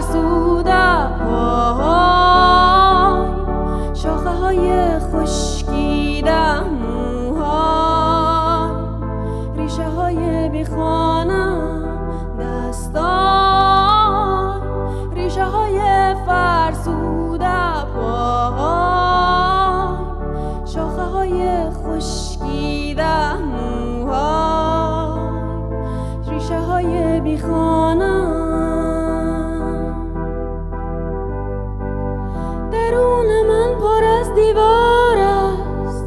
فرسوده پاهای شاخه های خشکیده موهای ریشه های بیخانه دستای ریشه های فرسوده پاهای شاخه های خشکیده موهای ریشه های بیخانه درون من پر از دیوار است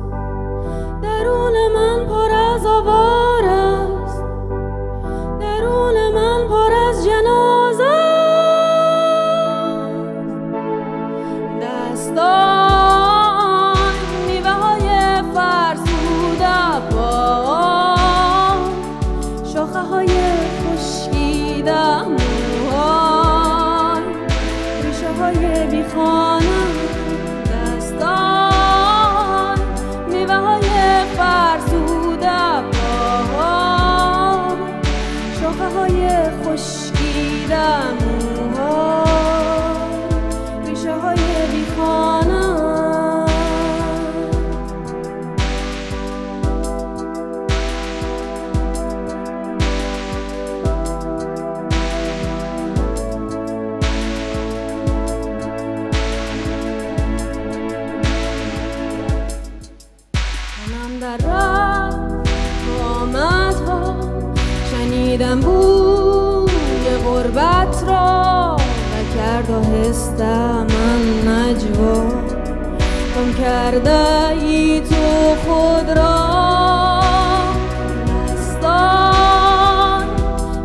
درون من پر از آوار است درون من پر از جنازه دستان میوه های فرسوده پای شاخه های خشکیده موهای ریشه های بیخانه دستان میوه های فرسوده پای شاخه های خشکیده موهای ریشه های بیخانه منم در رفت آمدها شنیدم بوی غربت را نکرد آهسته من نجوا گم کرده ای تو خود را دستان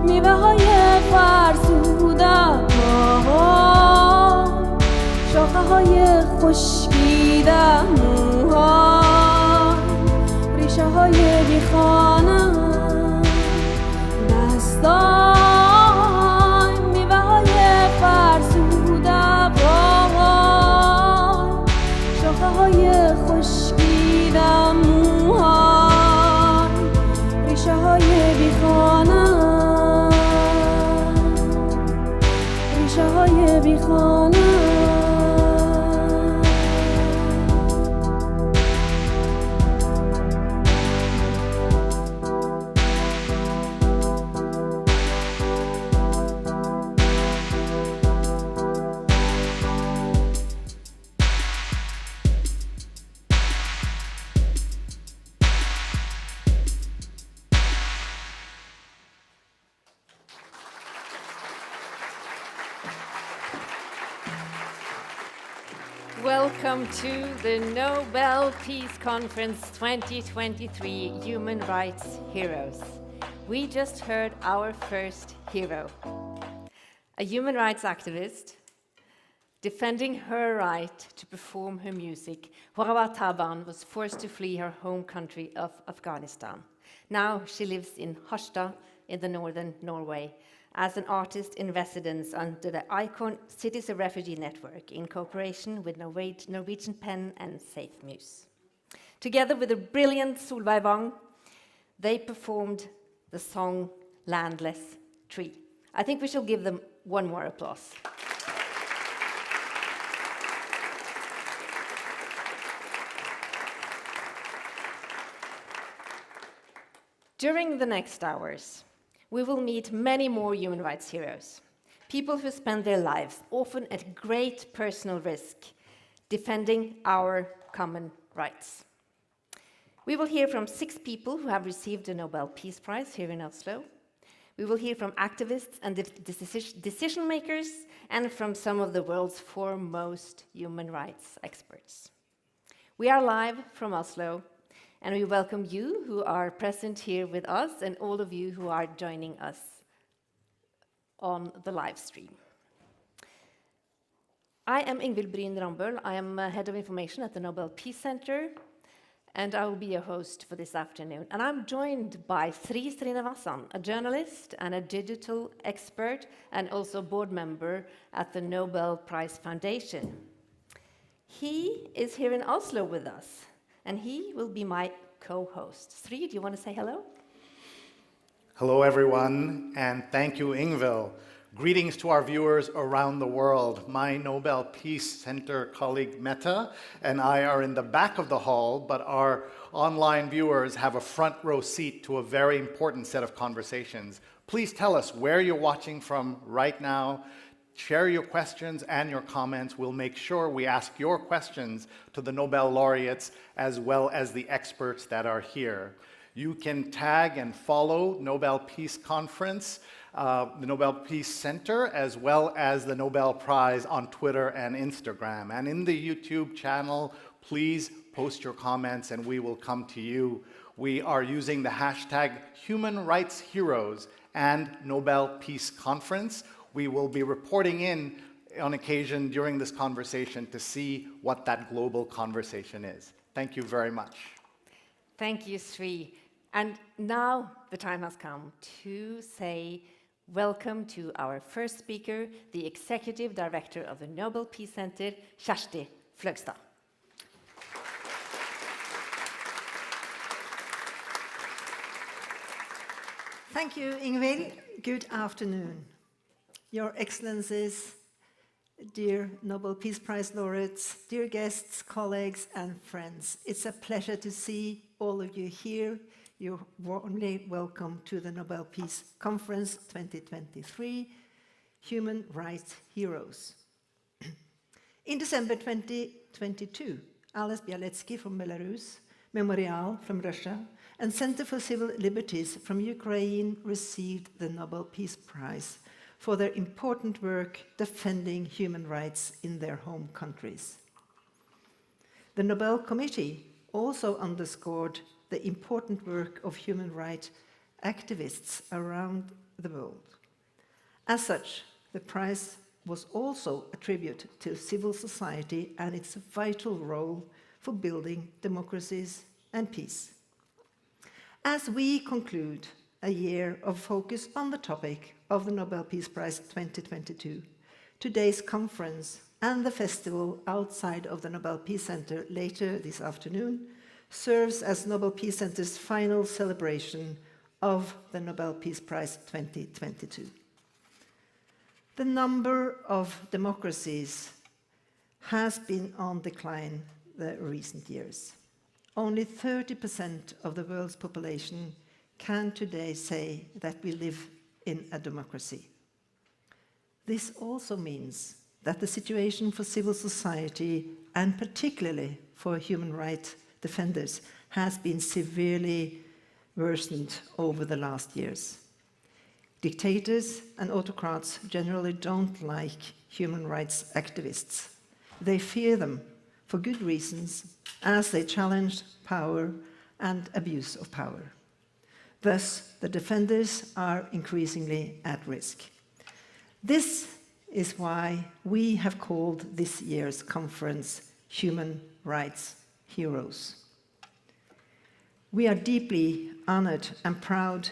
میوه های فرسوده پاهای شاخه های خشکیده موهای ریشه های بیخانه دستان میوه های فرسوده پاهای شاخه های خشکیده موهای ریشه های بیخانه ریشه های بیخانه Welcome to the Nobel Peace Conference 2023 Human Rights Heroes. We just heard our first hero, a human rights activist defending her right to perform her music. Horawa Taban was forced to flee her home country of Afghanistan. Now she lives in Harstad in the northern Norway as an artist in residence under the Icon Cities of Refugee Network in cooperation with Norwegian Pen and Safe Muse. Together with the brilliant Solveig Wang, they performed the song Landless Tree. I think we shall give them one more applause. During the next hours, we will meet many more human rights heroes, people who spend their lives, often at great personal risk, defending our common rights. We will hear from 6 people who have received the Nobel Peace Prize here in Oslo. We will hear from activists and decision makers, and from some of the world's foremost human rights experts. We are live from Oslo, and we welcome you who are present here with us and all of you who are joining us on the live stream. I am Ingvild Bryn Rambøll. I am head of information at the Nobel Peace Center, and I will be your host for this afternoon. And I'm joined by Sri Srinivasan, a journalist and a digital expert, and also board member at the Nobel Prize Foundation. He is here in Oslo with us, and he will be my co-host. Sri, do you want to say hello? Hello, everyone, and thank you, Ingvild, Greetings to our viewers around the world. My Nobel Peace Center colleague Meta and I are in the back of the hall, but our online viewers have a front row seat to a very important set of conversations. Please tell us where you're watching from right now. Share your questions and your comments. We'll make sure we ask your questions to the Nobel laureates as well as the experts that are here. You can tag and follow Nobel Peace Conference, the Nobel Peace Center, as well as the Nobel Prize on Twitter and Instagram. And in the YouTube channel, please post your comments and we will come to you. We are using the hashtag Human Rights Heroes and Nobel Peace Conference. We will be reporting in on occasion during this conversation to see what that global conversation is. Thank you very much. Thank you, Sri. And now the time has come to say welcome to our first speaker, the Executive Director of the Nobel Peace Center, Kjersti Fløgstad. Thank you, Ingvild. Good afternoon. Your Excellencies, dear Nobel Peace Prize laureates, dear guests, colleagues, and friends. It's a pleasure to see all of you here. You're warmly welcome to the Nobel Peace Conference 2023, Human Rights Heroes. In December 2022, Ales Bialyatski from Belarus, Memorial from Russia, and Center for Civil Liberties from Ukraine received the Nobel Peace Prize for their important work defending human rights in their home countries. The Nobel Committee also underscored the important work of human rights activists around the world. As such, the prize was also a tribute to civil society and its vital role for building democracies and peace. As we conclude a year of focus on the topic of the Nobel Peace Prize 2022, today's conference and the festival outside of the Nobel Peace Center later this afternoon serves as Nobel Peace Center's final celebration of the Nobel Peace Prize 2022. The number of democracies has been on decline the recent years. Only 30% of the world's population can today say that we live in a democracy. This also means that the situation for civil society, and particularly for human rights defenders, has been severely worsened over the last years. Dictators and autocrats generally don't like human rights activists. They fear them for good reasons, as they challenge power and abuse of power. Thus, the defenders are increasingly at risk. This is why we have called this year's conference Human Rights Heroes. We are deeply honored and proud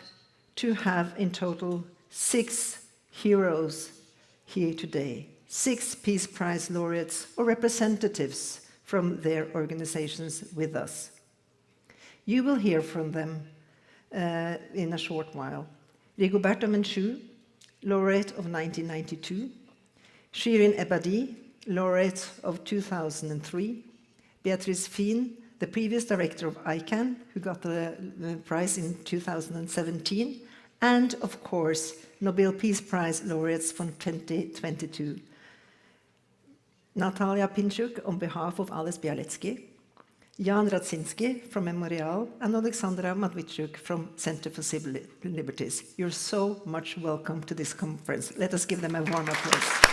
to have in total 6 heroes here today, 6 Peace Prize laureates or representatives from their organizations with us. You will hear from them in a short while. Rigoberta Menchú, laureate of 1992, Shirin Ebadi, laureate of 2003, Beatrice Fien, the previous director of ICANN, who got the prize in 2017, and of course, Nobel Peace Prize laureates from 2022. Natalia Pinchuk on behalf of Ales Bialyatski, Jan Radzinski from Memorial, and Alexandra Matvichuk from Center for Civil Liberties. You're so much welcome to this conference. Let us give them a warm applause.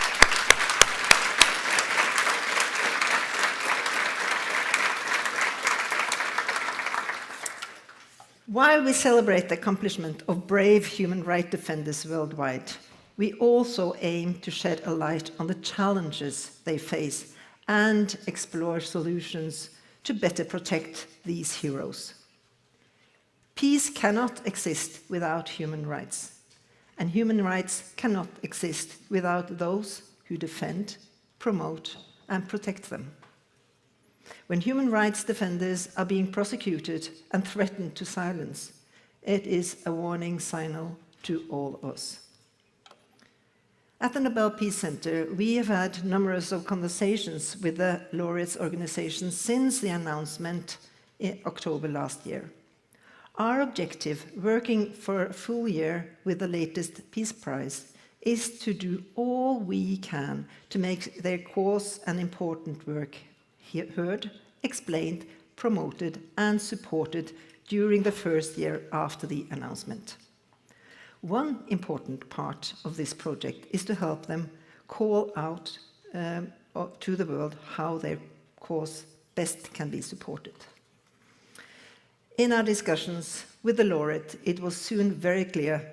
While we celebrate the accomplishment of brave human rights defenders worldwide, we also aim to shed a light on the challenges they face and explore solutions to better protect these heroes. Peace cannot exist without human rights, and human rights cannot exist without those who defend, promote, and protect them. When human rights defenders are being prosecuted and threatened to silence, it is a warning signal to all of us. At the Nobel Peace Center, we have had numerous of conversations with the laureates organization since the announcement in October last year. Our objective, working for a full year with the latest Peace Prize, is to do all we can to make their cause and important work heard, explained, promoted, and supported during the first year after the announcement. One important part of this project is to help them call out to the world how their cause best can be supported. In our discussions with the laureate, it was soon very clear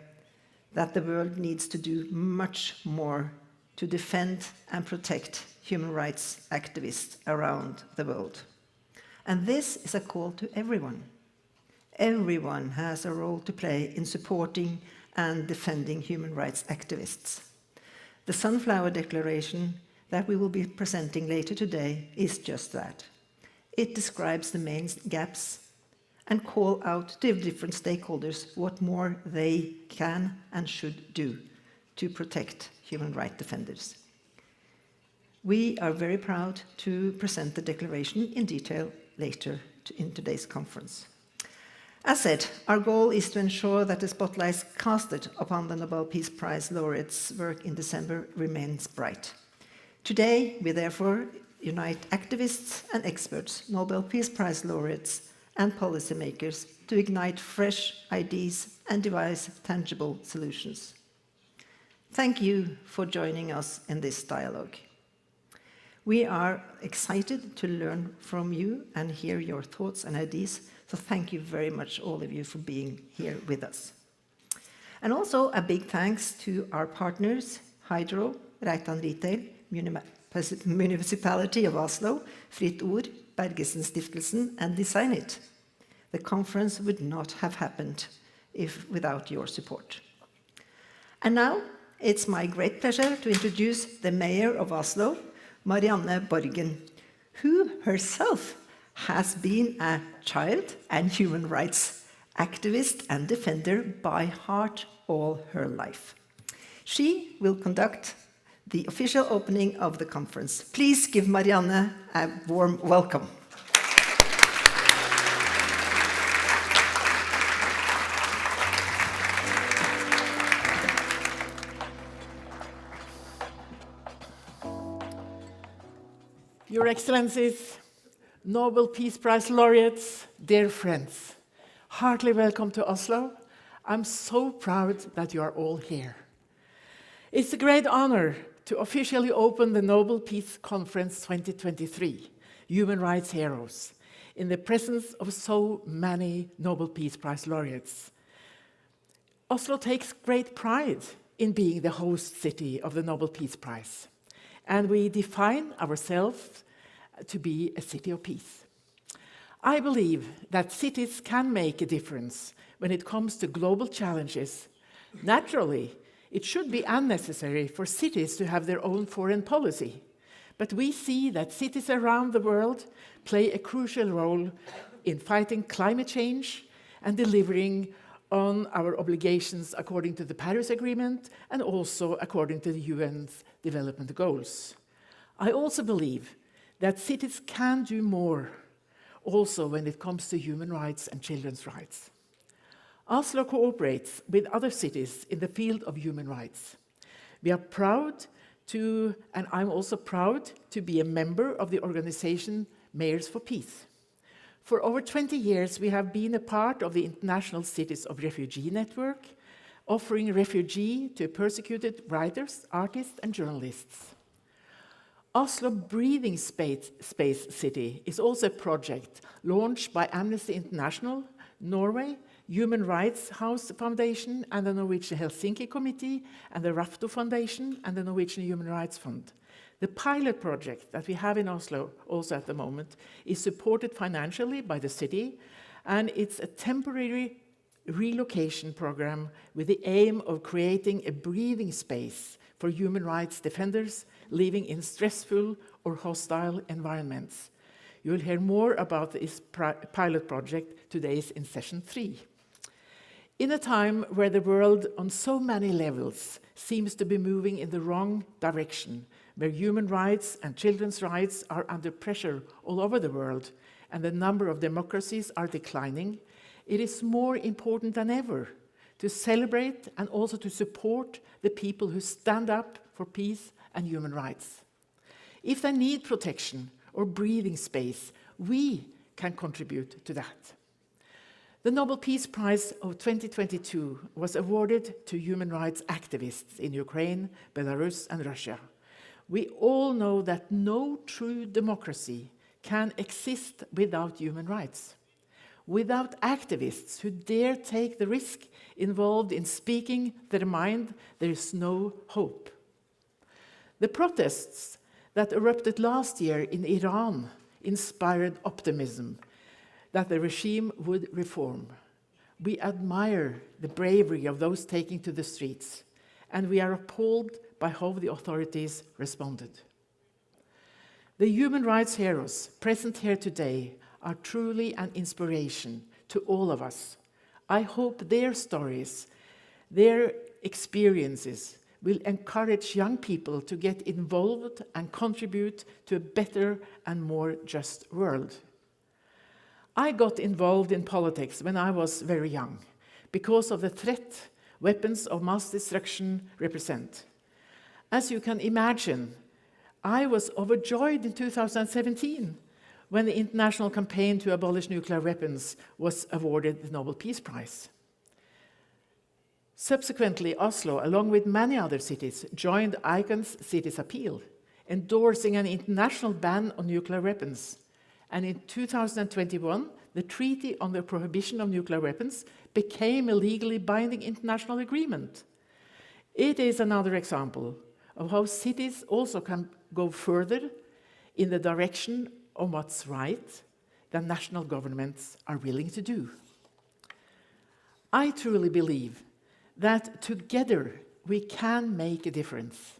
that the world needs to do much more to defend and protect human rights activists around the world. And this is a call to everyone. Everyone has a role to play in supporting and defending human rights activists. The Sunflower Declaration that we will be presenting later today is just that. It describes the main gaps and call out to different stakeholders what more they can and should do to protect human rights defenders. We are very proud to present the declaration in detail later in today's conference. As said, our goal is to ensure that the spotlight casted upon the Nobel Peace Prize laureates' work in December remains bright. Today, we therefore unite activists and experts, Nobel Peace Prize laureates, and policymakers to ignite fresh ideas and devise tangible solutions. Thank you for joining us in this dialogue. We are excited to learn from you and hear your thoughts and ideas, so thank you very much, all of you, for being here with us. And also a big thanks to our partners, Hydro, Reitan Retail, Municipality of Oslo, Fritt Ord, Bergesen-stiftelsen, and Design It. The conference would not have happened without your support. And now, it's my great pleasure to introduce the Mayor of Oslo, Marianne Borgen, who herself has been a child and human rights activist and defender by heart all her life. She will conduct the official opening of the conference. Please give Marianne a warm welcome. Your Excellencies, Nobel Peace Prize laureates, dear friends, heartily welcome to Oslo. I'm so proud that you are all here. It's a great honor to officially open the Nobel Peace Conference 2023, Human Rights Heroes, in the presence of so many Nobel Peace Prize laureates. Oslo takes great pride in being the host city of the Nobel Peace Prize, and we define ourselves to be a city of peace. I believe that cities can make a difference when it comes to global challenges. Naturally, it should be unnecessary for cities to have their own foreign policy, but we see that cities around the world play a crucial role in fighting climate change and delivering on our obligations according to the Paris Agreement and also according to the UN's development goals. I also believe that cities can do more, also when it comes to human rights and children's rights. Oslo cooperates with other cities in the field of human rights. We are proud to, and I'm also proud to be a member of the organization Mayors for Peace. For over 20 years, we have been a part of the International Cities of Refugee Network, offering refugee to persecuted writers, artists, and journalists. Oslo Breathing Space City is also a project launched by Amnesty International, Norway, Human Rights House Foundation, and the Norwegian Helsinki Committee, and the Rafto Foundation, and the Norwegian Human Rights Fund. The pilot project that we have in Oslo, also at the moment, is supported financially by the city, and it's a temporary relocation program with the aim of creating a breathing space for human rights defenders living in stressful or hostile environments. You will hear more about this pilot project today in session 3. In a time where the world on so many levels seems to be moving in the wrong direction, where human rights and children's rights are under pressure all over the world, and the number of democracies are declining, it is more important than ever to celebrate and also to support the people who stand up for peace and human rights. If they need protection or breathing space, we can contribute to that. The Nobel Peace Prize of 2022 was awarded to human rights activists in Ukraine, Belarus, and Russia. We all know that no true democracy can exist without human rights. Without activists who dare take the risk involved in speaking their mind, there is no hope. The protests that erupted last year in Iran inspired optimism that the regime would reform. We admire the bravery of those taking to the streets, and we are appalled by how the authorities responded. The human rights heroes present here today are truly an inspiration to all of us. I hope their stories, their experiences, will encourage young people to get involved and contribute to a better and more just world. I got involved in politics when I was very young because of the threat weapons of mass destruction represent. As you can imagine, I was overjoyed in 2017 when the international campaign to abolish nuclear weapons was awarded the Nobel Peace Prize. Subsequently, Oslo, along with many other cities, joined ICAN's Cities Appeal, endorsing an international ban on nuclear weapons. And in 2021, the Treaty on the Prohibition of Nuclear Weapons became a legally binding international agreement. It is another example of how cities also can go further in the direction of what's right than national governments are willing to do. I truly believe that together we can make a difference.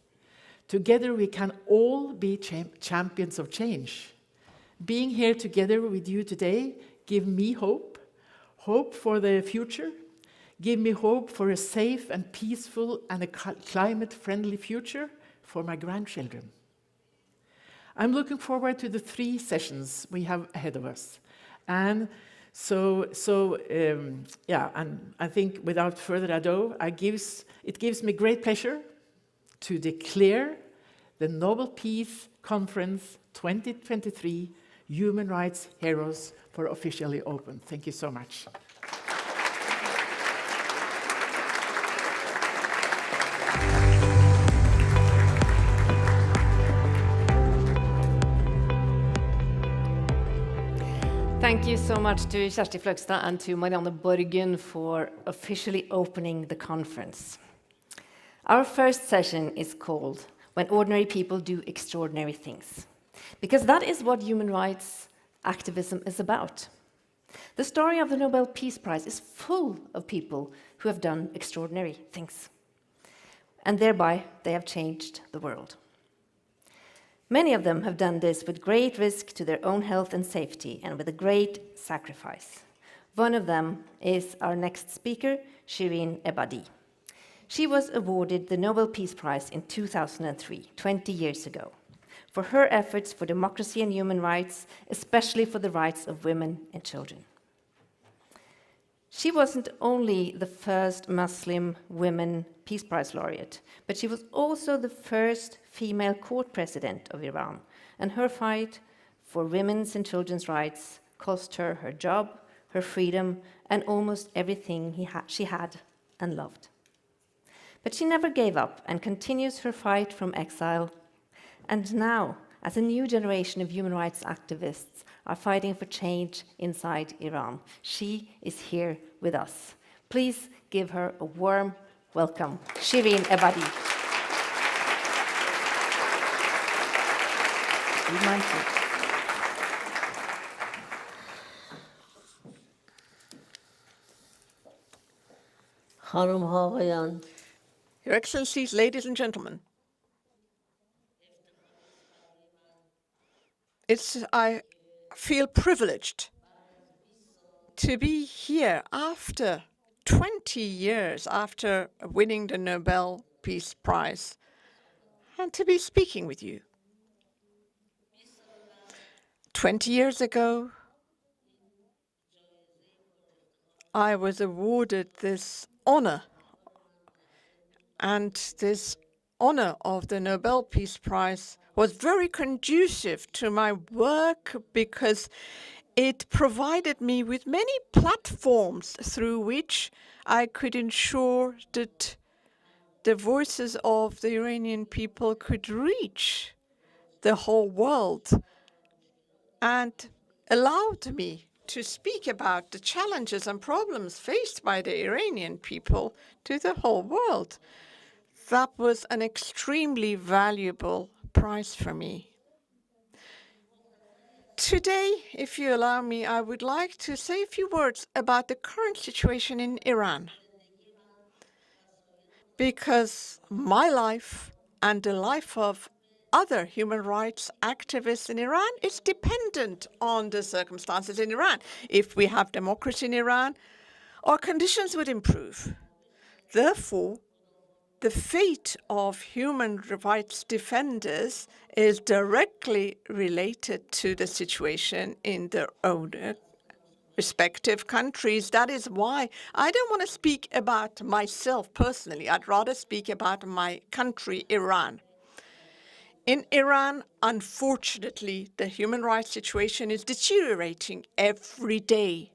Together we can all be champions of change. Being here together with you today give me hope, hope for the future, give me hope for a safe and peaceful and a climate-friendly future for my grandchildren. I'm looking forward to the 3 sessions we have ahead of us. And and I think without further ado, it gives me great pleasure to declare the Nobel Peace Conference 2023 Human Rights Heroes for officially open. Thank you so much. Thank you so much to Kjersti Fløgstad and to Marianne Borgen for officially opening the conference. Our first session is called When Ordinary People Do Extraordinary Things, because that is what human rights activism is about. The story of the Nobel Peace Prize is full of people who have done extraordinary things, and thereby they have changed the world. Many of them have done this with great risk to their own health and safety and with a great sacrifice. One of them is our next speaker, Shirin Ebadi. She was awarded the Nobel Peace Prize in 2003, 20 years ago, for her efforts for democracy and human rights, especially for the rights of women and children. She wasn't only the first Muslim women Peace Prize laureate, but she was also the first female court president of Iran, and her fight for women's and children's rights cost her her job, her freedom, and almost everything she had and loved. But she never gave up and continues her fight from exile. And now, as a new generation of human rights activists are fighting for change inside Iran, she is here with us. Please give her a warm welcome, Shirin Ebadi. Your Excellencies, ladies and gentlemen, I feel privileged to be here after 20 years after winning the Nobel Peace Prize, and to be speaking with you. 20 years ago, I was awarded this honor, and this honor of the Nobel Peace Prize was very conducive to my work because it provided me with many platforms through which I could ensure that the voices of the Iranian people could reach the whole world, and allowed me to speak about the challenges and problems faced by the Iranian people to the whole world. That was an extremely valuable prize for me. Today, if you allow me, I would like to say a few words about the current situation in Iran, because my life and the life of other human rights activists in Iran is dependent on the circumstances in Iran. If we have democracy in Iran, our conditions would improve. Therefore, the fate of human rights defenders is directly related to the situation in their own respective countries. That is why I don't want to speak about myself personally. I'd rather speak about my country, Iran. In Iran, unfortunately, the human rights situation is deteriorating every day.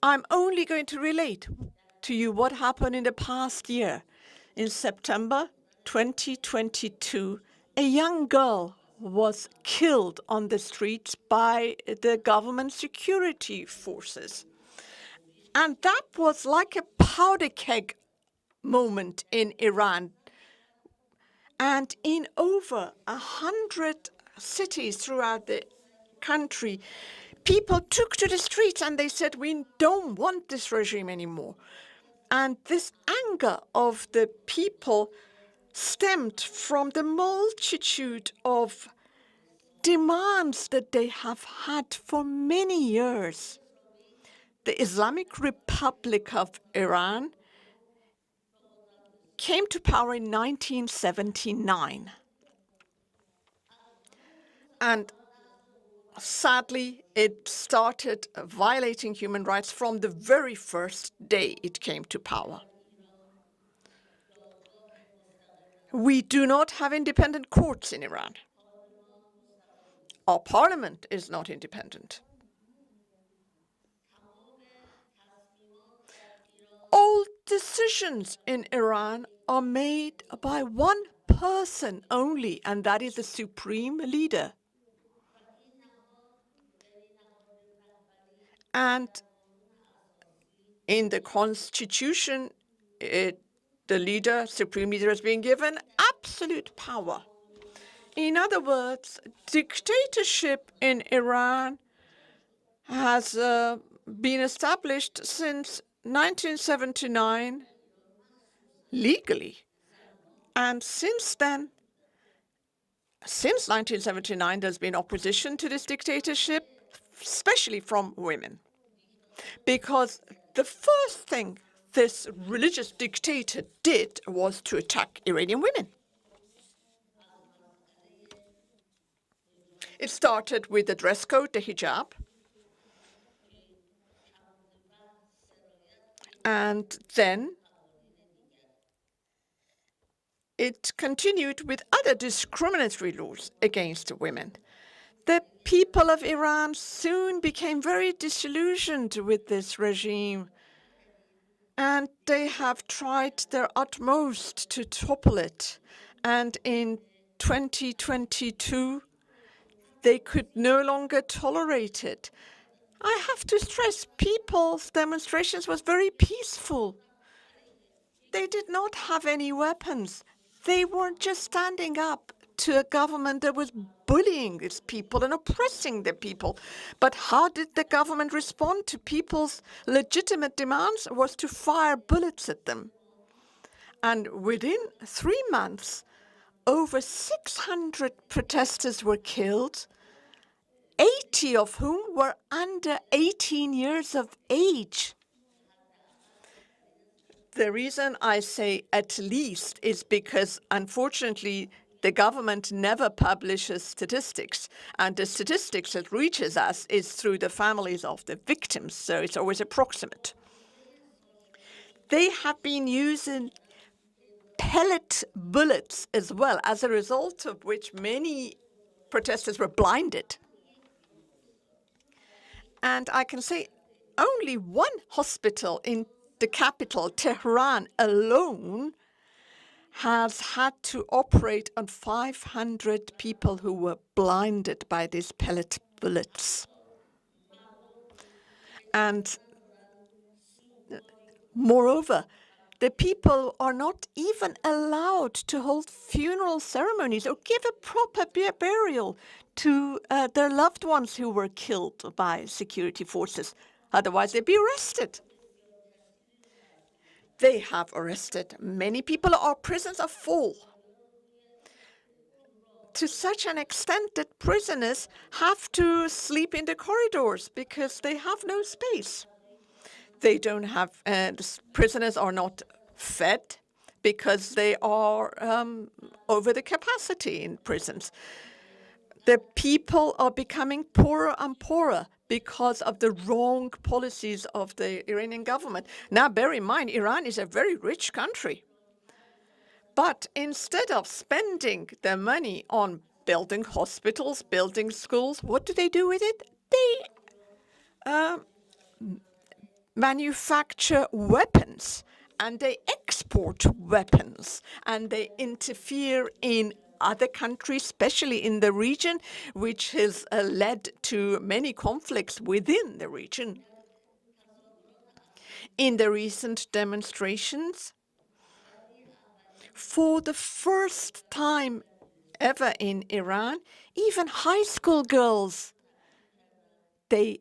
I'm only going to relate to you what happened in the past year. In September 2022, a young girl was killed on the streets by the government security forces. And that was like a powder keg moment in Iran. And in over 100 cities throughout the country, people took to the streets and they said, we don't want this regime anymore. And this anger of the people stemmed from the multitude of demands that they have had for many years. The Islamic Republic of Iran came to power in 1979. And sadly, it started violating human rights from the very first day it came to power. We do not have independent courts in Iran. Our parliament is not independent. All decisions in Iran are made by one person only, and that is the supreme leader. And in the constitution, the supreme leader is being given absolute power. In other words, dictatorship in Iran has been established since 1979 legally. And since then, since 1979, there's been opposition to this dictatorship, especially from women. Because the first thing this religious dictator did was to attack Iranian women. It started with the dress code, the hijab. And then it continued with other discriminatory laws against women. The people of Iran soon became very disillusioned with this regime, and they have tried their utmost to topple it. And in 2022, they could no longer tolerate it. I have to stress, people's demonstrations was very peaceful. They did not have any weapons. They weren't just standing up to a government that was bullying its people and oppressing the people. But how did the government respond to people's legitimate demands? Was to fire bullets at them. And within 3 months, over 600 protesters were killed. 80 of whom were under 18 years of age. The reason I say at least is because, unfortunately, the government never publishes statistics, and the statistics that reaches us is through the families of the victims, so it's always approximate. They have been using pellet bullets as well, as a result of which many protesters were blinded. And I can say only one hospital in the capital, Tehran alone, has had to operate on 500 people who were blinded by these pellet bullets. And moreover, the people are not even allowed to hold funeral ceremonies or give a proper burial to their loved ones who were killed by security forces. Otherwise, they'd be arrested. They have arrested many people. Our prisons are full, to such an extent that prisoners have to sleep in the corridors because they have no space. They don't have, prisoners are not fed because they are over the capacity in prisons. The people are becoming poorer and poorer because of the wrong policies of the Iranian government. Now, bear in mind, Iran is a very rich country. But instead of spending their money on building hospitals, building schools, what do they do with it? They manufacture weapons, and they export weapons, and they interfere in other countries, especially in the region, which has led to many conflicts within the region. In the recent demonstrations, for the first time ever in Iran, even high school girls, they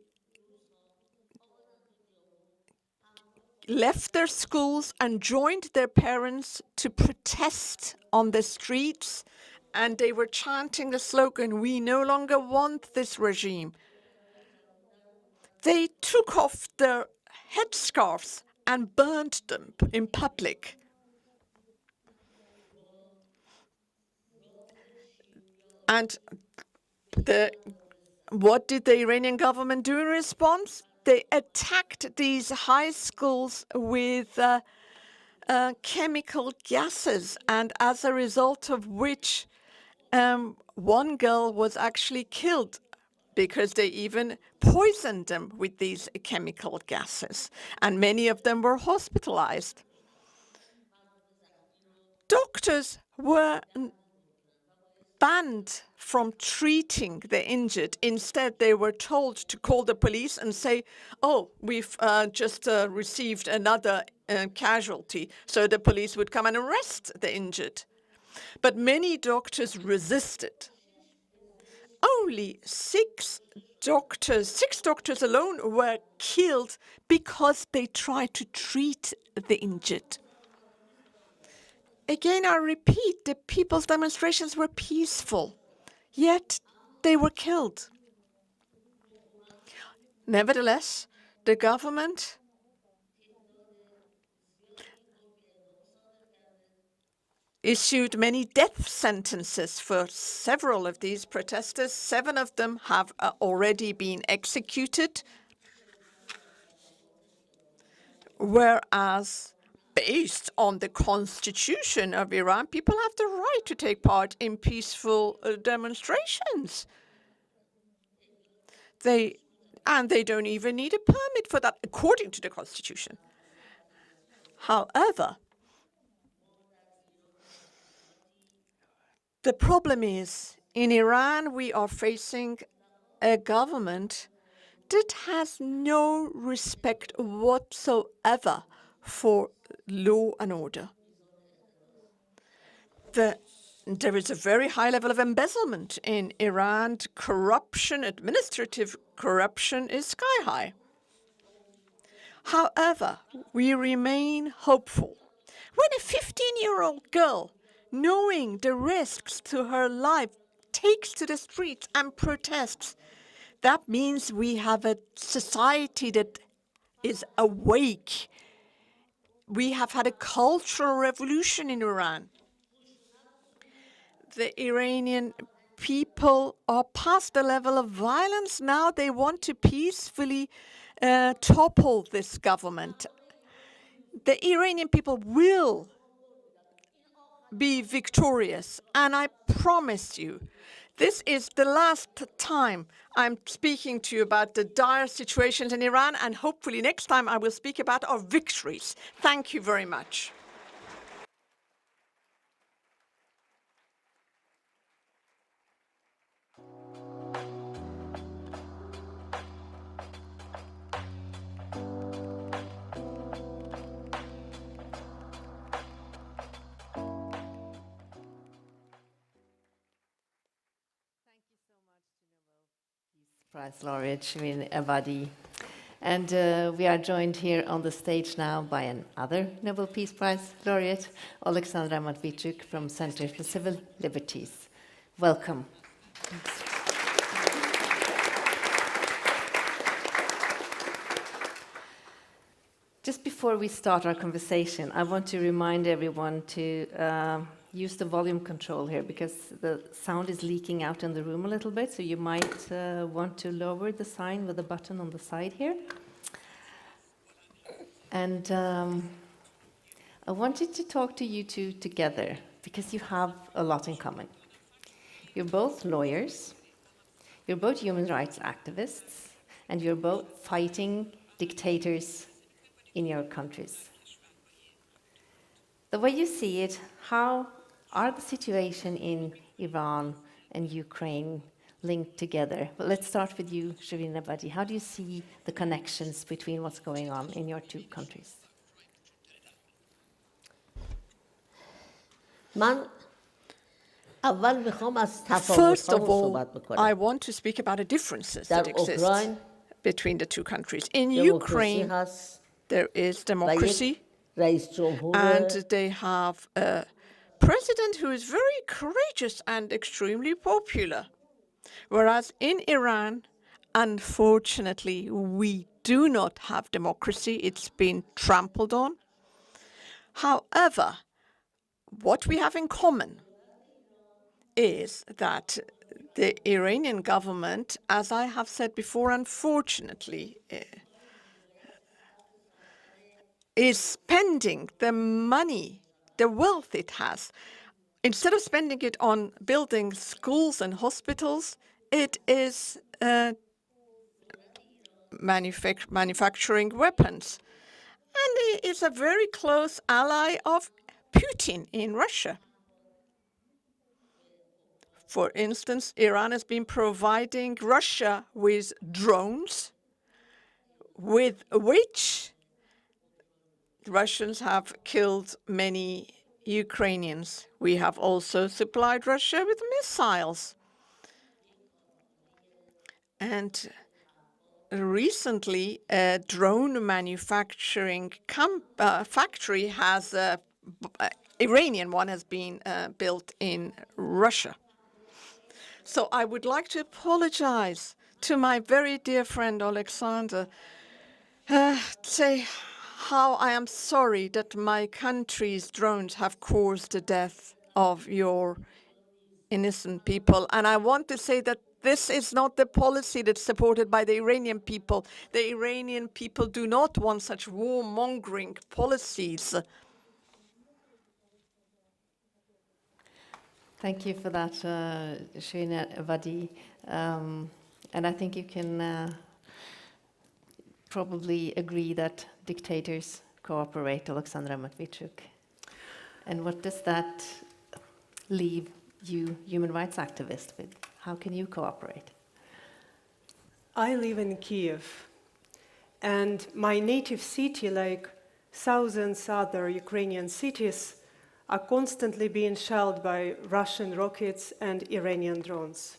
left their schools and joined their parents to protest on the streets, and they were chanting the slogan, "We no longer want this regime." They took off their headscarves and burned them in public. And what did the Iranian government do in response? They attacked these high schools with chemical gases, and as a result of which one girl was actually killed because they even poisoned them with these chemical gases, and many of them were hospitalized. Doctors were banned from treating the injured. Instead, they were told to call the police and say, "Oh, we've just received another casualty." So the police would come and arrest the injured. But many doctors resisted. Only six doctors alone were killed because they tried to treat the injured. Again, I repeat, the people's demonstrations were peaceful, yet they were killed. Nevertheless, the government issued many death sentences for several of these protesters. 7 of them have already been executed, whereas based on the constitution of Iran, people have the right to take part in peaceful demonstrations. They don't even need a permit for that, according to the constitution. However, the problem is, in Iran, we are facing a government that has no respect whatsoever for law and order. There is a very high level of embezzlement in Iran. Corruption, administrative corruption, is sky high. However, we remain hopeful. When a 15-year-old girl, knowing the risks to her life, takes to the streets and protests, that means we have a society that is awake. We have had a cultural revolution in Iran. The Iranian people are past the level of violence. Now they want to peacefully topple this government. The Iranian people will be victorious, and I promise you, this is the last time I'm speaking to you about the dire situations in Iran, and hopefully next time I will speak about our victories. Thank you very much. Prize laureate Shirin Ebadi. And we are joined here on the stage now by another Nobel Peace Prize laureate, Alexandra Matvichuk from Center for Civil Liberties. Welcome. Just before we start our conversation, I want to remind everyone to use the volume control here because the sound is leaking out in the room a little bit, so you might want to lower the sign with the button on the side here. And I wanted to talk to you two together because you have a lot in common. You're both lawyers, you're both human rights activists, and you're both fighting dictators in your countries. The way you see it, how are the situation in Iran and Ukraine linked together? Well, let's start with you, Shirin Ebadi. How do you see the connections between what's going on in your two countries? First of all, I want to speak about the differences that exist between the two countries. In Ukraine, there is democracy, and they have a president who is very courageous and extremely popular. Whereas in Iran, unfortunately, we do not have democracy. It's been trampled on. However, what we have in common is that the Iranian government, as I have said before, unfortunately, is spending the money, the wealth it has. Instead of spending it on building schools and hospitals, it is manufacturing weapons. And it is a very close ally of Putin in Russia. For instance, Iran has been providing Russia with drones, with which the Russians have killed many Ukrainians. We have also supplied Russia with missiles. And recently, a drone manufacturing factory has, Iranian one has been built in Russia. So I would like to apologize to my very dear friend Alexander, say how I am sorry that my country's drones have caused the death of your innocent people. And I want to say that this is not the policy that's supported by the Iranian people. The Iranian people do not want such warmongering policies. Thank you for that, Shirin Ebadi. And I think you can probably agree that dictators cooperate, Alexandra Matvichuk. And what does that leave you, human rights activists, with? How can you cooperate? I live in Kiev, and my native city, like thousands other Ukrainian cities, are constantly being shelled by Russian rockets and Iranian drones.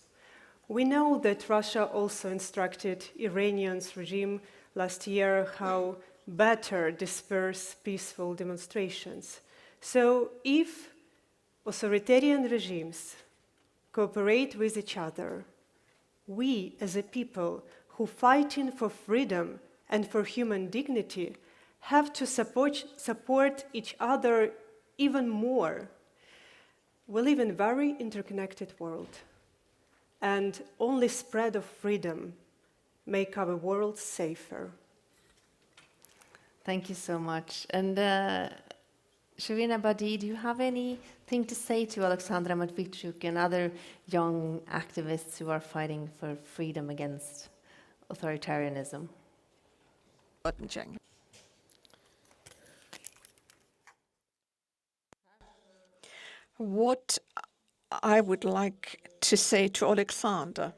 We know that Russia also instructed Iranian's regime last year how better disperse peaceful demonstrations. So if authoritarian regimes cooperate with each other, we as a people who fighting for freedom and for human dignity have to support each other even more. We live in a very interconnected world, and only spread of freedom make our world safer. Thank you so much. And Shirin Ebadi, do you have anything to say to Alexandra Matvichuk and other young activists who are fighting for freedom against authoritarianism? What I would like to say to Alexander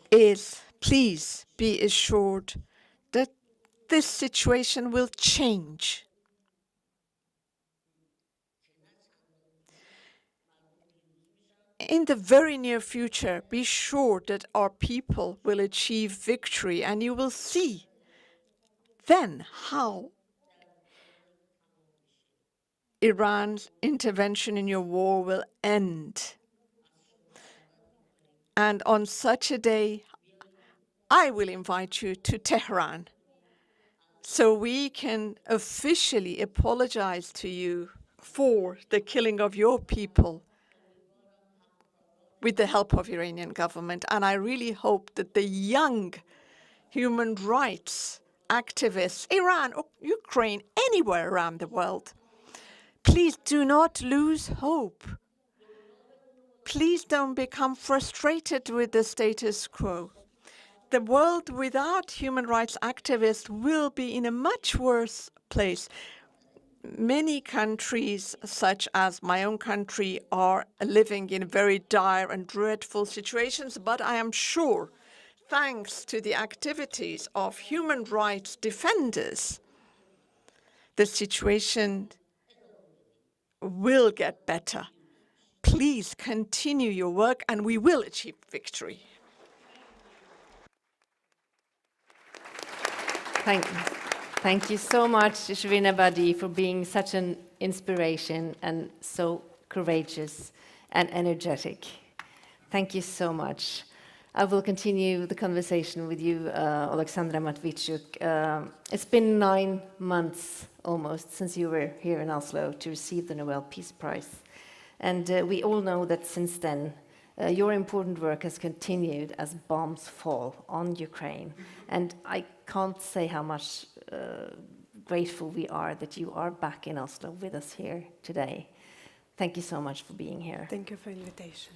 is, please be assured that this situation will change. In the very near future, be sure that our people will achieve victory, and you will see then how Iran's intervention in your war will end. And on such a day, I will invite you to Tehran so we can officially apologize to you for the killing of your people with the help of Iranian government. And I really hope that the young human rights activists, Iran or Ukraine, anywhere around the world, please do not lose hope. Please don't become frustrated with the status quo. The world without human rights activists will be in a much worse place. Many countries, such as my own country, are living in very dire and dreadful situations, but I am sure, thanks to the activities of human rights defenders, the situation will get better. Please continue your work and we will achieve victory. Thank you so much, Shirin Ebadi, for being such an inspiration and so courageous and energetic. Thank you so much. I will continue the conversation with you, Alexandra Matvichuk. It's been 9 months almost since you were here in Oslo to receive the Nobel Peace Prize. And we all know that since then, your important work has continued as bombs fall on Ukraine. And I can't say how much grateful we are that you are back in Oslo with us here today. Thank you so much for being here. Thank you for the invitation.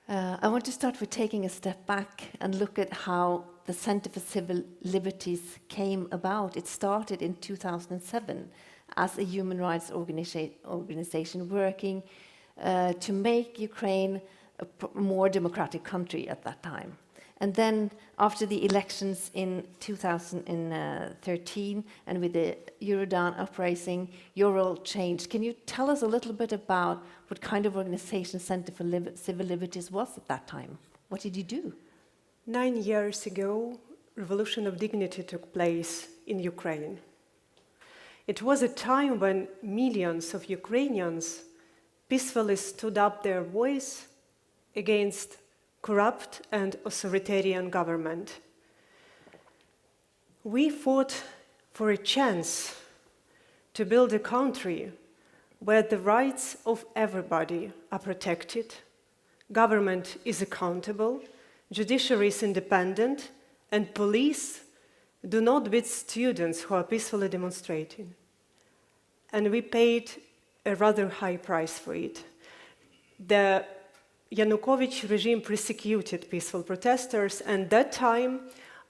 I want to start with taking a step back and look at how the Center for Civil Liberties came about. It started in 2007 as a human rights organization working to make Ukraine a more democratic country at that time. And then after the elections in 2013 and with the Eurodan uprising, your role changed. Can you tell us a little bit about what kind of organization Center for Civil Liberties was at that time? What did you do? 9 years ago, Revolution of Dignity took place in Ukraine. It was a time when millions of Ukrainians peacefully stood up their voice against corrupt and authoritarian government. We fought for a chance to build a country where the rights of everybody are protected, government is accountable, judiciary is independent, and police do not beat students who are peacefully demonstrating. And we paid a rather high price for it. The Yanukovych regime persecuted peaceful protesters, and at that time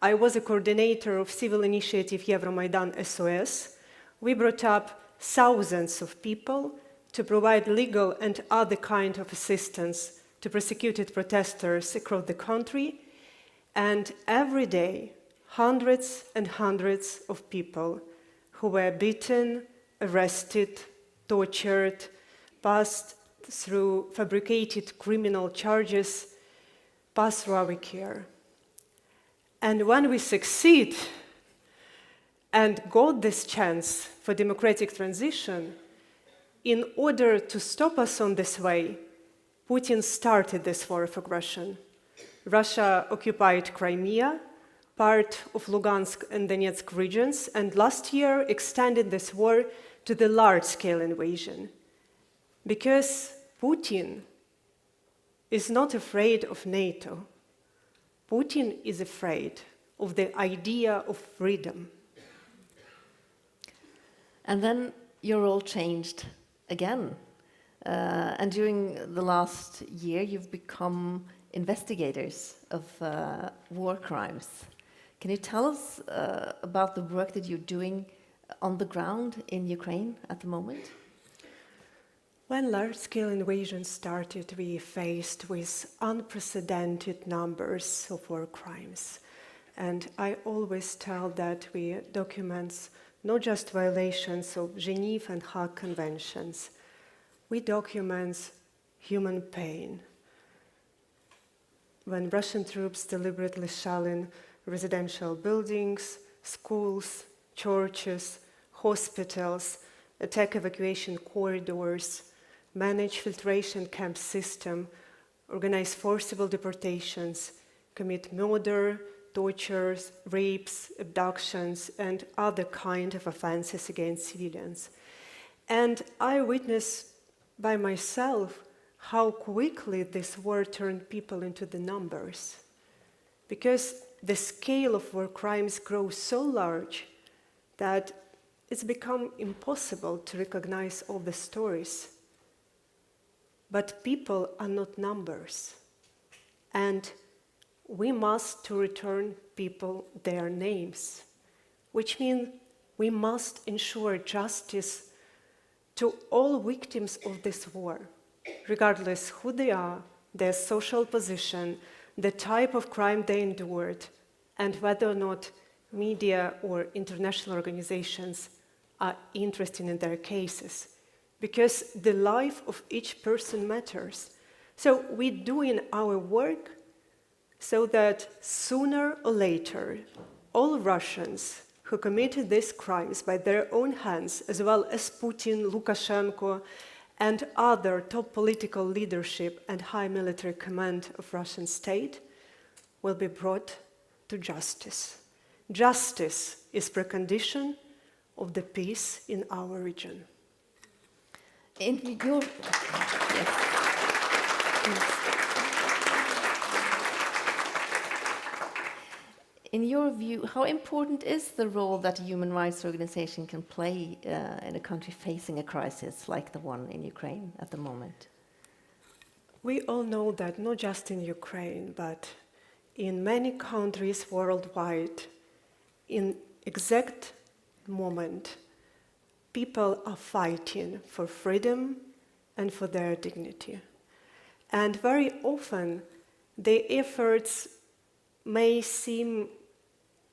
I was a coordinator of civil initiative Euromaidan SOS. We brought up thousands of people to provide legal and other kind of assistance to persecuted protesters across the country, and every day hundreds and hundreds of people who were beaten, arrested, tortured, passed through fabricated criminal charges, pass through our care. And when we succeed and got this chance for democratic transition, in order to stop us on this way, Putin started this war of aggression. Russia occupied Crimea, part of Lugansk and Donetsk regions, and last year extended this war to the large-scale invasion. Because Putin is not afraid of NATO. Putin is afraid of the idea of freedom. And then your role changed again. And during the last year, you've become investigators of war crimes. Can you tell us about the work that you're doing on the ground in Ukraine at the moment? When large-scale invasion started, we faced with unprecedented numbers of war crimes. And I always tell that we document not just violations of Geneva and Hague Conventions, we document human pain. When Russian troops deliberately shell in residential buildings, schools, churches, hospitals, attack evacuation corridors, manage filtration camp system, organize forcible deportations, commit murder, tortures, rapes, abductions, and other kind of offenses against civilians. And I witnessed by myself how quickly this war turned people into the numbers. Because the scale of war crimes grows so large that it's become impossible to recognize all the stories. But people are not numbers. And we must to return people their names, which means we must ensure justice to all victims of this war, regardless who they are, their social position, the type of crime they endured, and whether or not media or international organizations are interested in their cases. Because the life of each person matters. So we're doing our work so that sooner or later, all Russians who committed these crimes by their own hands, as well as Putin, Lukashenko, and other top political leadership and high military command of Russian state, will be brought to justice. Justice is precondition of the peace in our region. In your, yes. In your view, how important is the role that a human rights organization can play in a country facing a crisis like the one in Ukraine at the moment? We all know that not just in Ukraine, but in many countries worldwide, in exact moment, people are fighting for freedom and for their dignity. And very often, their efforts may seem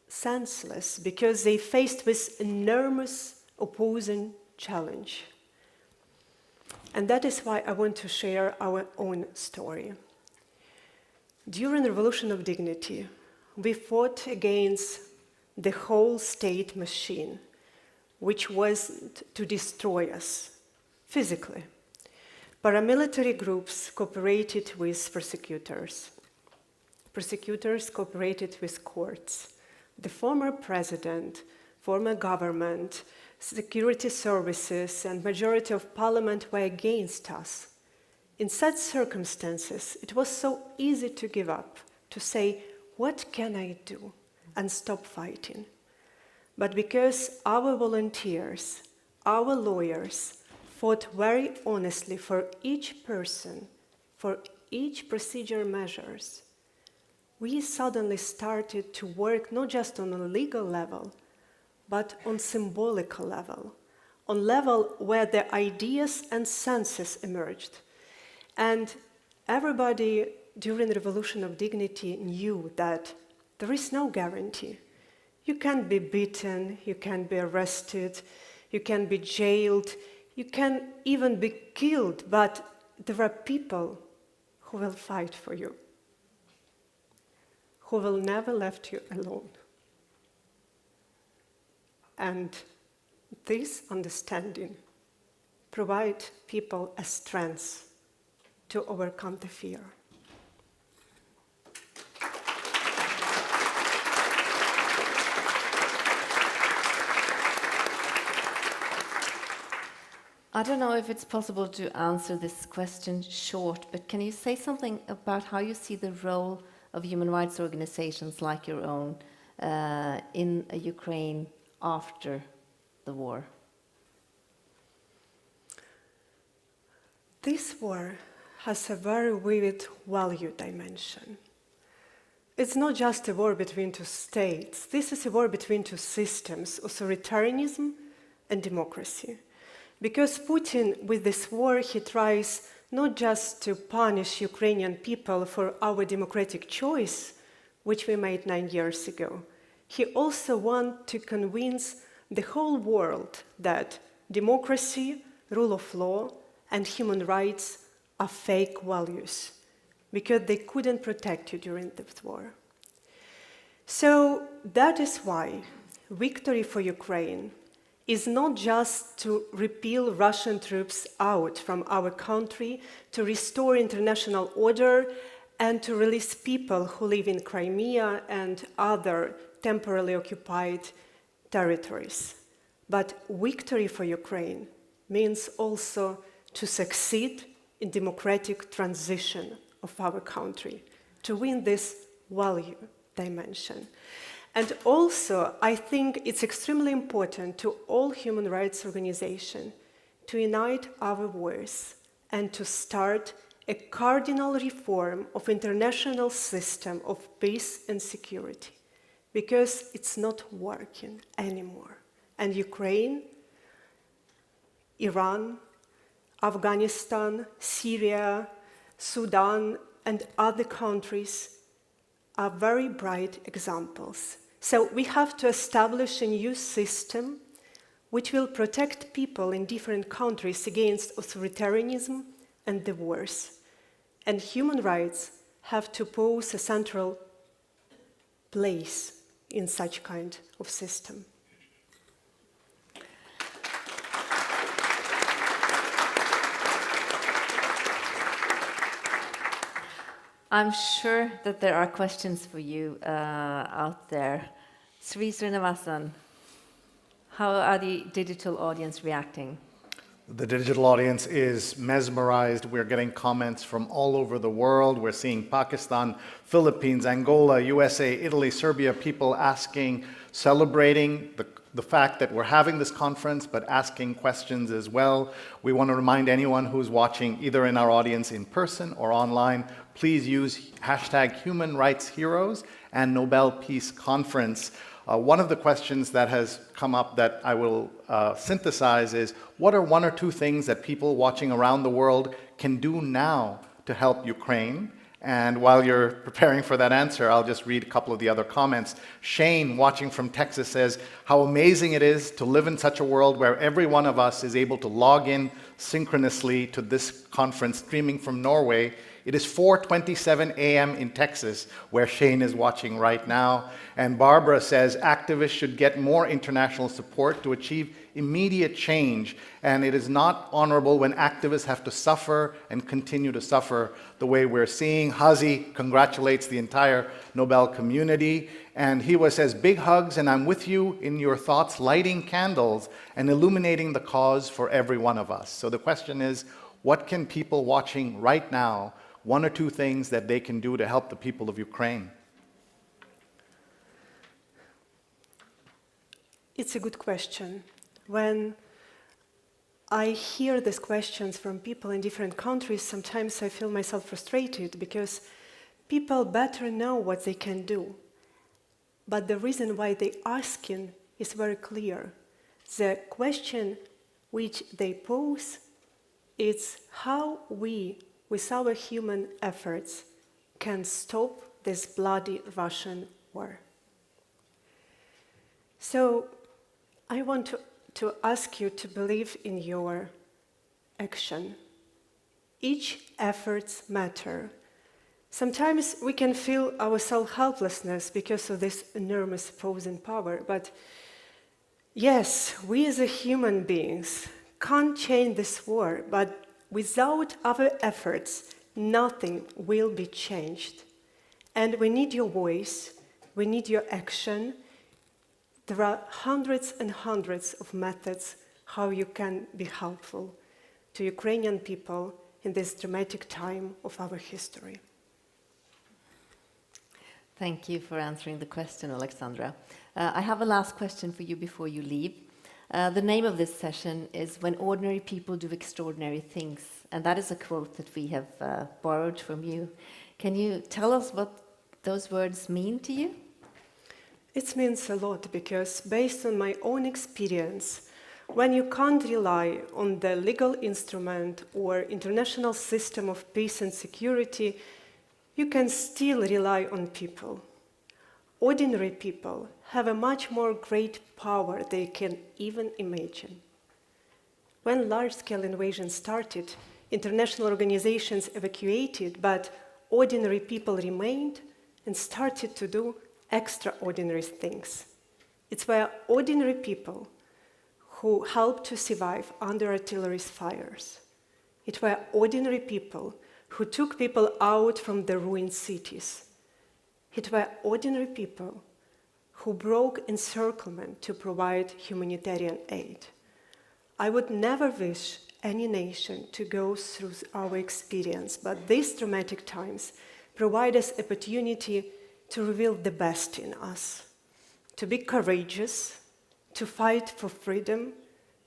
senseless because they faced with enormous opposing challenge. And that is why I want to share our own story. During the Revolution of Dignity, we fought against the whole state machine, which was to destroy us physically. Paramilitary groups cooperated with prosecutors. Prosecutors cooperated with courts. The former president, former government, security services, and majority of parliament were against us. In such circumstances, it was so easy to give up, to say, what can I do? And stop fighting. But because our volunteers, our lawyers, fought very honestly for each person, for each procedure measures, we suddenly started to work not just on a legal level, but on symbolic level, on level where the ideas and senses emerged. And everybody during the Revolution of Dignity knew that there is no guarantee. You can be beaten, you can be arrested, you can be jailed, you can even be killed, but there are people who will fight for you, who will never leave you alone. And this understanding provides people a strength to overcome the fear. I don't know if it's possible to answer this question short, but can you say something about how you see the role of human rights organizations like your own in Ukraine after the war? This war has a very vivid value dimension. It's not just a war between two states. This is a war between two systems, authoritarianism and democracy. Because Putin, with this war, he tries not just to punish Ukrainian people for our democratic choice, which we made 9 years ago. He also wants to convince the whole world that democracy, rule of law, and human rights are fake values, because they couldn't protect you during the war. So that is why victory for Ukraine is not just to repeal Russian troops out from our country, to restore international order, and to release people who live in Crimea and other temporarily occupied territories. But victory for Ukraine means also to succeed in democratic transition of our country, to win this value dimension. And also, I think it's extremely important to all human rights organizations to unite our voice and to start a cardinal reform of international system of peace and security, because it's not working anymore. And Ukraine, Iran, Afghanistan, Syria, Sudan, and other countries are very bright examples. So we have to establish a new system which will protect people in different countries against authoritarianism and the wars. And human rights have to pose a central place in such kind of system. I'm sure that there are questions for you out there. Sri Srinivasan, how are the digital audience reacting? The digital audience is mesmerized. We're getting comments from all over the world. We're seeing Pakistan, Philippines, Angola, USA, Italy, Serbia, people asking, celebrating the fact that we're having this conference, but asking questions as well. We want to remind anyone who's watching, either in our audience in person or online, please use #HumanRightsHeroes and Nobel Peace Conference. One of the questions that has come up that I will synthesize is, what are one or two things that people watching around the world can do now to help Ukraine? And while you're preparing for that answer, I'll just read a couple of the other comments. Shane, watching from Texas, says, how amazing it is to live in such a world where every one of us is able to log in synchronously to this conference streaming from Norway. It is 4:27 a.m. in Texas, where Shane is watching right now. And Barbara says, activists should get more international support to achieve immediate change. And it is not honorable when activists have to suffer and continue to suffer the way we're seeing. Hazi congratulates the entire Nobel community. And he says, big hugs, and I'm with you in your thoughts, lighting candles and illuminating the cause for every one of us. So the question is, what can people watching right now, one or two things that they can do to help the people of Ukraine? It's a good question. When I hear these questions from people in different countries, sometimes I feel myself frustrated because people better know what they can do. But the reason why they're asking is very clear. The question which they pose is how we, with our human efforts, can stop this bloody Russian war. So I want to ask you to believe in your action. Each effort matters. Sometimes we can feel ourselves helplessness because of this enormous opposing power, but yes, we as human beings can't change this war, but without our efforts, nothing will be changed. And we need your voice, we need your action. There are hundreds and hundreds of methods how you can be helpful. to Ukrainian people in this dramatic time of our history. Thank you for answering the question, Alexandra. I have a last question for you before you leave. The name of this session is When Ordinary People Do Extraordinary Things, and that is a quote that we have borrowed from you. Can you tell us what those words mean to you? It means a lot because, based on my own experience, when you can't rely on the legal instrument or international system of peace and security, you can still rely on people. Ordinary people have a much more great power they can even imagine. When large-scale invasion started, international organizations evacuated, but ordinary people remained and started to do extraordinary things. It's where ordinary people who helped to survive under artillery's fires. It were ordinary people who took people out from the ruined cities. It were ordinary people who broke encirclement to provide humanitarian aid. I would never wish any nation to go through our experience, but these dramatic times provide us opportunity to reveal the best in us, to be courageous, to fight for freedom,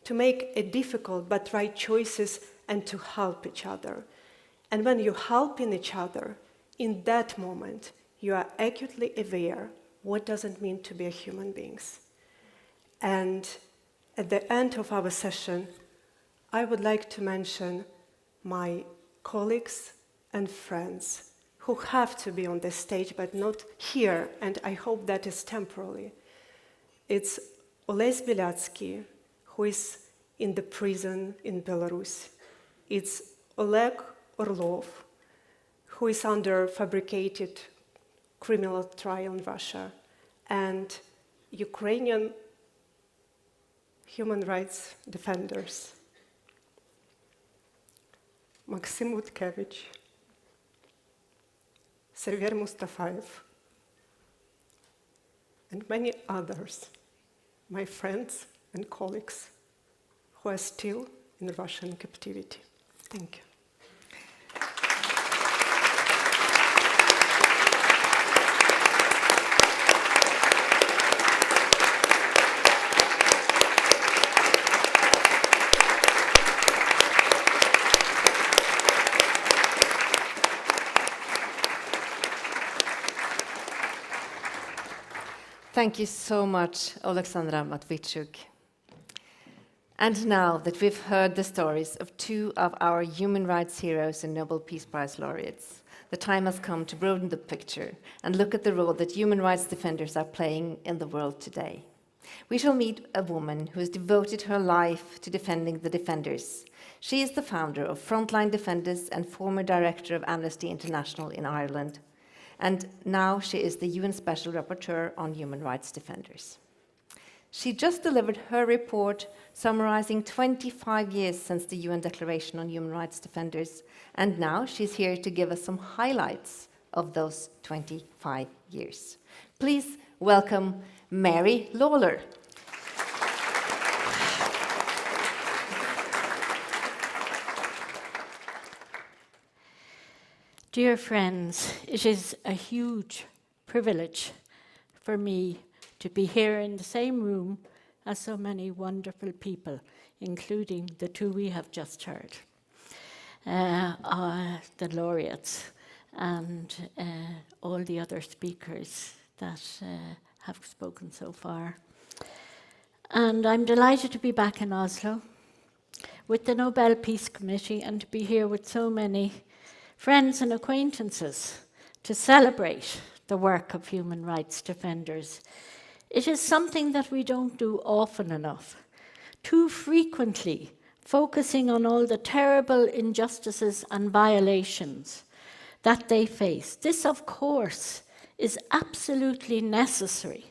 to make difficult but right choices, and to help each other. And when you help in each other, in that moment, you are acutely aware what does it mean to be a human beings. And at the end of our session, I would like to mention my colleagues and friends who have to be on the stage but not here, and I hope that is temporarily. It's Oles Bielatsky, who is in the prison in Belarus. It's Oleg Orlov, who is under fabricated criminal trial in Russia, and Ukrainian human rights defenders, Maxim Utkevich, Server Mustafayev, and many others, my friends and colleagues who are still in Russian captivity. Thank you. Thank you so much, Alexandra Matvichuk. And now that we've heard the stories of two of our human rights heroes and Nobel Peace Prize laureates, the time has come to broaden the picture and look at the role that human rights defenders are playing in the world today. We shall meet a woman who has devoted her life to defending the defenders. She is the founder of Frontline Defenders and former director of Amnesty International in Ireland. And now she is the UN Special Rapporteur on Human Rights Defenders. She just delivered her report summarizing 25 years since the UN Declaration on Human Rights Defenders, and now she's here to give us some highlights of those 25 years. Please welcome Mary Lawler. Dear friends, it is a huge privilege for me to be here in the same room as so many wonderful people, including the two we have just heard, the laureates and all the other speakers that have spoken so far. And I'm delighted to be back in Oslo with the Nobel Peace Committee and to be here with so many friends and acquaintances to celebrate the work of human rights defenders. It is something that we don't do often enough. Too frequently, focusing on all the terrible injustices and violations that they face. This, of course, is absolutely necessary.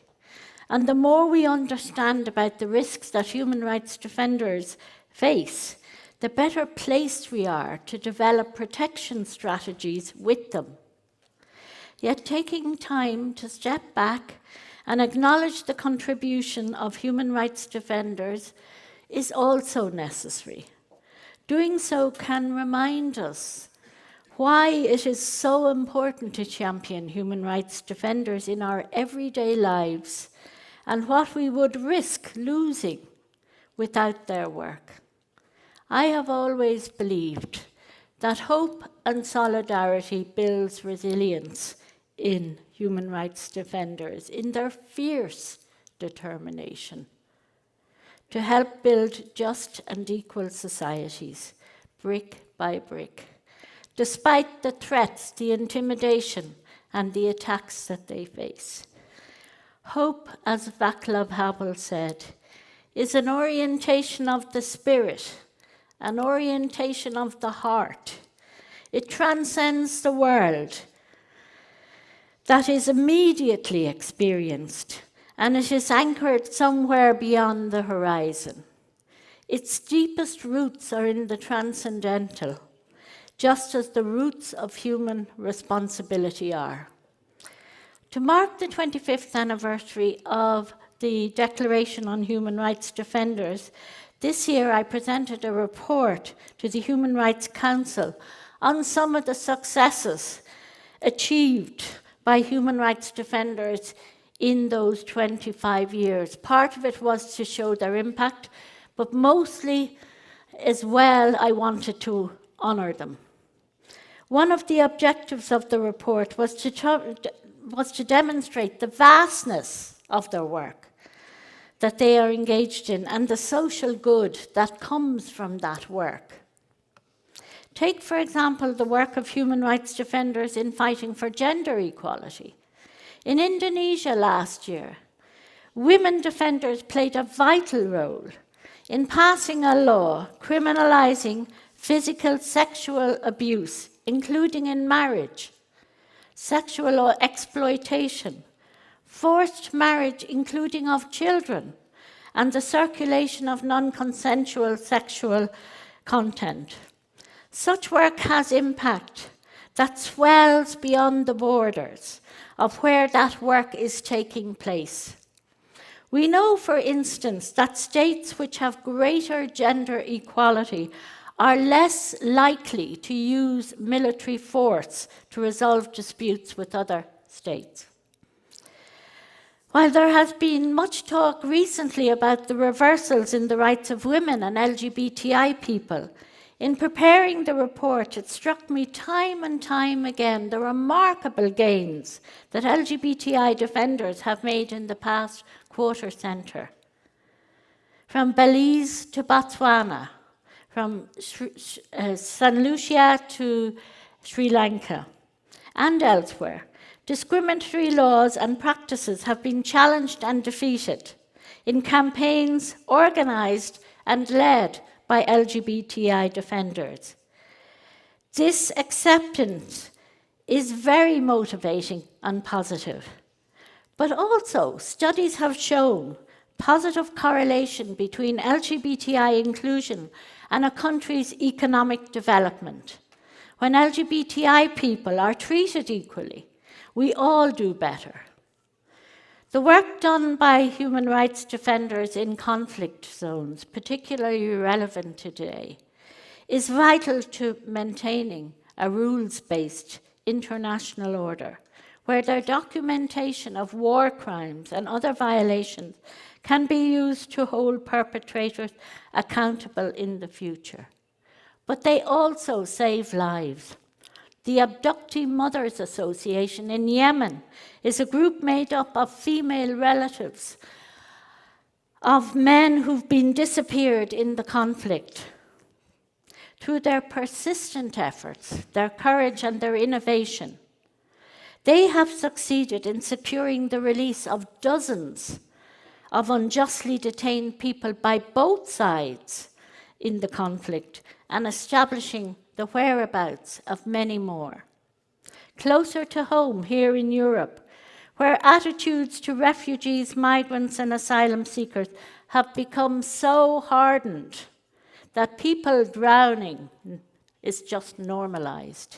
And the more we understand about the risks that human rights defenders face, the better placed we are to develop protection strategies with them. Yet taking time to step back and acknowledge the contribution of human rights defenders is also necessary. Doing so can remind us why it is so important to champion human rights defenders in our everyday lives and what we would risk losing without their work. I have always believed that hope and solidarity builds resilience in human rights defenders, in their fierce determination to help build just and equal societies, brick by brick, despite the threats, the intimidation, and the attacks that they face. Hope, as Václav Havel said, is an orientation of the spirit, an orientation of the heart. It transcends the world that is immediately experienced, and it is anchored somewhere beyond the horizon. Its deepest roots are in the transcendental, just as the roots of human responsibility are. To mark the 25th anniversary of the Declaration on Human Rights Defenders, this year I presented a report to the Human Rights Council on some of the successes achieved by human rights defenders in those 25 years. Part of it was to show their impact, but mostly as well I wanted to honour them. One of the objectives of the report was to demonstrate the vastness of their work that they are engaged in and the social good that comes from that work. Take, for example, the work of human rights defenders in fighting for gender equality. In Indonesia last year, women defenders played a vital role in passing a law criminalizing physical sexual abuse, including in marriage, sexual exploitation, forced marriage, including of children, and the circulation of non-consensual sexual content. Such work has impact that swells beyond the borders of where that work is taking place. We know, for instance, that states which have greater gender equality are less likely to use military force to resolve disputes with other states. While there has been much talk recently about the reversals in the rights of women and LGBTI people, in preparing the report, it struck me time and time again the remarkable gains that LGBTI defenders have made in the past quarter-century. From Belize to Botswana, from St. Lucia to Sri Lanka, and elsewhere, discriminatory laws and practices have been challenged and defeated in campaigns organised and led by LGBTI defenders. This acceptance is very motivating and positive. But also, studies have shown positive correlation between LGBTI inclusion and a country's economic development. When LGBTI people are treated equally, we all do better. The work done by human rights defenders in conflict zones, particularly relevant today, is vital to maintaining a rules-based international order, where their documentation of war crimes and other violations can be used to hold perpetrators accountable in the future. But they also save lives. The Abductee Mothers Association in Yemen is a group made up of female relatives of men who've been disappeared in the conflict. Through their persistent efforts, their courage and their innovation, they have succeeded in securing the release of dozens of unjustly detained people by both sides in the conflict and establishing the whereabouts of many more. Closer to home, here in Europe, where attitudes to refugees, migrants, and asylum seekers have become so hardened that people drowning is just normalized.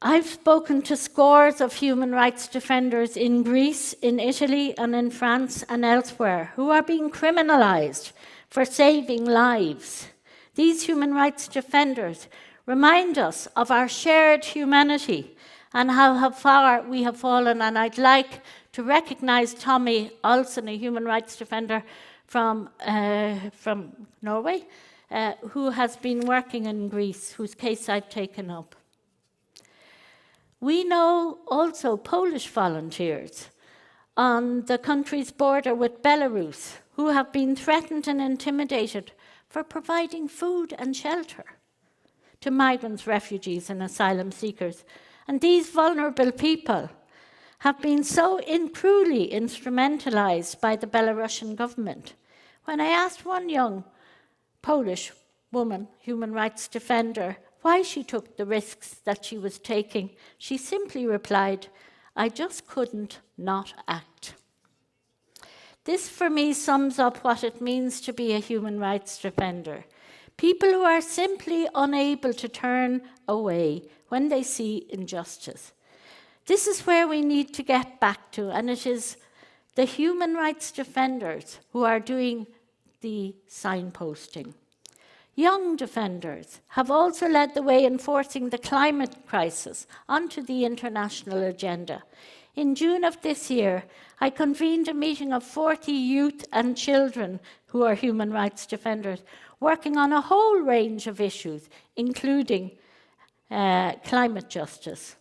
I've spoken to scores of human rights defenders in Greece, in Italy, and in France, and elsewhere, who are being criminalized for saving lives. These human rights defenders remind us of our shared humanity and how far we have fallen. And I'd like to recognize Tommy Olsen, a human rights defender from Norway, who has been working in Greece, whose case I've taken up. We know also Polish volunteers on the country's border with Belarus who have been threatened and intimidated for providing food and shelter to migrants, refugees, and asylum seekers. And these vulnerable people have been so cruelly instrumentalized by the Belarusian government. When I asked one young Polish woman, human rights defender, why she took the risks that she was taking, she simply replied, "I just couldn't not act." This, for me, sums up what it means to be a human rights defender. People who are simply unable to turn away when they see injustice. This is where we need to get back to, and it is the human rights defenders who are doing the signposting. Young defenders have also led the way in forcing the climate crisis onto the international agenda. In June of this year, I convened a meeting of 40 youth and children who are human rights defenders, working on a whole range of issues, including climate justice.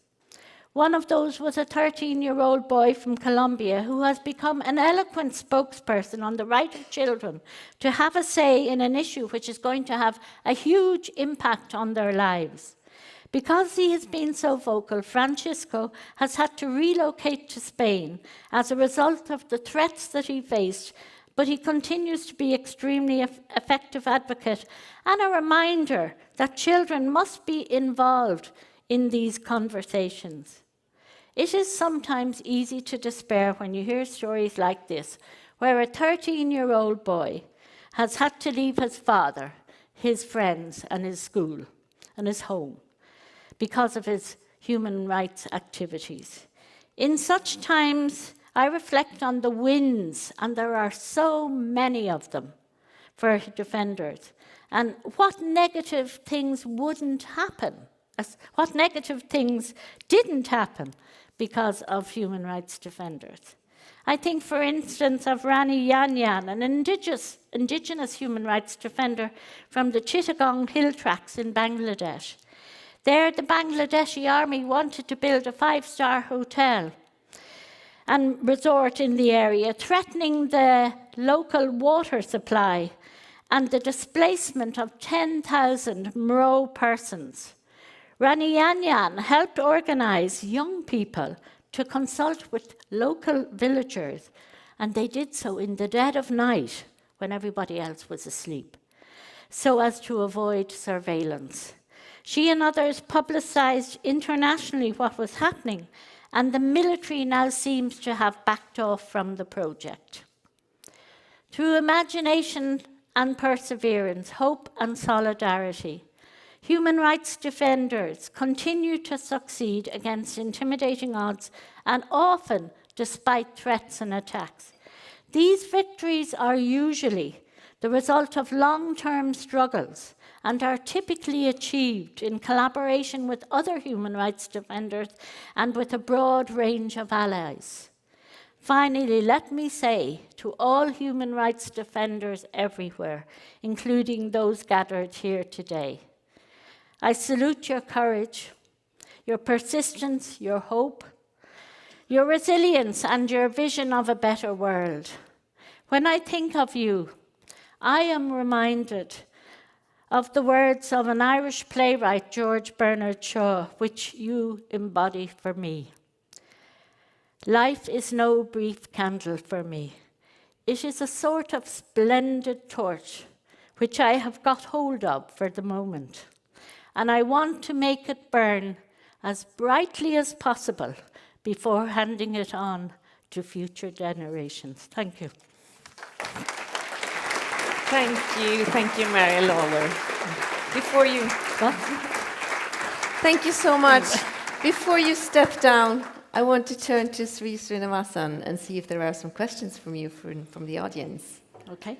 One of those was a 13-year-old boy from Colombia who has become an eloquent spokesperson on the right of children to have a say in an issue which is going to have a huge impact on their lives. Because he has been so vocal, Francisco has had to relocate to Spain as a result of the threats that he faced, but he continues to be extremely effective advocate and a reminder that children must be involved in these conversations. It is sometimes easy to despair when you hear stories like this, where a 13-year-old boy has had to leave his father, his friends, and his school, and his home, because of his human rights activities. In such times, I reflect on the wins, and there are so many of them for defenders, and what negative things wouldn't happen. What negative things didn't happen because of human rights defenders. I think, for instance, of Rani Yanyan, an indigenous human rights defender from the Chittagong Hill Tracts in Bangladesh. There, the Bangladeshi army wanted to build a 5-star hotel and resort in the area, threatening the local water supply and the displacement of 10,000 Mro persons. Rani Yanyan helped organize young people to consult with local villagers, and they did so in the dead of night when everybody else was asleep, so as to avoid surveillance. She and others publicized internationally what was happening, and the military now seems to have backed off from the project. Through imagination and perseverance, hope and solidarity, human rights defenders continue to succeed against intimidating odds and often despite threats and attacks. These victories are usually the result of long-term struggles and are typically achieved in collaboration with other human rights defenders and with a broad range of allies. Finally, let me say to all human rights defenders everywhere, including those gathered here today, I salute your courage, your persistence, your hope, your resilience, and your vision of a better world. When I think of you, I am reminded of the words of an Irish playwright, George Bernard Shaw, which you embody for me. Life is no brief candle for me. It is a sort of splendid torch, which I have got hold of for the moment. And I want to make it burn as brightly as possible before handing it on to future generations. Thank you. Thank you, Mary Lawler. Thank you so much. Before you step down, I want to turn to Sri Srinivasan and see if there are some questions from you from the audience. Okay.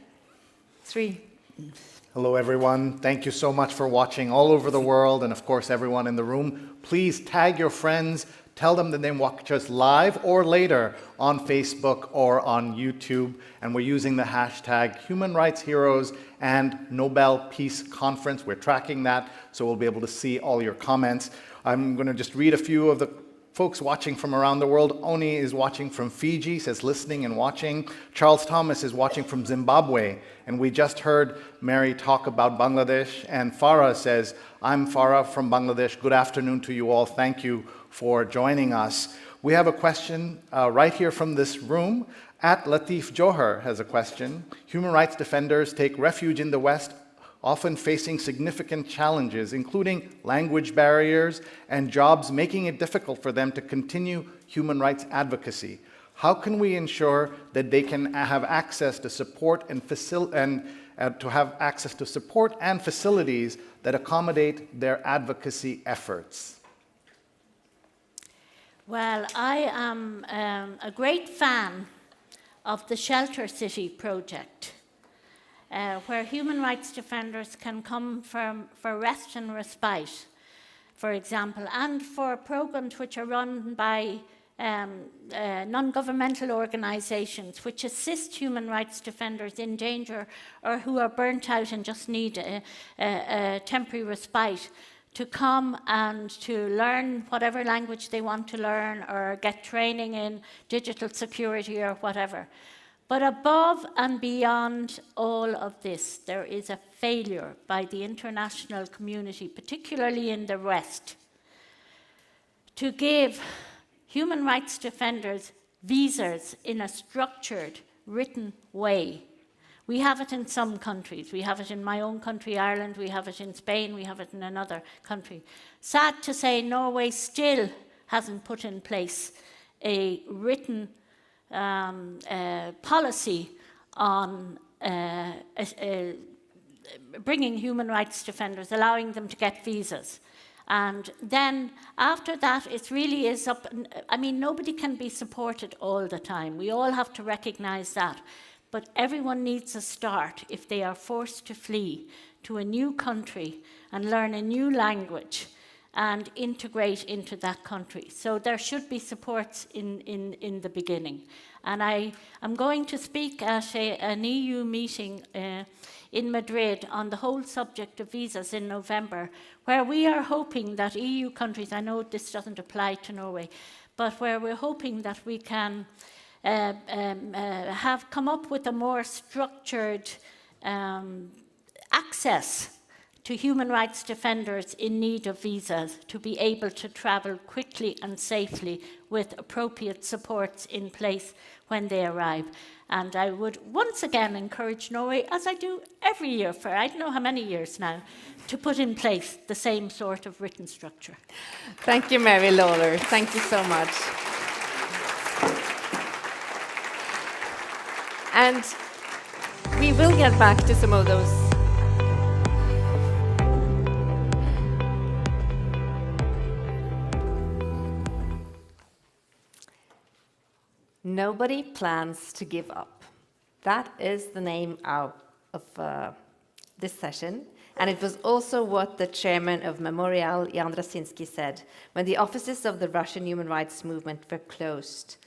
3. Hello, everyone. Thank you so much for watching all over the world, and of course, everyone in the room. Please tag your friends, tell them that they watch us live or later on Facebook or on YouTube, and we're using the hashtag Human Rights Heroes and Nobel Peace Conference. We're tracking that, so we'll be able to see all your comments. I'm going to just read a few of the folks watching from around the world. Oni is watching from Fiji, says listening and watching. Charles Thomas is watching from Zimbabwe. And we just heard Mary talk about Bangladesh. And Farah says, I'm Farah from Bangladesh. Good afternoon to you all. Thank you for joining us. We have a question right here from this room. At Latif Johar has a question. Human rights defenders take refuge in the West, often facing significant challenges, including language barriers and jobs, making it difficult for them to continue human rights advocacy. How can we ensure that they can have access to support and facilities that accommodate their advocacy efforts? Well, I am a great fan of the Shelter City project, where human rights defenders can come for rest and respite, for example, and for programs which are run by non-governmental organizations which assist human rights defenders in danger or who are burnt out and just need a temporary respite to come and to learn whatever language they want to learn or get training in digital security or whatever. But above and beyond all of this, there is a failure by the international community, particularly in the West, to give human rights defenders visas in a structured, written way. We have it in some countries. We have it in my own country, Ireland. We have it in Spain. We have it in another country. Sad to say, Norway still hasn't put in place a written policy on bringing human rights defenders, allowing them to get visas. And then after that, it really is up. I mean, nobody can be supported all the time. We all have to recognize that. But everyone needs a start if they are forced to flee to a new country and learn a new language and integrate into that country. So there should be supports in the beginning. And I am going to speak at an EU meeting in Madrid on the whole subject of visas in November, where we are hoping that EU countries, I know this doesn't apply to Norway, but where we're hoping that we can have come up with a more structured access to human rights defenders in need of visas to be able to travel quickly and safely with appropriate supports in place when they arrive. And I would once again encourage Norway, as I do every year for I don't know how many years now, to put in place the same sort of written structure. Thank you, Mary Lawler. Thank you so much. And we will get back to some of those. Nobody plans to give up. That is the name of this session. And it was also what the chairman of Memorial, Jan Rasinski, said when the offices of the Russian human rights movement were closed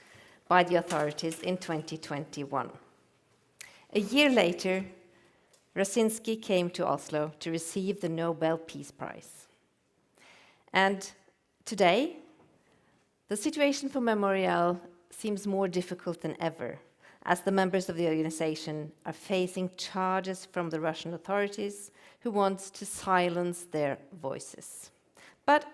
by the authorities in 2021. A year later, Rasinski came to Oslo to receive the Nobel Peace Prize. And today, the situation for Memorial seems more difficult than ever, as the members of the organization are facing charges from the Russian authorities who want to silence their voices. But,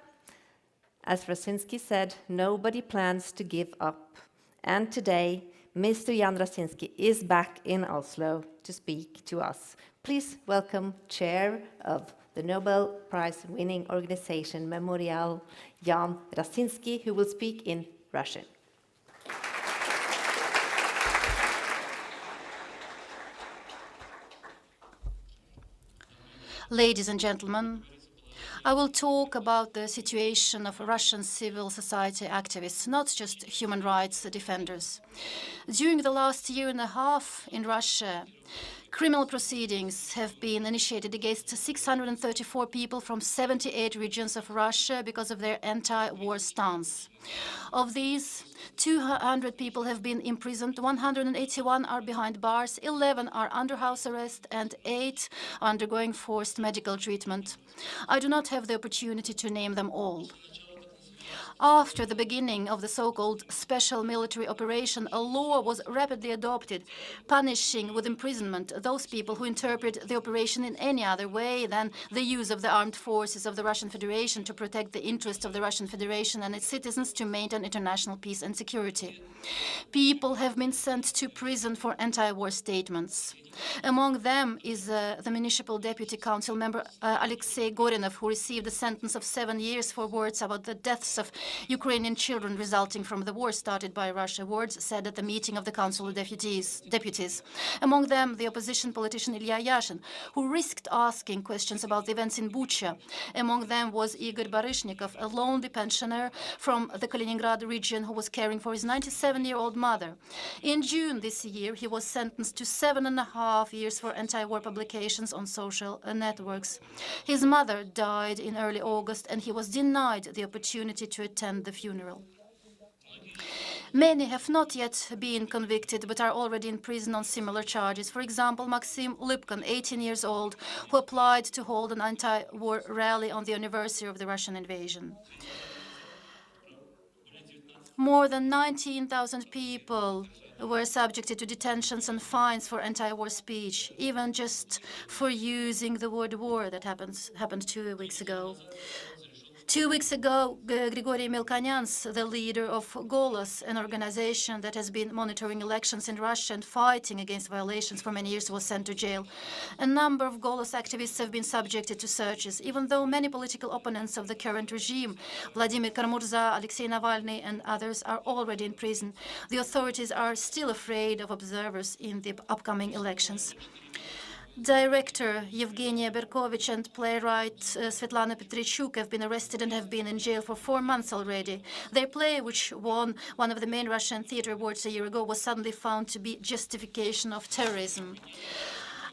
as Rasinski said, nobody plans to give up. And today, Mr. Jan Rasinski is back in Oslo to speak to us. Please welcome Chair of the Nobel Prize winning organization Memorial, Jan Rasinski, who will speak in Russian. Ladies and gentlemen, I will talk about the situation of Russian civil society activists, not just human rights defenders. During the last year and a half in Russia, Criminal proceedings have been initiated against 634 people from 78 regions of Russia because of their anti-war stance. Of these, 200 people have been imprisoned, 181 are behind bars, 11 are under house arrest, and 8 are undergoing forced medical treatment. I do not have the opportunity to name them all. After the beginning of the so-called special military operation, a law was rapidly adopted, punishing with imprisonment those people who interpret the operation in any other way than the use of the armed forces of the Russian Federation to protect the interests of the Russian Federation and its citizens to maintain international peace and security. People have been sent to prison for anti-war statements. Among them is the municipal deputy council member Alexei Gorinov, who received a sentence of 7 years for words about the deaths of Ukrainian children resulting from the war started by Russia, words said at the meeting of the Council of Deputies. Among them, the opposition politician Ilya Yashin, who risked asking questions about the events in Bucha. Among them was Igor Baryshnikov, a lonely pensioner from the Kaliningrad region who was caring for his 97-year-old mother. In June this year, he was sentenced to 7.5 years for anti-war publications on social networks. His mother died in early August, and he was denied the opportunity to attend the funeral. Many have not yet been convicted but are already in prison on similar charges. For example, Maxim Lipkin, 18 years old, who applied to hold an anti-war rally on the anniversary of the Russian invasion. More than 19,000 people were subjected to detentions and fines for anti-war speech, even just for using the word war. That happened 2 weeks ago. 2 weeks ago, Grigory Melkonyans, the leader of Golos, an organization that has been monitoring elections in Russia and fighting against violations for many years, was sent to jail. A number of Golos activists have been subjected to searches, even though many political opponents of the current regime, Vladimir Karamurza, Alexei Navalny, and others, are already in prison. The authorities are still afraid of observers in the upcoming elections. Director Yevgenia Berkovich and playwright Svetlana Petrichuk have been arrested and have been in jail for 4 months already. Their play, which won one of the main Russian theater awards a year ago, was suddenly found to be justification of terrorism.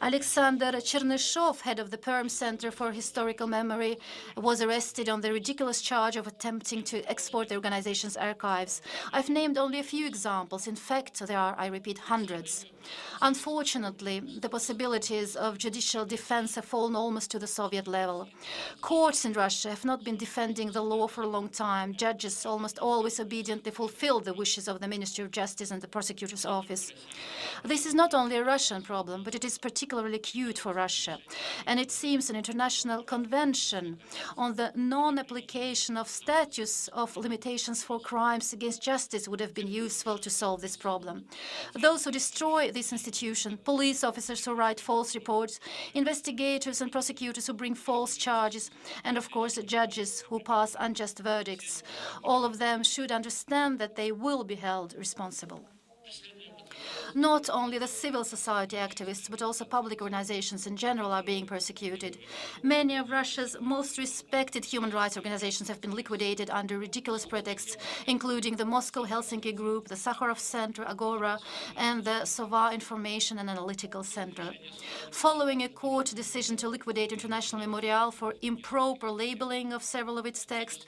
Alexander Chernyshev, head of the Perm Center for Historical Memory, was arrested on the ridiculous charge of attempting to export the organization's archives. I've named only a few examples. In fact, there are, I repeat, hundreds. Unfortunately, the possibilities of judicial defense have fallen almost to the Soviet level. Courts in Russia have not been defending the law for a long time. Judges almost always obediently fulfill the wishes of the Ministry of Justice and the prosecutor's office. This is not only a Russian problem, but it is particularly acute for Russia. And it seems an international convention on the non-application of statutes of limitations for crimes against justice would have been useful to solve this problem. Those who destroy this institution, police officers who write false reports, investigators and prosecutors who bring false charges, and of course judges who pass unjust verdicts, all of them should understand that they will be held responsible. Not only the civil society activists, but also public organizations in general are being persecuted. Many of Russia's most respected human rights organizations have been liquidated under ridiculous pretexts, including the Moscow-Helsinki Group, the Sakharov Center, Agora, and the Sova Information and Analytical Center. Following a court decision to liquidate International Memorial for improper labeling of several of its texts,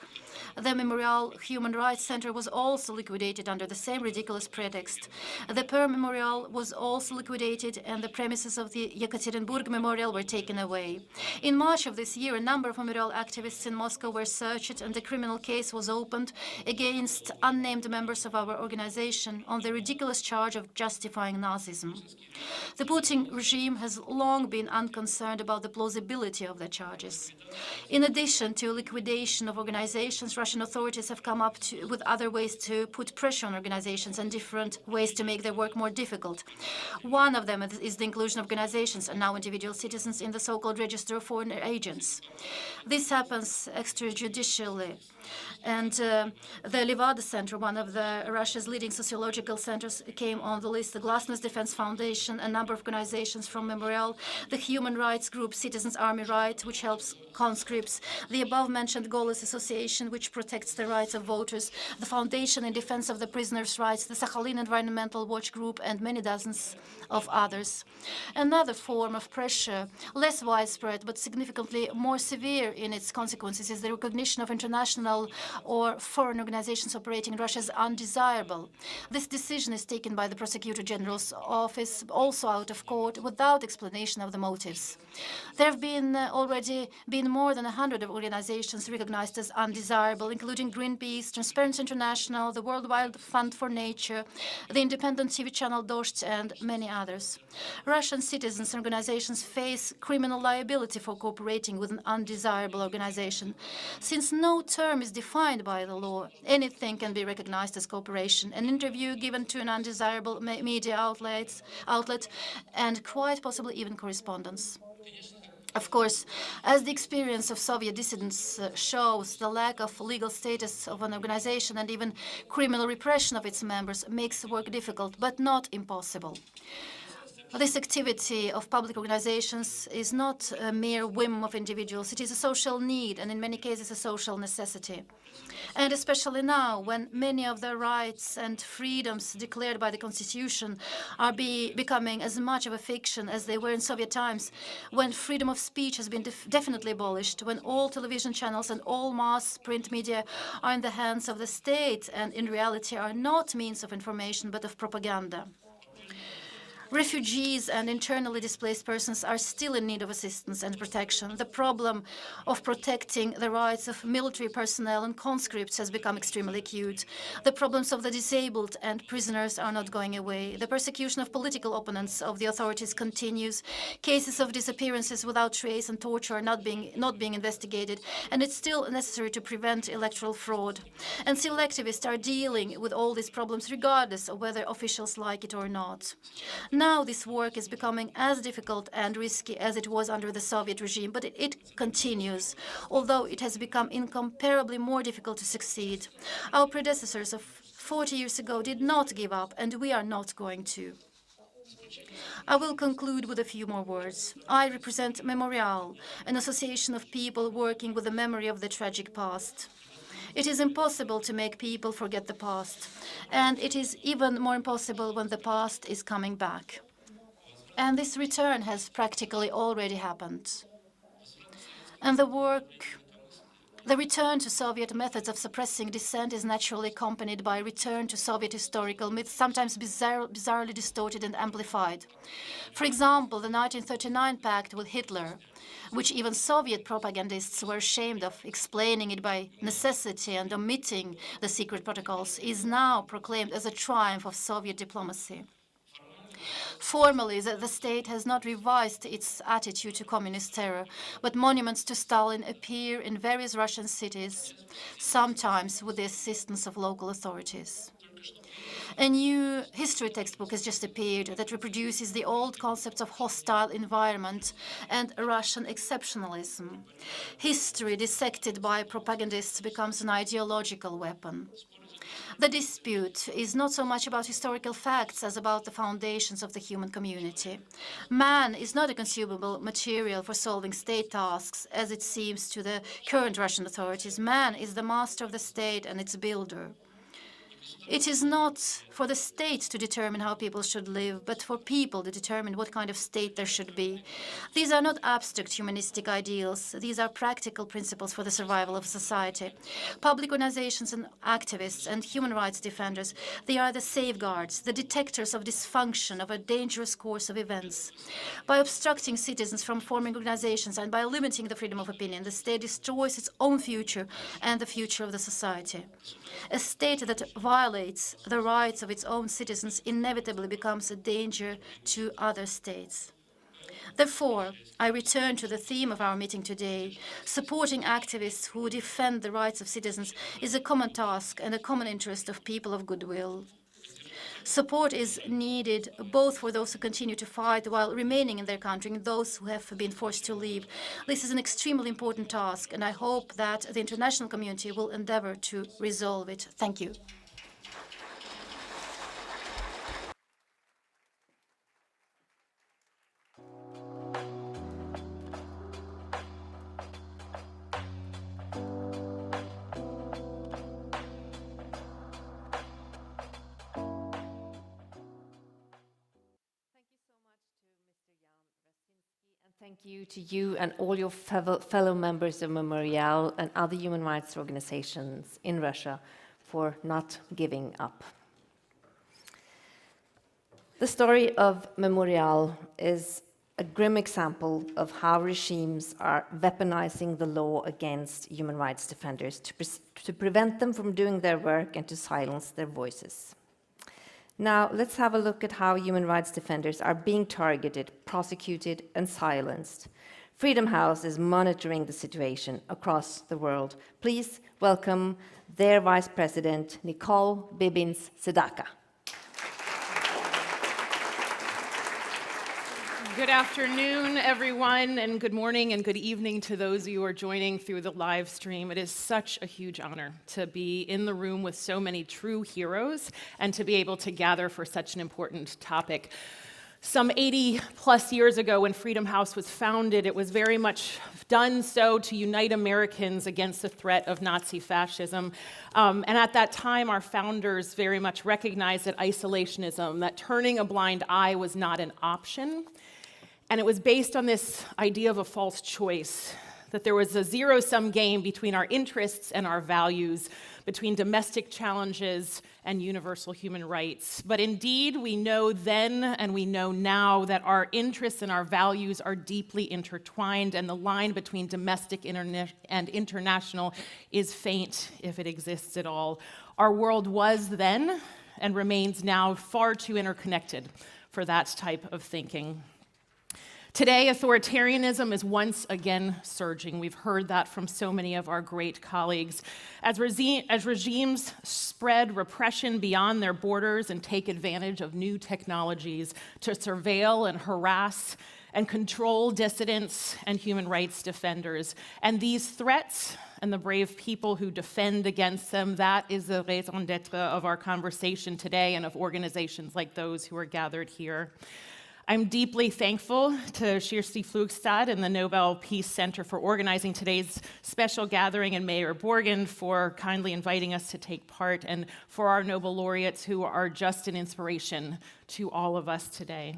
the Memorial Human Rights Center was also liquidated under the same ridiculous pretext. The Perm Memorial was also liquidated, and the premises of the Yekaterinburg Memorial were taken away. In March of this year, a number of memorial activists in Moscow were searched, and a criminal case was opened against unnamed members of our organization on the ridiculous charge of justifying Nazism. The Putin regime has long been unconcerned about the plausibility of the charges. In addition to liquidation of organizations, Russian authorities have come up with other ways to put pressure on organizations and different ways to make their work more difficult. One of them is the inclusion of organizations and now individual citizens in the so-called register of foreign agents. This happens extrajudicially. And the Levada Center, one of Russia's leading sociological centers, came on the list. The Glasnost Defense Foundation, a number of organizations from Memorial, the human rights group Citizens Army Right, which helps conscripts, the above-mentioned Golos Association, which protects the rights of voters, the Foundation in Defense of the Prisoners' Rights, the Sakhalin Environmental Watch Group, and many dozens of others. Another form of pressure, less widespread but significantly more severe in its consequences, is the recognition of international or foreign organizations operating in Russia as undesirable. This decision is taken by the Prosecutor General's office, also out of court, without explanation of the motives. There have already been more than 100 organizations recognized as undesirable, including Greenpeace, Transparency International, the World Wide Fund for Nature, the independent TV channel Dozhd, and many others. Russian citizens and organizations face criminal liability for cooperating with an undesirable organization. Since no term is defined by the law, anything can be recognized as cooperation. An interview given to an undesirable media outlet, and quite possibly even correspondence. Of course, as the experience of Soviet dissidents shows, the lack of legal status of an organization and even criminal repression of its members makes work difficult, but not impossible. This activity of public organizations is not a mere whim of individuals. It is a social need and in many cases a social necessity. And especially now, when many of the rights and freedoms declared by the Constitution are becoming as much of a fiction as they were in Soviet times, when freedom of speech has been definitely abolished, when all television channels and all mass print media are in the hands of the state and in reality are not means of information but of propaganda. Refugees and internally displaced persons are still in need of assistance and protection. The problem of protecting the rights of military personnel and conscripts has become extremely acute. The problems of the disabled and prisoners are not going away. The persecution of political opponents of the authorities continues. Cases of disappearances without trace and torture are not being investigated, and it's still necessary to prevent electoral fraud. And civil activists are dealing with all these problems regardless of whether officials like it or not. Now this work is becoming as difficult and risky as it was under the Soviet regime, but it continues, although it has become incomparably more difficult to succeed. Our predecessors of 40 years ago did not give up, and we are not going to. I will conclude with a few more words. I represent Memorial, an association of people working with the memory of the tragic past. It is impossible to make people forget the past, and it is even more impossible when the past is coming back. And this return has practically already happened. And the return to Soviet methods of suppressing dissent is naturally accompanied by a return to Soviet historical myths, sometimes bizarrely distorted and amplified. For example, the 1939 pact with Hitler, which even Soviet propagandists were ashamed of, explaining it by necessity and omitting the secret protocols, is now proclaimed as a triumph of Soviet diplomacy. Formally, the state has not revised its attitude to communist terror, but monuments to Stalin appear in various Russian cities, sometimes with the assistance of local authorities. A new history textbook has just appeared that reproduces the old concepts of hostile environment and Russian exceptionalism. History dissected by propagandists becomes an ideological weapon. The dispute is not so much about historical facts as about the foundations of the human community. Man is not a consumable material for solving state tasks, as it seems to the current Russian authorities. Man is the master of the state and its builder. It is not for the state to determine how people should live, but for people to determine what kind of state there should be. These are not abstract humanistic ideals. These are practical principles for the survival of society. Public organizations and activists and human rights defenders, they are the safeguards, the detectors of dysfunction of a dangerous course of events. By obstructing citizens from forming organizations and by limiting the freedom of opinion, the state destroys its own future and the future of the society. A state that violates the rights of its own citizens inevitably becomes a danger to other states. Therefore, I return to the theme of our meeting today. Supporting activists who defend the rights of citizens is a common task and a common interest of people of goodwill. Support is needed both for those who continue to fight while remaining in their country and those who have been forced to leave. This is an extremely important task, and I hope that the international community will endeavor to resolve it. Thank you. Thank you to you and all your fellow members of Memorial and other human rights organizations in Russia for not giving up. The story of Memorial is a grim example of how regimes are weaponizing the law against human rights defenders to prevent them from doing their work and to silence their voices. Now, let's have a look at how human rights defenders are being targeted, prosecuted, and silenced. Freedom House is monitoring the situation across the world. Please welcome their Vice President, Nicole Bibins-Sedaka. Good afternoon, everyone, and good morning and good evening to those of you who are joining through the live stream. It is such a huge honor to be in the room with so many true heroes and to be able to gather for such an important topic. Some 80 plus years ago when Freedom House was founded, it was very much done so to unite Americans against the threat of Nazi fascism. And at that time, our founders very much recognized that isolationism, that turning a blind eye was not an option. And it was based on this idea of a false choice, that there was a zero-sum game between our interests and our values, between domestic challenges and universal human rights. But indeed, we know then and we know now that our interests and our values are deeply intertwined, and the line between domestic and international is faint, if it exists at all. Our world was then and remains now far too interconnected for that type of thinking. Today, authoritarianism is once again surging. We've heard that from so many of our great colleagues. As regimes spread repression beyond their borders and take advantage of new technologies to surveil and harass and control dissidents and human rights defenders. And these threats and the brave people who defend against them, that is the raison d'etre of our conversation today and of organizations like those who are gathered here. I'm deeply thankful to Kirsti Flugstad and the Nobel Peace Center for organizing today's special gathering, and Mayor Borgen for kindly inviting us to take part, and for our Nobel laureates who are just an inspiration to all of us today.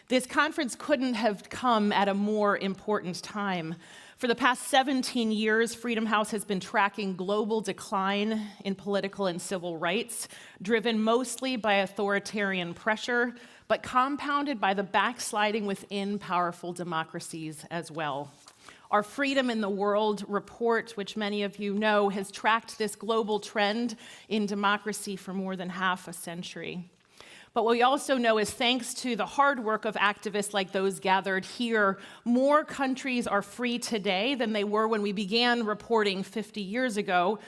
This conference couldn't have come at a more important time. For the past 17 years, Freedom House has been tracking global decline in political and civil rights, driven mostly by authoritarian pressure, but compounded by the backsliding within powerful democracies as well. Our Freedom in the World report, which many of you know, has tracked this global trend in democracy for more than half a century. But what we also know is thanks to the hard work of activists like those gathered here, more countries are free today than they were when we began reporting 50 years ago,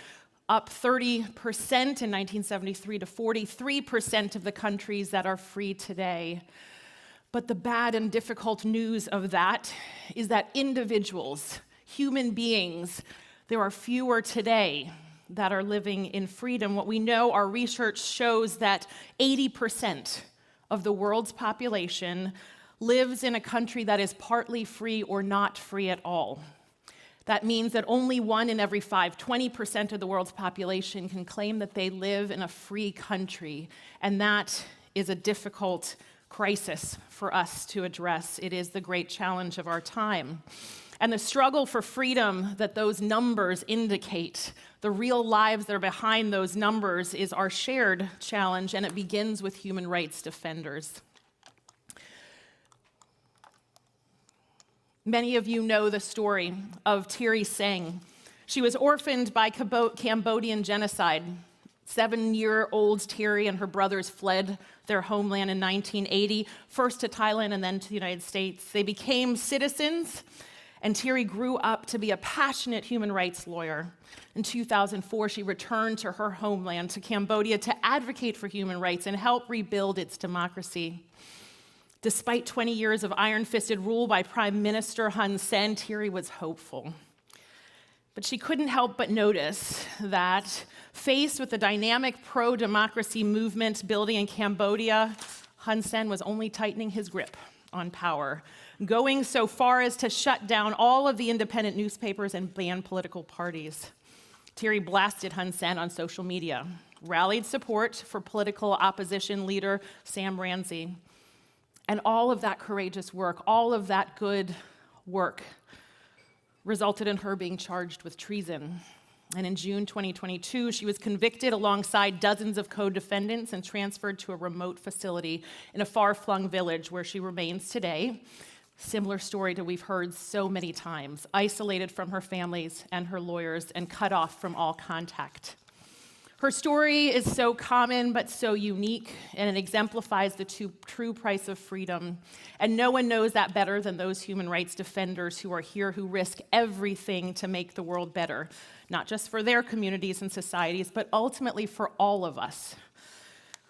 up 30% in 1973 to 43% of the countries that are free today. But the bad and difficult news of that is that individuals, human beings, there are fewer today that are living in freedom. What we know, our research shows that 80% of the world's population lives in a country that is partly free or not free at all. That means that only 1 in every 5, 20% of the world's population can claim that they live in a free country, and that is a difficult crisis for us to address. It is the great challenge of our time. And the struggle for freedom that those numbers indicate, the real lives that are behind those numbers, is our shared challenge, and it begins with human rights defenders. Many of you know the story of Thierry Seng. She was orphaned by Cambodian genocide. 7-year-old Thierry and her brothers fled their homeland in 1980, first to Thailand and then to the United States. They became citizens, And Thierry grew up to be a passionate human rights lawyer. In 2004, she returned to her homeland, to Cambodia, to advocate for human rights and help rebuild its democracy. Despite 20 years of iron-fisted rule by Prime Minister Hun Sen, Thierry was hopeful. But she couldn't help but notice that, faced with the dynamic pro-democracy movement building in Cambodia, Hun Sen was only tightening his grip on power, going so far as to shut down all of the independent newspapers and ban political parties. Thierry blasted Hun Sen on social media, rallied support for political opposition leader Sam Rainsy. And all of that courageous work, all of that good work, resulted in her being charged with treason. And in June 2022, she was convicted alongside dozens of co-defendants and transferred to a remote facility in a far-flung village where she remains today. Similar story to we've heard so many times, isolated from her families and her lawyers and cut off from all contact. Her story is so common but so unique, and it exemplifies the true price of freedom. And no one knows that better than those human rights defenders who are here, who risk everything to make the world better, not just for their communities and societies, but ultimately for all of us.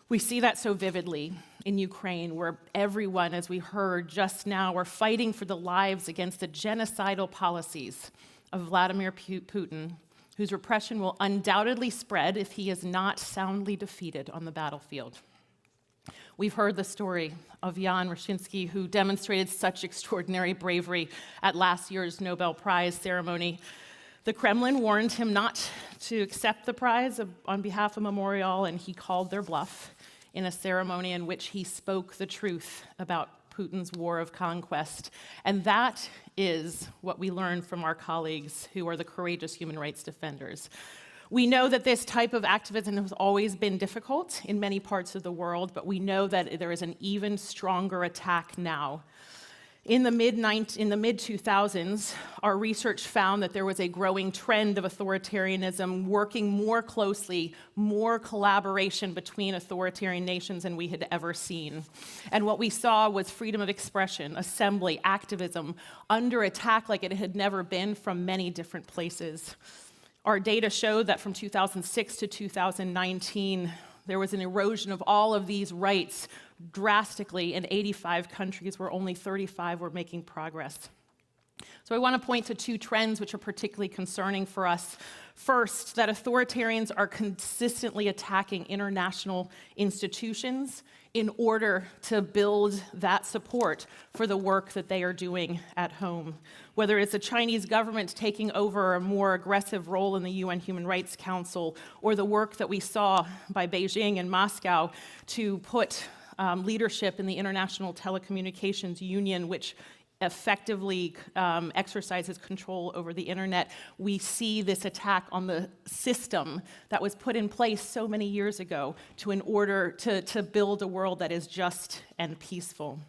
We see that so vividly in Ukraine, where everyone, as we heard just now, are fighting for the lives against the genocidal policies of Vladimir Putin, whose repression will undoubtedly spread if he is not soundly defeated on the battlefield. We've heard the story of Jan Roshinsky, who demonstrated such extraordinary bravery at last year's Nobel Prize ceremony. The Kremlin warned him not to accept the prize on behalf of Memorial, and he called their bluff in a ceremony in which he spoke the truth about Putin's war of conquest. And that is what we learned from our colleagues who are the courageous human rights defenders. We know that this type of activism has always been difficult in many parts of the world, but we know that there is an even stronger attack now. In the mid-2000s, our research found that there was a growing trend of authoritarianism working more closely, more collaboration between authoritarian nations than we had ever seen. And what we saw was freedom of expression, assembly, activism, under attack like it had never been from many different places. Our data showed that from 2006 to 2019, there was an erosion of all of these rights drastically in 85 countries where only 35 were making progress. So I want to point to two trends which are particularly concerning for us. First, that authoritarians are consistently attacking international institutions in order to build that support for the work that they are doing at home. Whether it's the Chinese government taking over a more aggressive role in the UN Human Rights Council, or the work that we saw by Beijing and Moscow to put leadership in the International Telecommunications Union, which effectively exercises control over the internet, we see this attack on the system that was put in place so many years ago in order to build a world that is just and peaceful.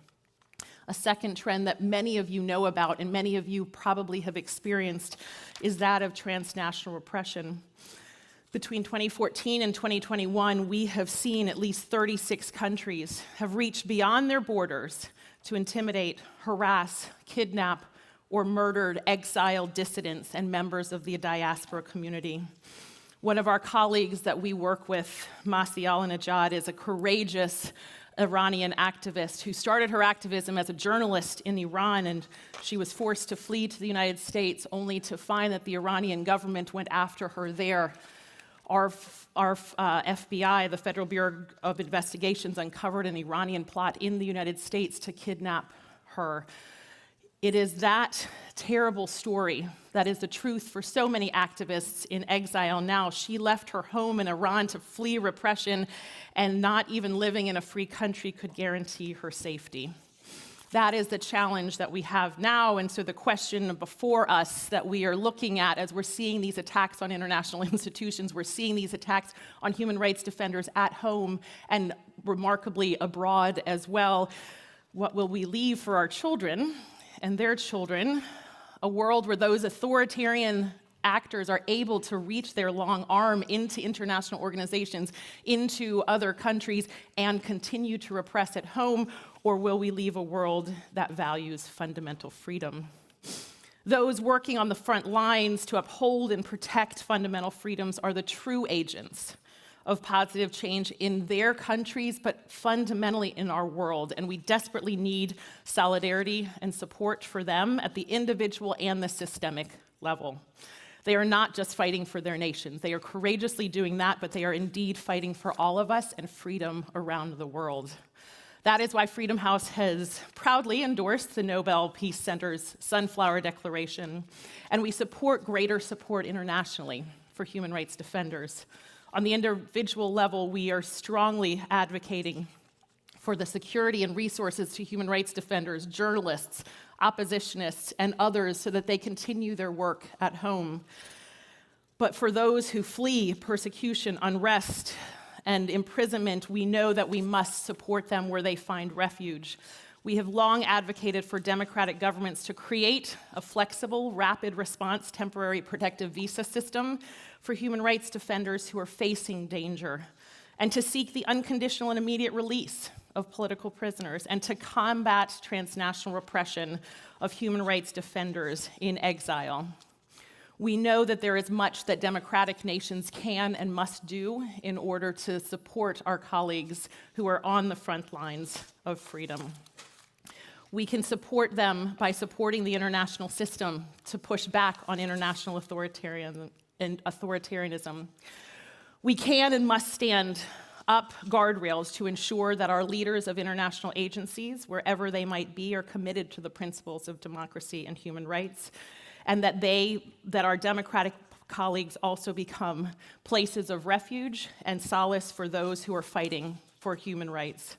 A second trend that many of you know about and many of you probably have experienced is that of transnational repression. Between 2014 and 2021, we have seen at least 36 countries have reached beyond their borders to intimidate, harass, kidnap, or murdered exiled dissidents and members of the diaspora community. One of our colleagues that we work with, Masih Alinejad, is a courageous Iranian activist who started her activism as a journalist in Iran, and she was forced to flee to the United States only to find that the Iranian government went after her there. Our FBI, the Federal Bureau of Investigations, uncovered an Iranian plot in the United States to kidnap her. It is that terrible story that is the truth for so many activists in exile now. She left her home in Iran to flee repression, and not even living in a free country could guarantee her safety. That is the challenge that we have now, and so the question before us that we are looking at as we're seeing these attacks on international institutions, we're seeing these attacks on human rights defenders at home and remarkably abroad as well. What will we leave for our children and their children? A world where those authoritarian actors are able to reach their long arm into international organizations, into other countries, and continue to repress at home? Or will we leave a world that values fundamental freedom? Those working on the front lines to uphold and protect fundamental freedoms are the true agents of positive change in their countries, but fundamentally in our world. And we desperately need solidarity and support for them at the individual and the systemic level. They are not just fighting for their nations. They are courageously doing that, but they are indeed fighting for all of us and freedom around the world. That is why Freedom House has proudly endorsed the Nobel Peace Center's Sunflower Declaration, and we support greater support internationally for human rights defenders. On the individual level, we are strongly advocating for the security and resources to human rights defenders, journalists, oppositionists, and others so that they continue their work at home. But for those who flee persecution, unrest, and imprisonment, we know that we must support them where they find refuge. We have long advocated for democratic governments to create a flexible, rapid response temporary protective visa system for human rights defenders who are facing danger, and to seek the unconditional and immediate release of political prisoners, and to combat transnational repression of human rights defenders in exile. We know that there is much that democratic nations can and must do in order to support our colleagues who are on the front lines of freedom. We can support them by supporting the international system to push back on international authoritarianism. We can and must stand up guardrails to ensure that our leaders of international agencies, wherever they might be, are committed to the principles of democracy and human rights, and that our democratic colleagues also become places of refuge and solace for those who are fighting for human rights.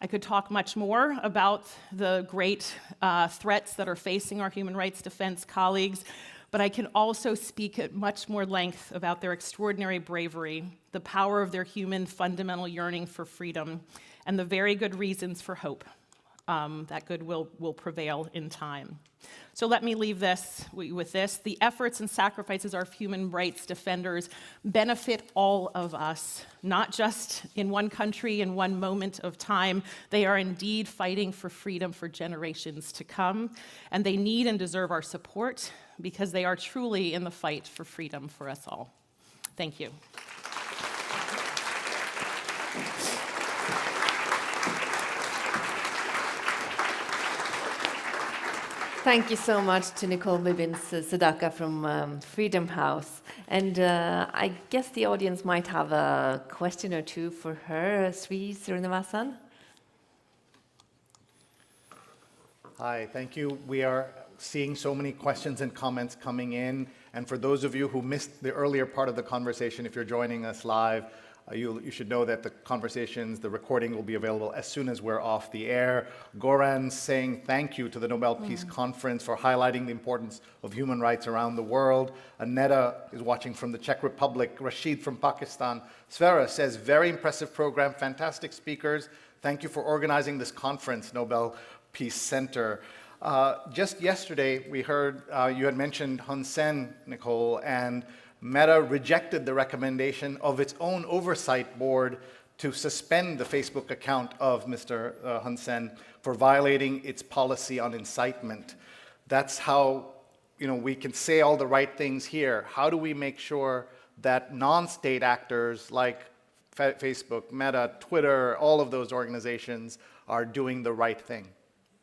I could talk much more about the great threats that are facing our human rights defense colleagues, but I can also speak at much more length about their extraordinary bravery, the power of their human fundamental yearning for freedom, and the very good reasons for hope. That good will prevail in time. So let me leave this with this. The efforts and sacrifices of human rights defenders benefit all of us, not just in one country in one moment of time. They are indeed fighting for freedom for generations to come, and they need and deserve our support because they are truly in the fight for freedom for us all. Thank you. Thank you so much to Nicole Bibbins-Sadaka from Freedom House. And I guess the audience might have a question or two for her. Sri Srinivasan. Hi, thank you. We are seeing so many questions and comments coming in. And for those of you who missed the earlier part of the conversation, if you're joining us live, you should know that the conversations, the recording will be available as soon as we're off the air. Goran saying thank you to the Nobel Peace Conference for highlighting the importance of human rights around the world. Aneta is watching from the Czech Republic. Rashid from Pakistan. Svera says, very impressive program, fantastic speakers. Thank you for organizing this conference, Nobel Peace Center. Just yesterday, we heard you had mentioned Hun Sen, Nicole, and Meta rejected the recommendation of its own oversight board to suspend the Facebook account of Mr. Hun Sen for violating its policy on incitement. That's how we can say all the right things here. How do we make sure that non-state actors like Facebook, Meta, Twitter, all of those organizations are doing the right thing?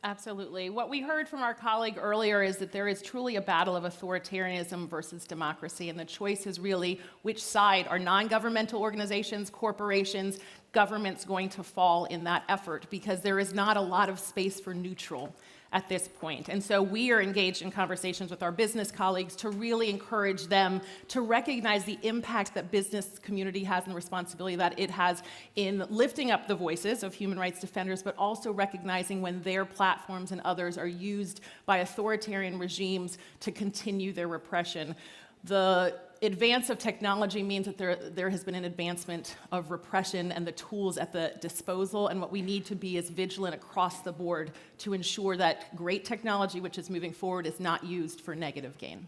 Absolutely. What we heard from our colleague earlier is that there is truly a battle of authoritarianism versus democracy, and the choice is really which side are non-governmental organizations, corporations, governments going to fall in that effort, because there is not a lot of space for neutral at this point. And so we are engaged in conversations with our business colleagues to really encourage them to recognize the impact that business community has and the responsibility that it has in lifting up the voices of human rights defenders, but also recognizing when their platforms and others are used by authoritarian regimes to continue their repression. The advance of technology means that there has been an advancement of repression and the tools at the disposal, and what we need to be is vigilant across the board to ensure that great technology, which is moving forward, is not used for negative gain.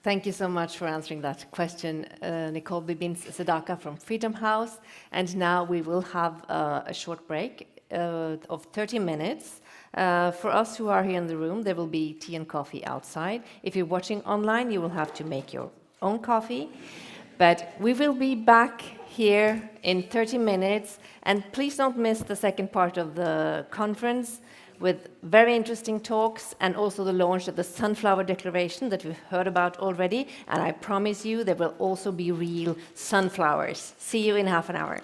Thank you so much for answering that question, Nicole Bibbins-Sadaka from Freedom House. And now we will have a short break of 30 minutes. For us who are here in the room, there will be tea and coffee outside. If you're watching online, you will have to make your own coffee. But we will be back here in 30 minutes, and please don't miss the second part of the conference with very interesting talks and also the launch of the Sunflower Declaration that we've heard about already. And I promise you there will also be real sunflowers. See you in half an hour.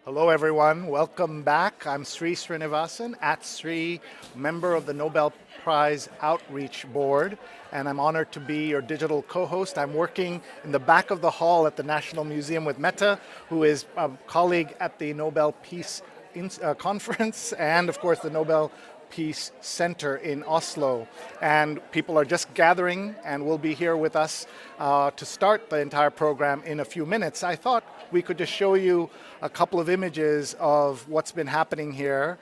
Hello, everyone. Welcome back. I'm Shirin Ebadi, @Sri, member of the Nobel Prize Outreach Board, and I'm honored to be your digital co-host. I'm working in the back of the hall at the National Museum with Mette, who is a colleague at the Nobel Peace Conference and, of course, the Nobel Peace Center in Oslo. And people are just gathering and will be here with us to start the entire program in a few minutes. I thought we could just show you a couple of images of what's been happening here.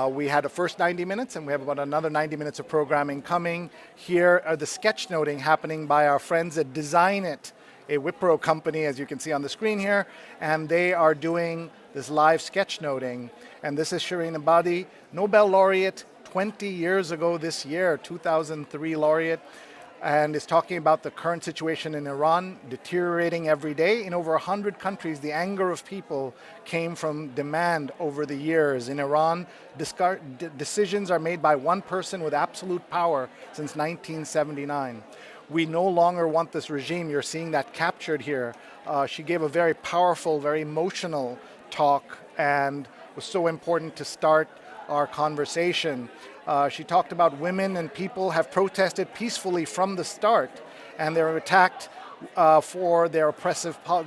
We had a first 90 minutes and we have about another 90 minutes of programming coming. Here are the sketchnoting happening by our friends at Design It, a Wipro company, as you can see on the screen here, and they are doing this live sketchnoting. And this is Shirin Ebadi, Nobel laureate 20 years ago this year, 2003 laureate, and is talking about the current situation in Iran, deteriorating every day. In over 100 countries, the anger of people came from demand over the years. In Iran, decisions are made by one person with absolute power since 1979. We no longer want this regime. You're seeing that captured here. She gave a very powerful, very emotional talk and was so important to start our conversation. She talked about women and people have protested peacefully from the start, and they're attacked for their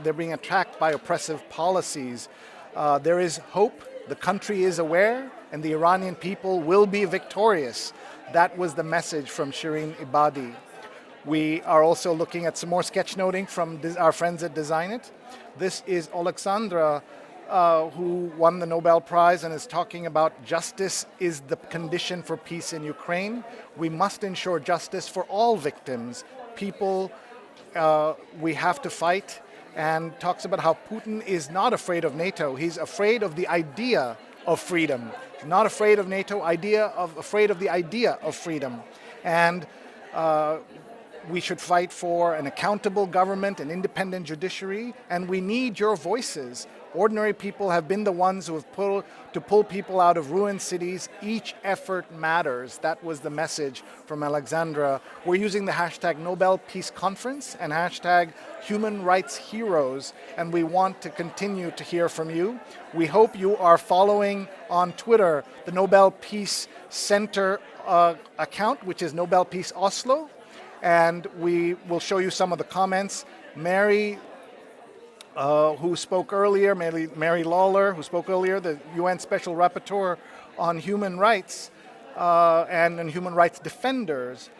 they're being attacked by oppressive policies. There is hope, the country is aware, and the Iranian people will be victorious. That was the message from Shirin Ebadi. We are also looking at some more sketchnoting from our friends at Design It. This is Alexandra, who won the Nobel Prize and is talking about justice is the condition for peace in Ukraine. We must ensure justice for all victims. People, we have to fight, and talks about how Putin is not afraid of NATO. He's afraid of the idea of freedom. Not afraid of NATO, afraid of the idea of freedom. And we should fight for an accountable government, an independent judiciary, and we need your voices. Ordinary people have been the ones who have pull people out of ruined cities. Each effort matters. That was the message from Alexandra. We're using the hashtag Nobel Peace Conference and hashtag Human Rights Heroes, and we want to continue to hear from you. We hope you are following on Twitter the Nobel Peace Center account, which is Nobel Peace Oslo, and we will show you some of the comments. Mary, who spoke earlier, Mary Lawler, who spoke earlier, the UN Special Rapporteur on Human Rights and on human rights defenders,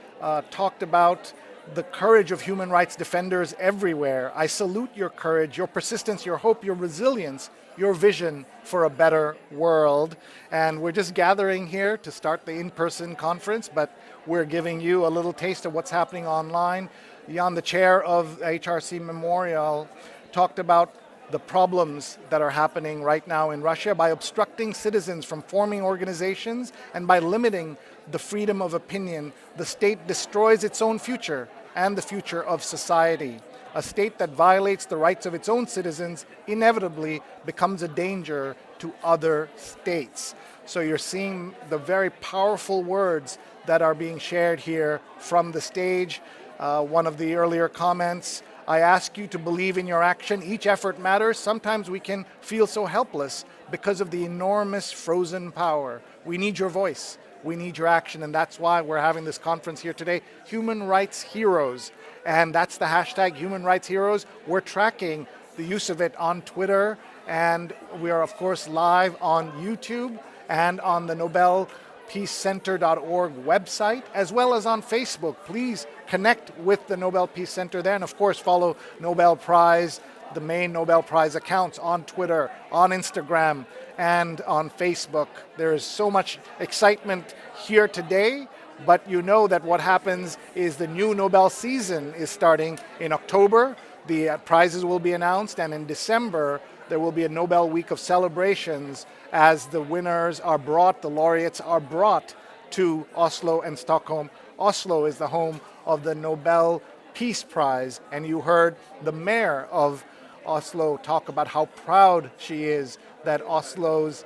talked about the courage of human rights defenders everywhere. I salute your courage, your persistence, your hope, your resilience, your vision for a better world. And we're just gathering here to start the in-person conference, but we're giving you a little taste of what's happening online. Jan, the chair of HRC Memorial, talked about the problems that are happening right now in Russia by obstructing citizens from forming organizations and by limiting the freedom of opinion. The state destroys its own future and the future of society. A state that violates the rights of its own citizens inevitably becomes a danger to other states. So you're seeing the very powerful words that are being shared here from the stage. One of the earlier comments, I ask you to believe in your action. Each effort matters. Sometimes we can feel so helpless because of the enormous frozen power. We need your voice. We need your action, and that's why we're having this conference here today, Human Rights Heroes. And that's the hashtag Human Rights Heroes. We're tracking the use of it on Twitter, and we are, of course, live on YouTube and on the NobelPeaceCenter.org website, as well as on Facebook. Please connect with the Nobel Peace Center there, and of course follow Nobel Prize, the main Nobel Prize accounts on Twitter, on Instagram, and on Facebook. There is so much excitement here today, but you know that what happens is the new Nobel season is starting in October. The prizes will be announced, and in December there will be a Nobel Week of celebrations as the winners are brought, the laureates are brought to Oslo and Stockholm. Oslo is the home of the Nobel Peace Prize, and you heard the mayor of Oslo talk about how proud she is that Oslo is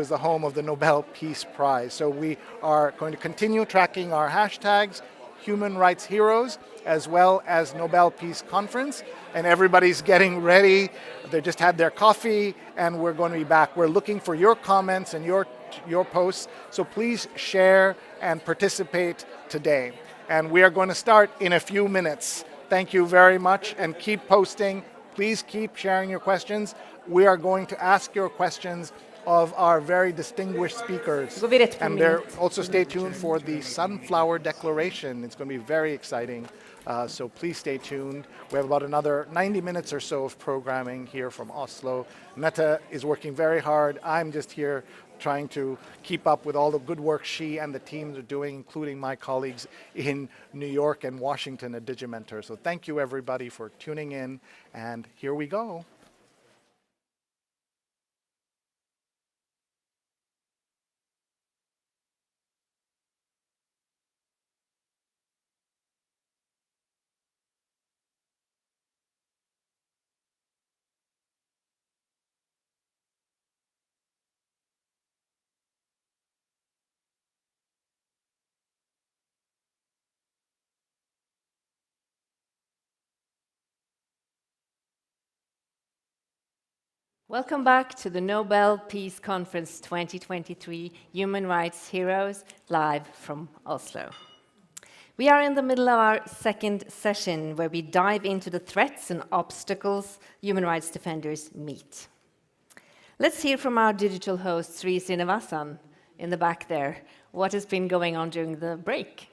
the home of the Nobel Peace Prize. So we are going to continue tracking our hashtags, human rights heroes, as well as Nobel Peace Conference. And everybody's getting ready. They just had their coffee, and we're going to be back. We're looking for your comments and your posts, so please share and participate today. And we are going to start in a few minutes. Thank you very much, and keep posting. Please keep sharing your questions. We are going to ask your questions of our very distinguished speakers. And also stay tuned for the Sunflower Declaration. It's going to be very exciting. So please stay tuned. We have about another 90 minutes or so of programming here from Oslo. Mette is working very hard. I'm just here trying to keep up with all the good work she and the teams are doing, including my colleagues in New York and Washington at Digimentor. So thank you everybody for tuning in, and here we go. Welcome back to the Nobel Peace Conference 2023 Human Rights Heroes, live from Oslo. We are in the middle of our second session, where we dive into the threats and obstacles human rights defenders meet. Let's hear from our digital host, Shirin Ebadi, in the back there. What has been going on during the break?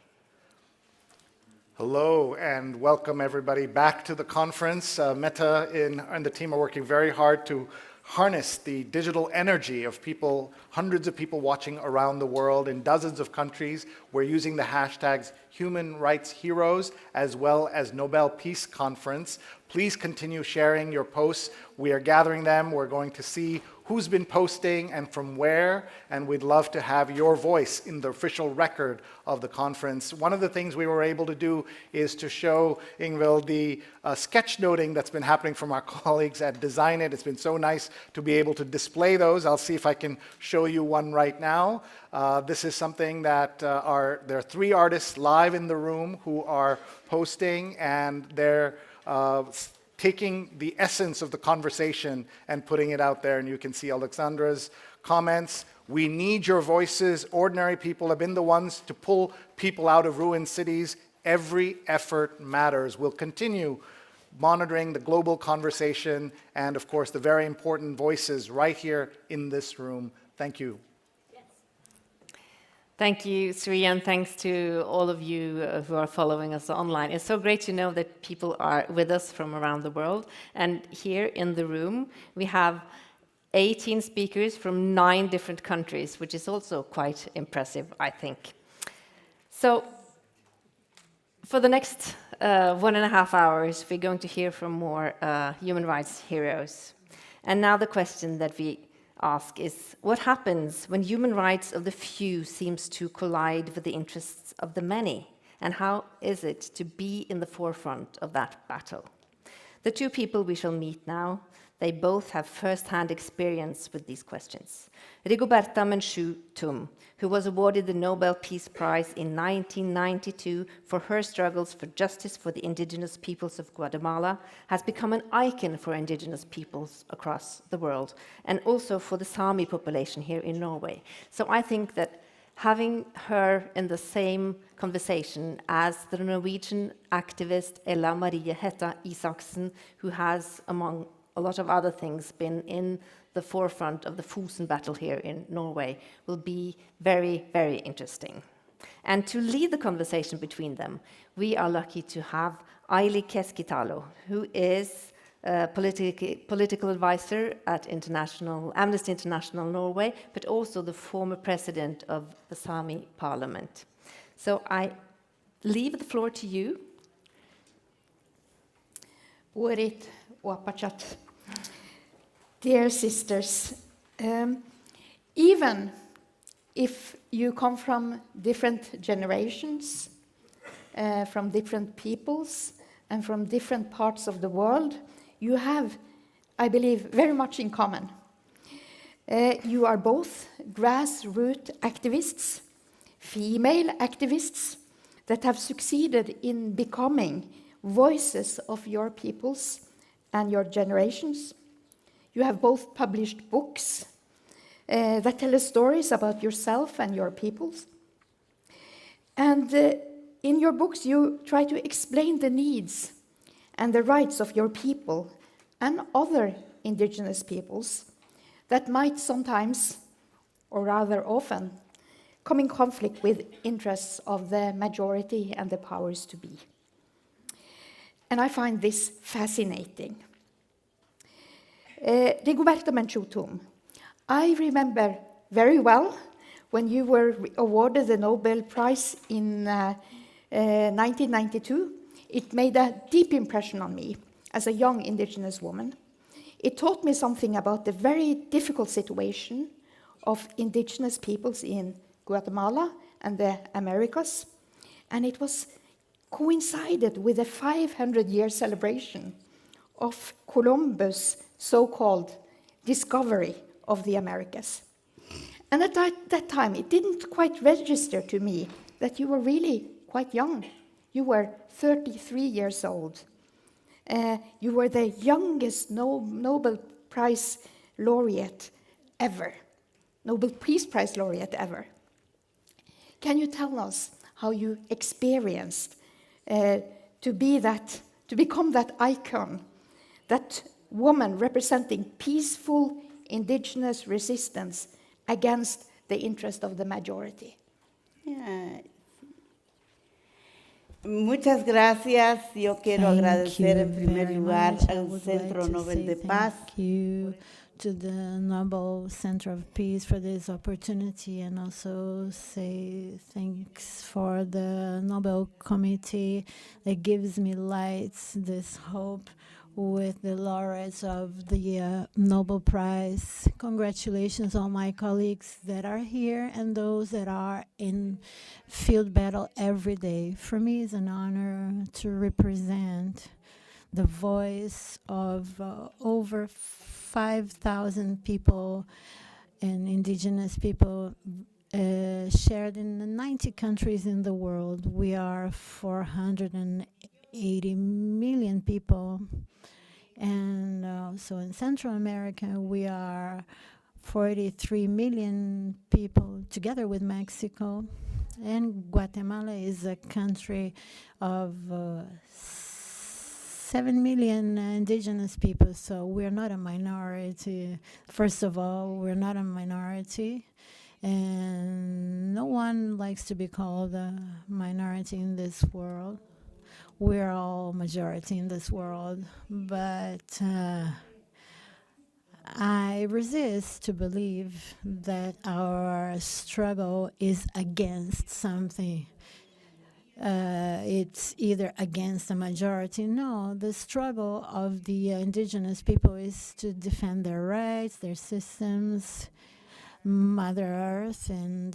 Hello and welcome everybody back to the conference. Mette and the team are working very hard to harness the digital energy of people, hundreds of people watching around the world in dozens of countries. We're using the hashtags Human Rights Heroes as well as Nobel Peace Conference. Please continue sharing your posts. We are gathering them. We're going to see who's been posting and from where, and we'd love to have your voice in the official record of the conference. One of the things we were able to do is to show Ingvild the sketchnoting that's been happening from our colleagues at Design It. It's been so nice to be able to display those. I'll see if I can show you one right now. This is something that there are 3 artists live in the room who are posting, and they're taking the essence of the conversation and putting it out there. And you can see Alexandra's comments. We need your voices. Ordinary people have been the ones to pull people out of ruined cities. Every effort matters. We'll continue monitoring the global conversation and, of course, the very important voices right here in this room. Thank you. Thank you, Sri, and thanks to all of you who are following us online. It's so great to know that people are with us from around the world. And here in the room, we have 18 speakers from 9 different countries, which is also quite impressive, I think. So, for the next 1.5 hours, we're going to hear from more human rights heroes. And now the question that we ask is, what happens when human rights of the few seems to collide with the interests of the many? And how is it to be in the forefront of that battle? The 2 people we shall meet now, they both have first-hand experience with these questions. Rigoberta Menchú Tum, who was awarded the Nobel Peace Prize in 1992 for her struggles for justice for the indigenous peoples of Guatemala, has become an icon for indigenous peoples across the world, and also for the Sámi population here in Norway. So I think that having her in the same conversation as the Norwegian activist Ella Marie Hætta Isaksen, who has, among a lot of other things, been in the forefront of the Fosen battle here in Norway, will be very, very interesting. And to lead the conversation between them, we are lucky to have Aili Keskitalo, who is a political advisor at Amnesty International Norway, but also the former president of the Sámi parliament. So I leave the floor to you. Urit Wapachat. Dear sisters, even if you come from different generations, from different peoples, and from different parts of the world, you have, I believe, very much in common. You are both grassroots activists, female activists, that have succeeded in becoming voices of your peoples and your generations. You have both published books that tell stories about yourself and your peoples. And in your books, you try to explain the needs and the rights of your people and other indigenous peoples that might sometimes, or rather often, come in conflict with interests of the majority and the powers to be. And I find this fascinating. Rigoberta Menchú Tum, I remember very well when you were awarded the Nobel Prize in 1992. It made a deep impression on me as a young indigenous woman. It taught me something about the very difficult situation of indigenous peoples in Guatemala and the Americas, and it was coincided with the 500-year celebration of Columbus' so-called discovery of the Americas. And at that time, it didn't quite register to me that you were really quite young. You were 33 years old. You were the youngest Nobel Prize laureate ever, Nobel Peace Prize laureate ever. Can you tell us how you experienced to become that icon, that woman representing peaceful indigenous resistance against the interest of the majority? Yeah. Muchas gracias. Yo quiero agradecer en primer lugar al Centro Nobel de Paz. Thank you to the Nobel Center of Peace for this opportunity, and also say thanks for the Nobel Committee that gives me lights, this hope with the laureates of the Nobel Prize. Congratulations on my colleagues that are here and those that are in field battle every day. For me, it's an honor to represent the voice of over 5,000 people and indigenous people shared in 90 countries in the world. We are 480 million people. And so in Central America, we are 43 million people together with Mexico. And Guatemala is a country of 7 million indigenous people, so we're not a minority. First of all, we're not a minority, and no one likes to be called a minority in this world. We're all majority in this world, but I resist to believe that our struggle is against something. It's either against the majority. No, the struggle of the indigenous people is to defend their rights, their systems, Mother Earth, and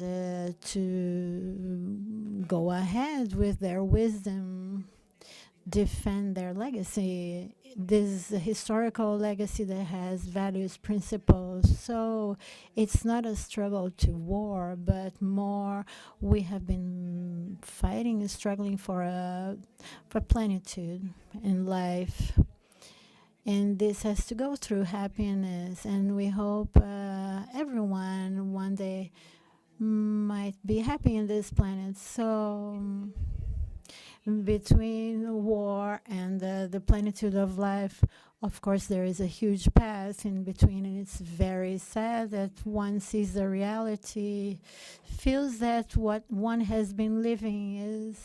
to go ahead with their wisdom, defend their legacy. This is a historical legacy that has values, principles. So it's not a struggle to war, but more we have been fighting and struggling for plenitude in life. And this has to go through happiness. And we hope everyone one day might be happy in this planet. So between war and the plenitude of life, of course, there is a huge path in between, and it's very sad that one sees the reality, feels that what one has been living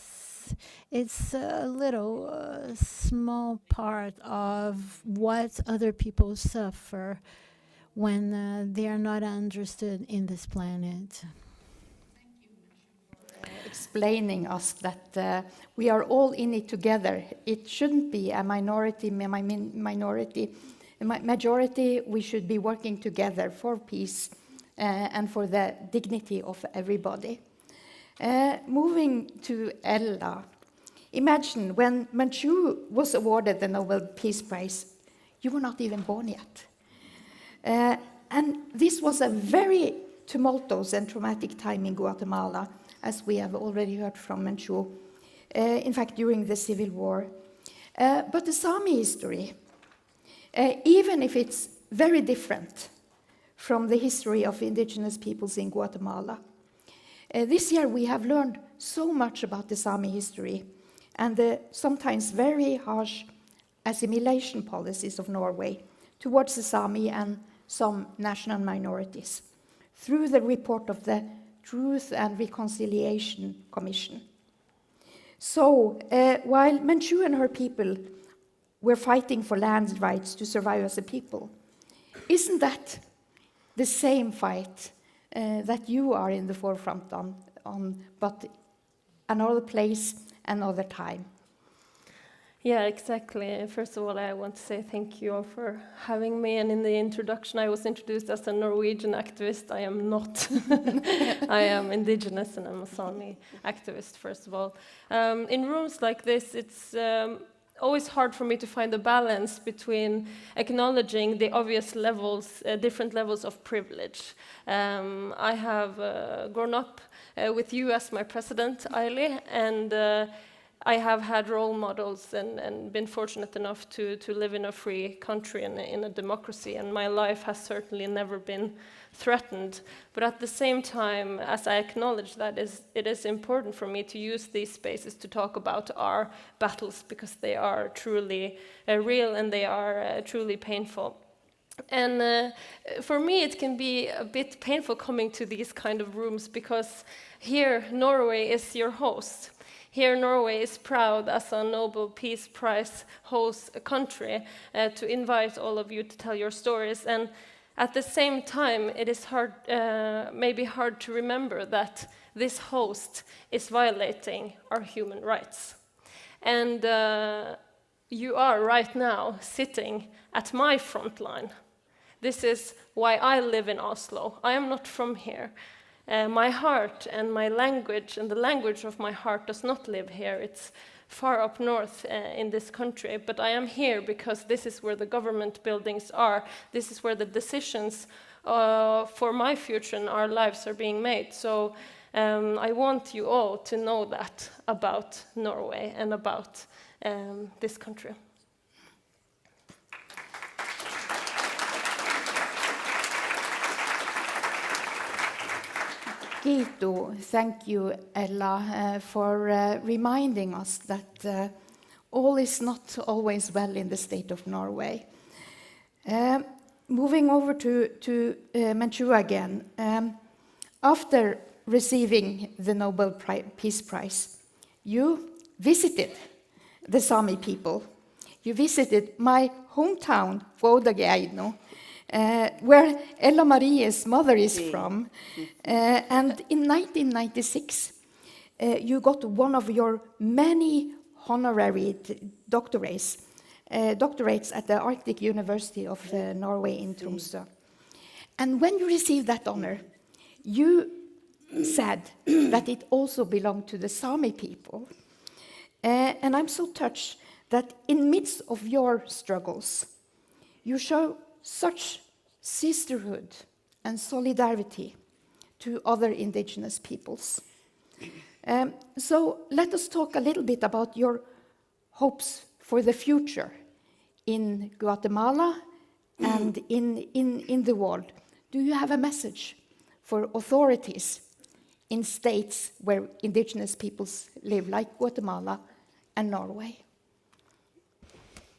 it's a little small part of what other people suffer when they are not understood in this planet. Explaining us that we are all in it together. It shouldn't be a majority. We should be working together for peace and for the dignity of everybody. Moving to Ella. Imagine when Menchú was awarded the Nobel Peace Prize, you were not even born yet. And this was a very tumultuous and traumatic time in Guatemala, as we have already heard from Menchú. in fact, during the Civil War. But the Sámi history, even if it's very different from the history of indigenous peoples in Guatemala, this year we have learned so much about the Sámi history and the sometimes very harsh assimilation policies of Norway towards the Sámi and some national minorities through the report of the Truth and Reconciliation Commission. So, while Menchú and her people were fighting for land rights to survive as a people, isn't that the same fight that you are in the forefront on, but another place, another time? Yeah, exactly. First of all, I want to say thank you all for having me. And in the introduction, I was introduced as a Norwegian activist. I am not. I am indigenous and I'm a Sámi activist, first of all. In rooms like this, it's always hard for me to find a balance between acknowledging the obvious levels, different levels of privilege. I have grown up with you as my president, Aili, and I have had role models and been fortunate enough to live in a free country and in a democracy, and my life has certainly never been threatened. But at the same time, as I acknowledge that, it is important for me to use these spaces to talk about our battles, because they are truly real and they are truly painful. And for me, it can be a bit painful coming to these kind of rooms, because here Norway is your host. Here, Norway is proud as a Nobel Peace Prize host country to invite all of you to tell your stories. And at the same time, it is maybe hard to remember that this host is violating our human rights. And you are right now sitting at my front line. This is why I live in Oslo. I am not from here. My heart and my language and the language of my heart does not live here. It's far up north in this country, but I am here because this is where the government buildings are. This is where the decisions for my future and our lives are being made. So I want you all to know that about Norway and about this country. Gito, thank you, Ella, for reminding us that all is not always well in the state of Norway. Moving over to Menchú again, after receiving the Nobel Peace Prize, you visited the Sámi people. You visited my hometown, Vårgårda, where Ella Marie's mother is from. And in 1996, you got one of your many honorary doctorates at the Arctic University of Norway in Tromsø. And when you received that honor, you said that it also belonged to the Sámi people. And I'm so touched that in midst of your struggles, you show such sisterhood and solidarity to other indigenous peoples. So let us talk a little bit about your hopes for the future in Guatemala and in the world. Do you have a message for authorities in states where indigenous peoples live, like Guatemala and Norway?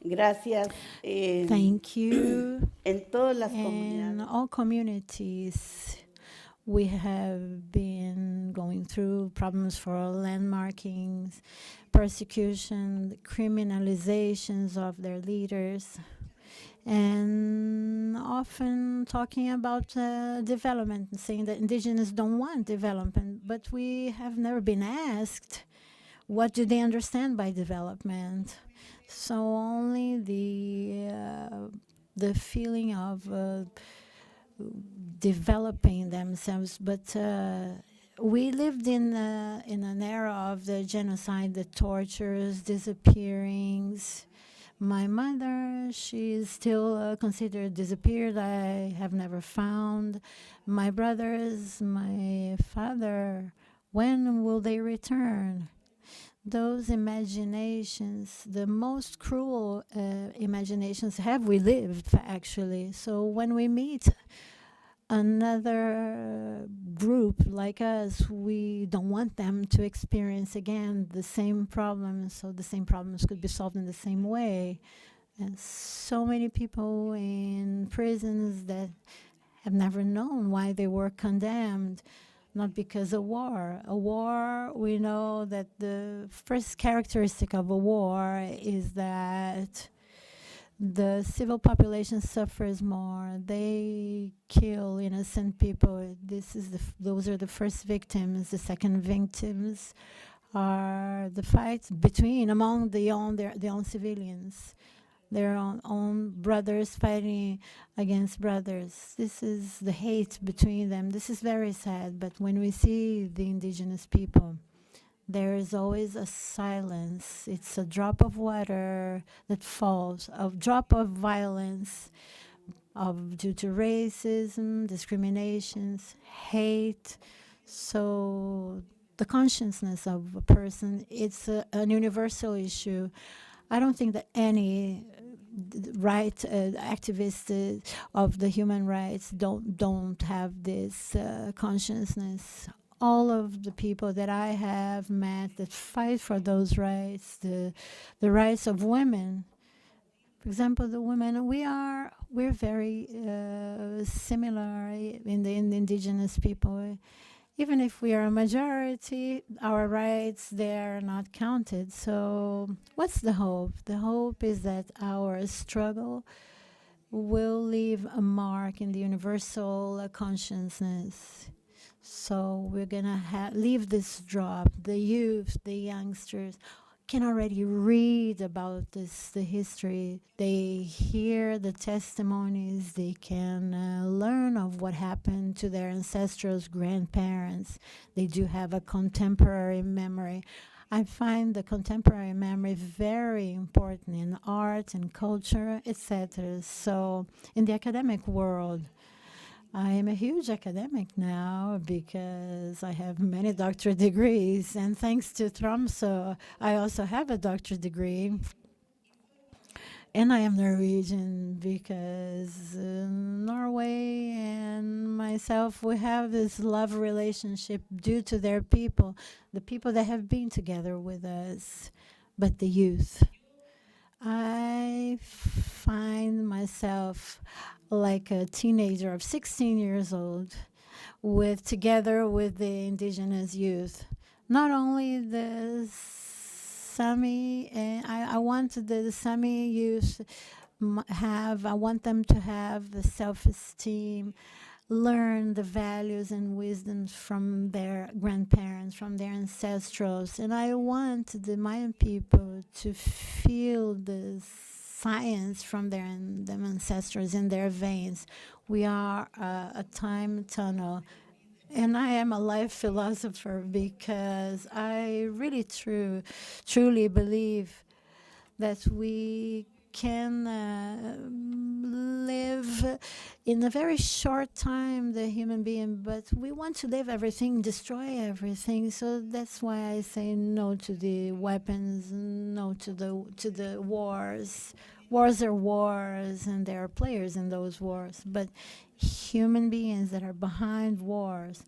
Gracias. Thank you. En todas las In comunidades. all communities, we have been going through problems for landmarkings, persecution, criminalizations of their leaders, and often talking about development and saying that indigenous don't want development, but we have never been asked what do they understand by development. So only the feeling of developing themselves, but we lived in an era of the genocide, the tortures, disappearings. My mother, she is still considered disappeared. I have never found. My brothers, my father, when will they return? those imaginations, the most cruel imaginations have we lived, actually. So when we meet another group like us, we don't want them to experience again the same problems, so the same problems could be solved in the same way. And so many people in prisons that have never known why they were condemned, not because of war. A war, we know that the first characteristic of a war is that the civil population suffers more. They kill innocent people. Those are the first victims. The second victims are the fights among their own civilians, their own brothers fighting against brothers. This is the hate between them. This is very sad. But when we see the indigenous people, there is always a silence. It's a drop of water that falls, a drop of violence due to racism, discriminations, hate. So the consciousness of a person, it's an universal issue. I don't think that any activists of the human rights don't have this consciousness. All of the people that I have met that fight for those rights, the rights of women, for example, the women, we're very similar in the indigenous people. Even if we are a majority, our rights, they're not counted. So what's the hope? The hope is that our struggle will leave a mark in the universal consciousness. So we're gonna leave this drop. The youth, the youngsters can already read about the history. They hear the testimonies. They can learn of what happened to their ancestors, grandparents. They do have a contemporary memory. I find the contemporary memory very important in art and culture, etc. So in the academic world, I am a huge academic now because I have many doctorate degrees, and thanks to Tromsø, I also have a doctorate degree. And I am Norwegian because Norway and myself, we have this love relationship due to their people, the people that have been together with us, but the youth. I find myself like a teenager of 16 years old together with the indigenous youth. Not only the Sámi, I want the Sámi youth I want them to have the self-esteem, learn the values and wisdoms from their grandparents, from their ancestrals. And I want the Mayan people to feel the science from their ancestors in their veins. We are a time tunnel. And I am a life philosopher because I really truly believe that we can live in a very short time, the human being, but we want to live everything, destroy everything. So that's why I say no to the weapons, no to the wars. Wars are wars, and there are players in those wars. But human beings that are behind wars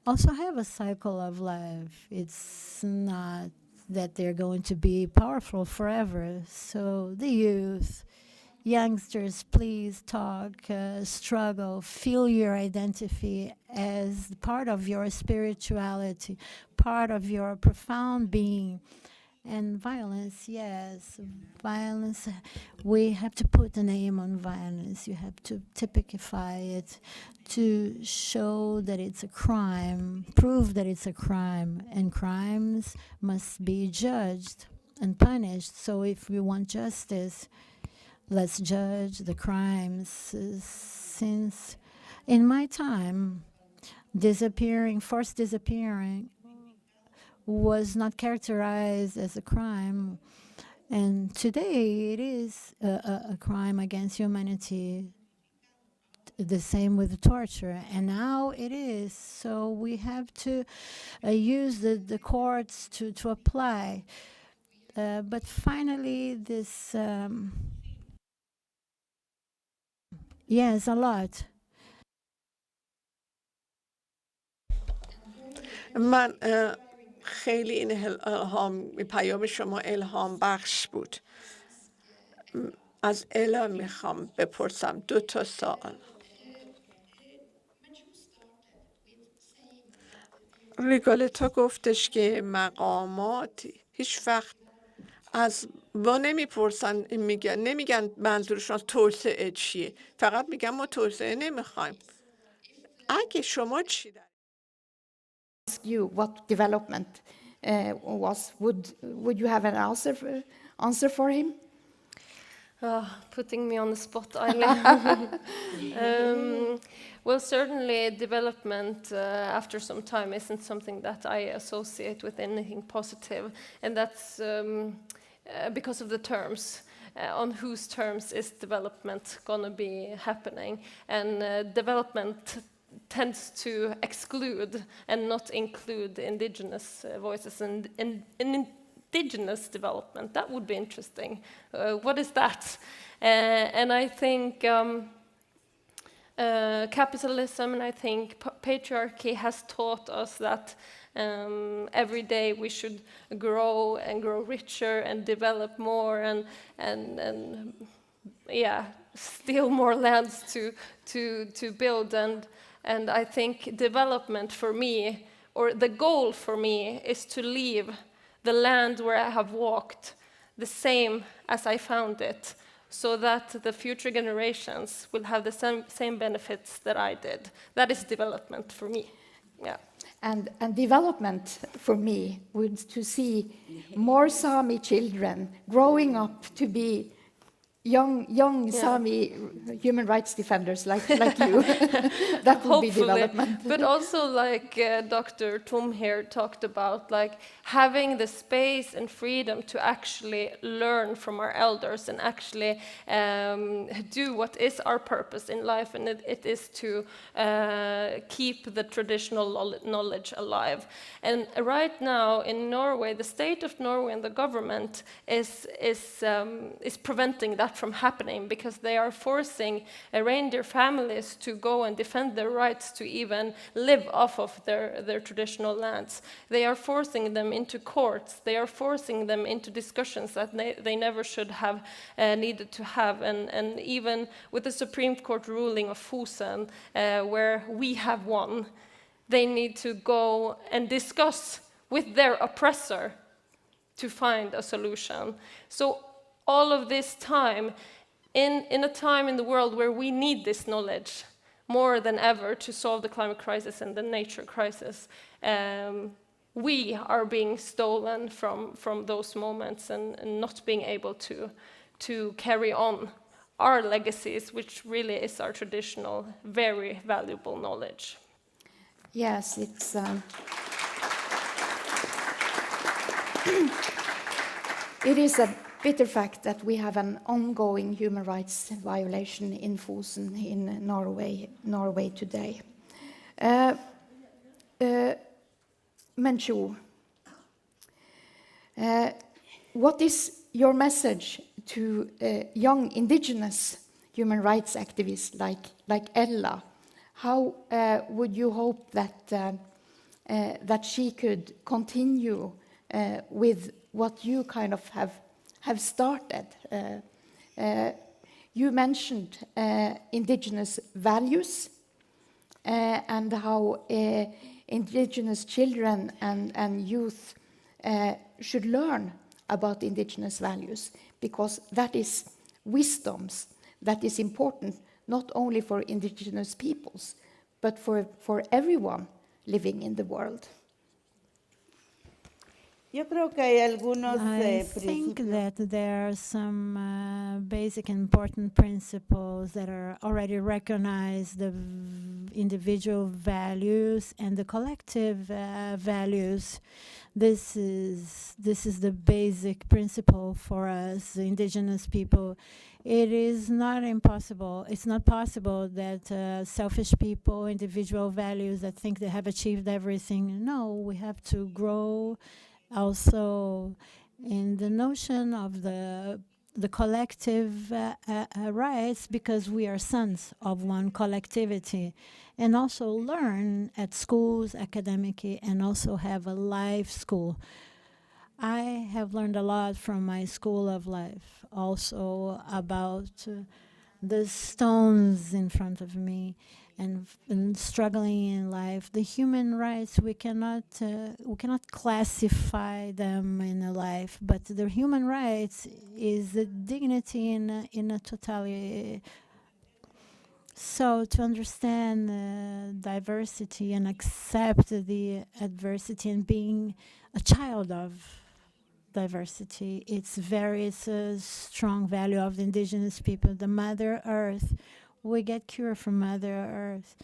also have a cycle of life. It's not that they're going to be powerful forever. So the youth, youngsters, please talk, struggle, feel your identity as part of your spirituality, part of your profound being. And violence, yes, violence, we have to put a name on violence. You have to typify it to show that it's a crime, prove that it's a crime, and crimes must be judged and punished. So if we want justice, let's judge the crimes. Since in my time, forced disappearing, was not characterized as a crime, and today it is a crime against humanity. the same with torture, and now it is. So we have to use the courts to apply. But finally, this yes, a lot. من خیلی این پیام شما الهام بخش بود. از الا میخوام بپرسم 2 سوال. ریگالتا گفتش که مقاماتی هیچ وقت از ما نمیپرسن، نمیگن منظورشون توسعه چیه، فقط میگن ما توسعه نمیخوایم. اگه شما چی دارید؟ Ask you what development was. Would you have an answer for him? Putting me on the spot, Eileen. Well, certainly development after some time isn't something that I associate with anything positive, and that's because of the terms. On whose terms is development going to be happening? And development tends to exclude and not include indigenous voices and indigenous development. That would be interesting. What is that? And I think capitalism and I think patriarchy has taught us that every day we should grow and grow richer and develop more and steal more lands to build. And I think development for me, or the goal for me, is to leave the land where I have walked the same as I found it, so that the future generations will have the same benefits that I did. That is development for me. Yeah. And development for me would to see more Sámi children growing up to be young Sámi human rights defenders like you. That would be development. But also, like Dr. Tum here talked about, like having the space and freedom to actually learn from our elders and actually do what is our purpose in life, and it is to keep the traditional knowledge alive. And right now in Norway, the state of Norway and the government is preventing that from happening, because they are forcing reindeer families to go and defend their rights to even live off of their traditional lands. They are forcing them into courts. They are forcing them into discussions that they never should have needed to have. And even with the Supreme Court ruling of Fosen, where we have won, they need to go and discuss with their oppressor to find a solution. So all of this time, in a time in the world where we need this knowledge more than ever to solve the climate crisis and the nature crisis, we are being stolen from those moments and not being able to carry on our legacies, which really is our traditional, very valuable knowledge. Yes, it's... It is a bitter fact that we have an ongoing human rights violation in Fosen, in Norway today. Menchú, what is your message to young indigenous human rights activists like Ella? How would you hope that she could continue with what you kind of have started? You mentioned indigenous values and how indigenous children and youth should learn about indigenous values, because that is wisdoms that is important not only for indigenous peoples, but for everyone living in the world. Yo creo que hay algunos I think that there are some basic important principles that are already recognized, the individual values and the collective values. This is the basic principle for us, the indigenous people. It is not impossible. It's not possible that selfish people, individual values that think they have achieved everything. No, we have to grow also in the notion of the collective rights, because we are sons of one collectivity, and also learn at schools academically and also have a life school. I have learned a lot from my school of life, also about the stones in front of me and struggling in life. The human rights, we cannot classify them in a life, but the human rights is the dignity in a totality. So to understand diversity and accept the adversity and being a child of diversity, it's a strong value of the indigenous people. The Mother Earth, we get cure from Mother Earth.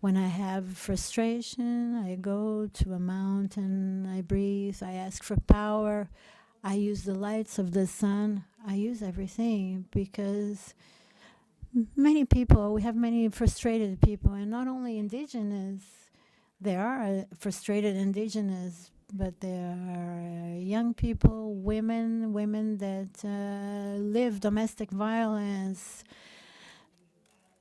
When I have frustration, I go to a mountain, I breathe, I ask for power, I use the lights of the sun, I use everything, because many people, we have many frustrated people, and not only indigenous, there are frustrated indigenous, but there are young people, women that live domestic violence.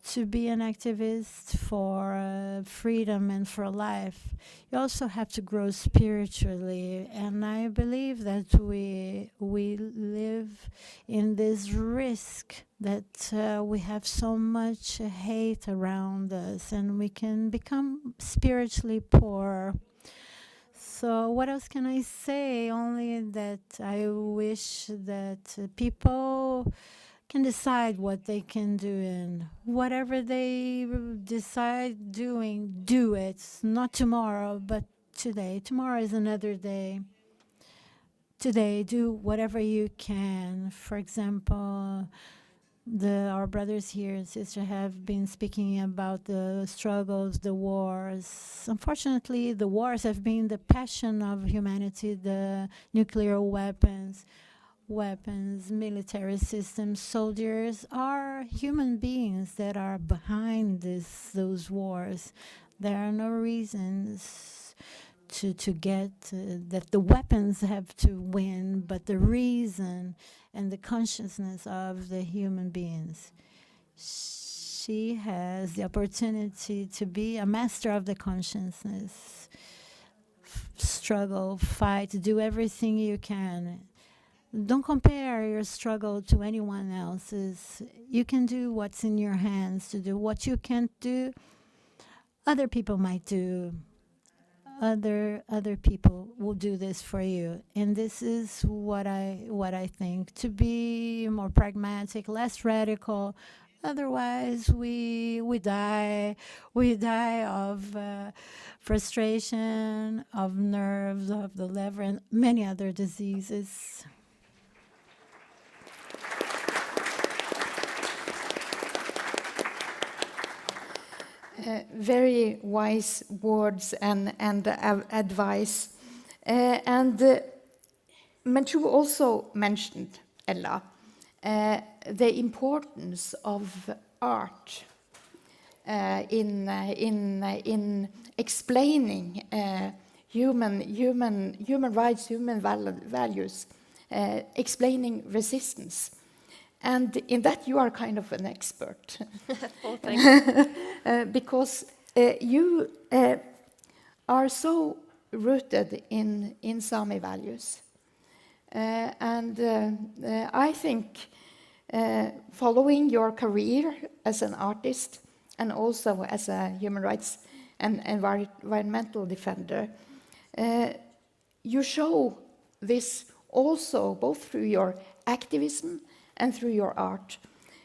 To be an activist for freedom and for life, you also have to grow spiritually. And I believe that we live in this risk that we have so much hate around us, and we can become spiritually poor. So what else can I say? Only that I wish that people can decide what they can do, and whatever they decide doing, do it. Not tomorrow, but today. Tomorrow is another day. Today, do whatever you can. For example, our brothers here and sisters have been speaking about the struggles, the wars. Unfortunately, the wars have been the passion of humanity, the nuclear weapons, military systems. Soldiers are human beings that are behind those wars. There are no reasons to get that the weapons have to win, but the reason and the consciousness of the human beings. She has the opportunity to be a master of the consciousness. Struggle, fight, do everything you can. Don't compare your struggle to anyone else's. You can do what's in your hands to do. What you can't do, other people might do. Other people will do this for you. And this is what I think. To be more pragmatic, less radical. Otherwise, we die. We die of frustration, of nerves, of the liver, and many other diseases. Very wise words and advice. Menchú also mentioned, Ella, the importance of art in explaining human rights, human values, explaining resistance. And in that you are kind of an expert. Oh, thank you. Because you are so rooted in Sámi values. I think following your career as an artist and also as a human rights and environmental defender, you show this also both through your activism and through your art.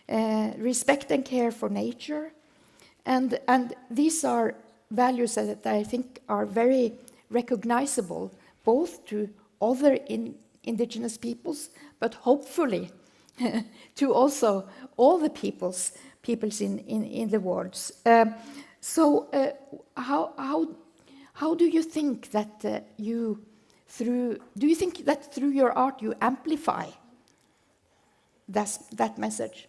Respect and care for nature. And these are values that I think are very recognizable both to other indigenous peoples, but hopefully to also all the peoples in the world. How do you think that do you think that through your art you amplify that message?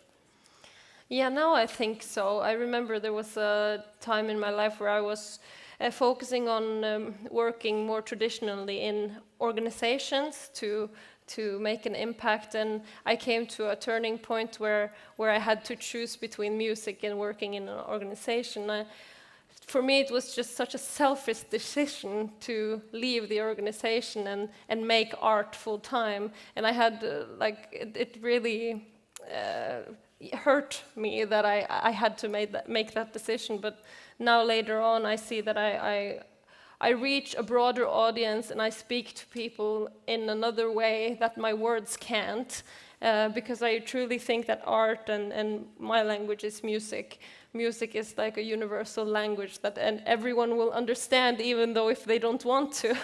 Yeah, now I think so. I remember there was a time in my life where I was focusing on working more traditionally in organizations to make an impact, and I came to a turning point where I had to choose between music and working in an organization. For me, it was just such a selfish decision to leave the organization and make art full time, and I had it really hurt me that I had to make that decision. But now later on, I see that I reach a broader audience and I speak to people in another way that my words can't, because I truly think that art and my language is music. Music is like a universal language and everyone will understand, even though if they don't want to.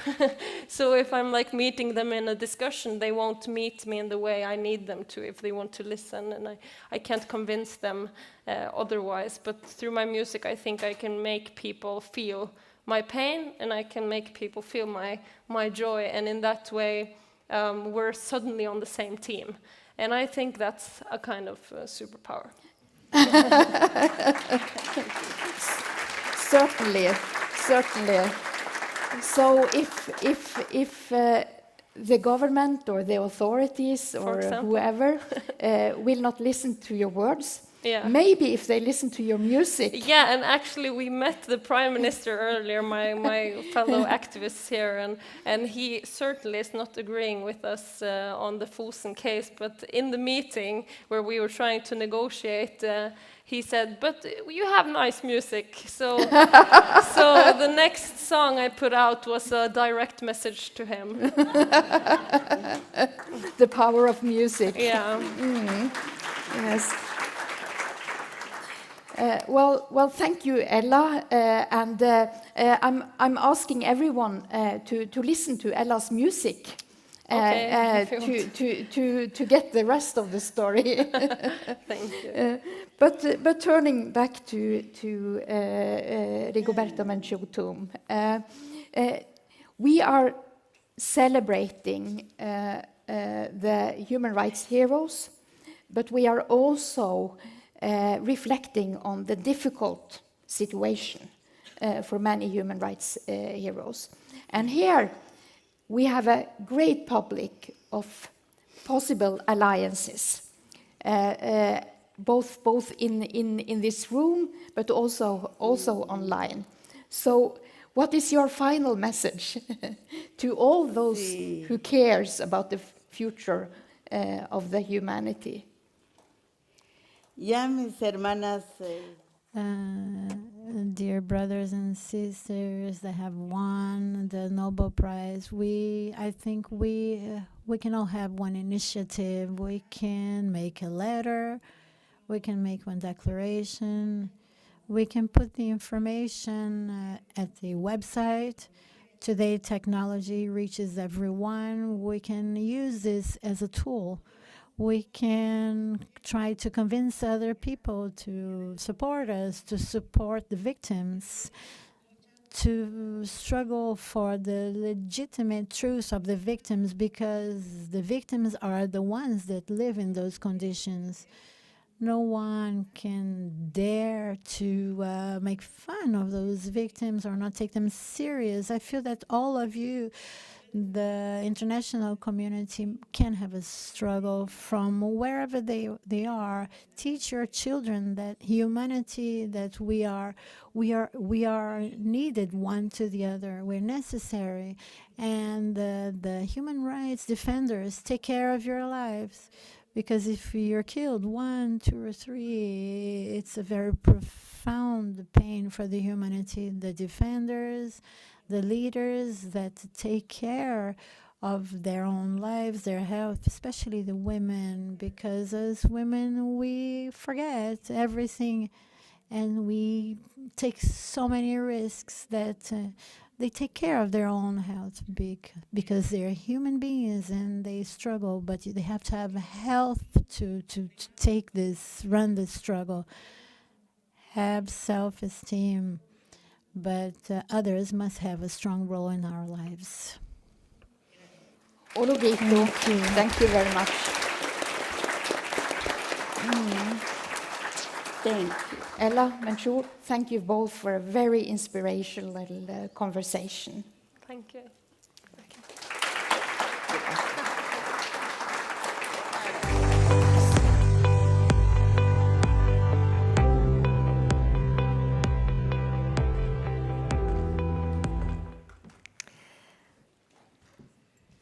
So if I'm like meeting them in a discussion, they won't meet me in the way I need them to if they want to listen, and I can't convince them otherwise. But through my music, I think I can make people feel my pain, and I can make people feel my joy, and in that way we're suddenly on the same team. And I think that's a kind of superpower. Certainly. So if the government or the authorities or whoever will not listen to your words, maybe if they listen to your music. Yeah, and actually we met the Prime Minister earlier, my fellow activists here, and he certainly is not agreeing with us on the Fosen case, but in the meeting where we were trying to negotiate, he said, but you have nice music. So the next song I put out was a direct message to him. The power of music. Yeah. Yes. Well, thank you, Ella, and I'm asking everyone to listen to Ella's music to get the rest of the story. Thank you. But turning back to Rigoberta Menchú Tum, we are celebrating the human rights heroes, but we are also reflecting on the difficult situation for many human rights heroes. And here we have a great public of possible alliances, both in this room, but also online. So what is your final message to all those who cares about the future of the humanity? Ya mis hermanas. Dear brothers and sisters that have won the Nobel Prize, I think we can all have one initiative. We can make a letter, we can make one declaration, we can put the information at the website. Today technology reaches everyone. We can use this as a tool. We can try to convince other people to support us, to support the victims, to struggle for the legitimate truth of the victims, because the victims are the ones that live in those conditions. No one can dare to make fun of those victims or not take them serious. I feel that all of you, the international community, can have a struggle from wherever they are. Teach your children that humanity, that we are needed one to the other. We're necessary, and the human rights defenders take care of your lives, because if you're killed 1, 2, or 3, it's a very profound pain for the humanity. The defenders, the leaders that take care of their own lives, their health, especially the women, because as women we forget everything and we take so many risks that they take care of their own health because they're human beings and they struggle, but they have to have health to run this struggle, have self-esteem, but others must have a strong role in our lives. Olugito, thank you very much. Thank you. Ella, Menchú, thank you both for a very inspirational conversation. Thank you.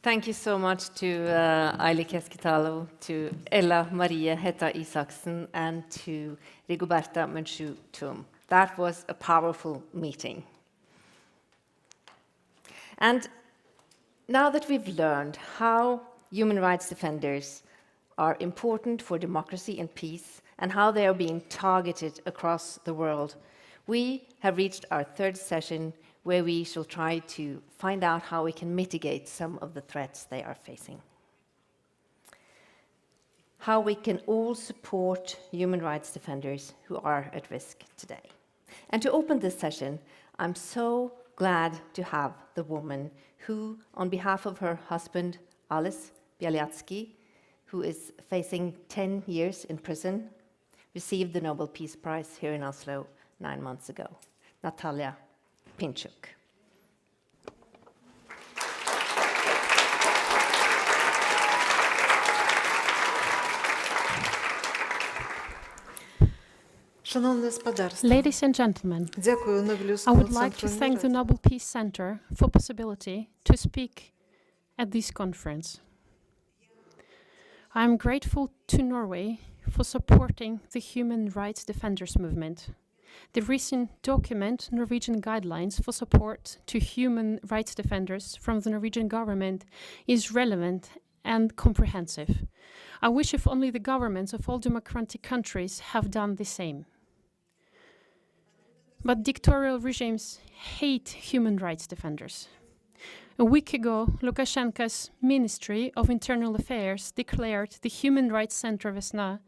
Thank you so much to Aili Keskitalo, to Ella Marie Hætta Isaksen, and to Rigoberta Menchú Tum. That was a powerful meeting. And now that we've learned how human rights defenders are important for democracy and peace, and how they are being targeted across the world, we have reached our third session, where we shall try to find out how we can mitigate some of the threats they are facing. How we can all support human rights defenders who are at risk today. And to open this session, I'm so glad to have the woman who, on behalf of her husband, Ales Bialiatski, who is facing 10 years in prison, received the Nobel Peace Prize here in Oslo 9 months ago, Natalia Pinchuk. Ladies and gentlemen, I would like to thank the Nobel Peace Center for possibility to speak at this conference. I am grateful to Norway for supporting the human rights defenders movement. The recent document, Norwegian Guidelines for Support to Human Rights Defenders from the Norwegian government, is relevant and comprehensive. I wish if only the governments of all democratic countries have done the same. But dictatorial regimes hate human rights defenders. A week ago, Lukashenko's Ministry of Internal Affairs declared the Human Rights Center Vesna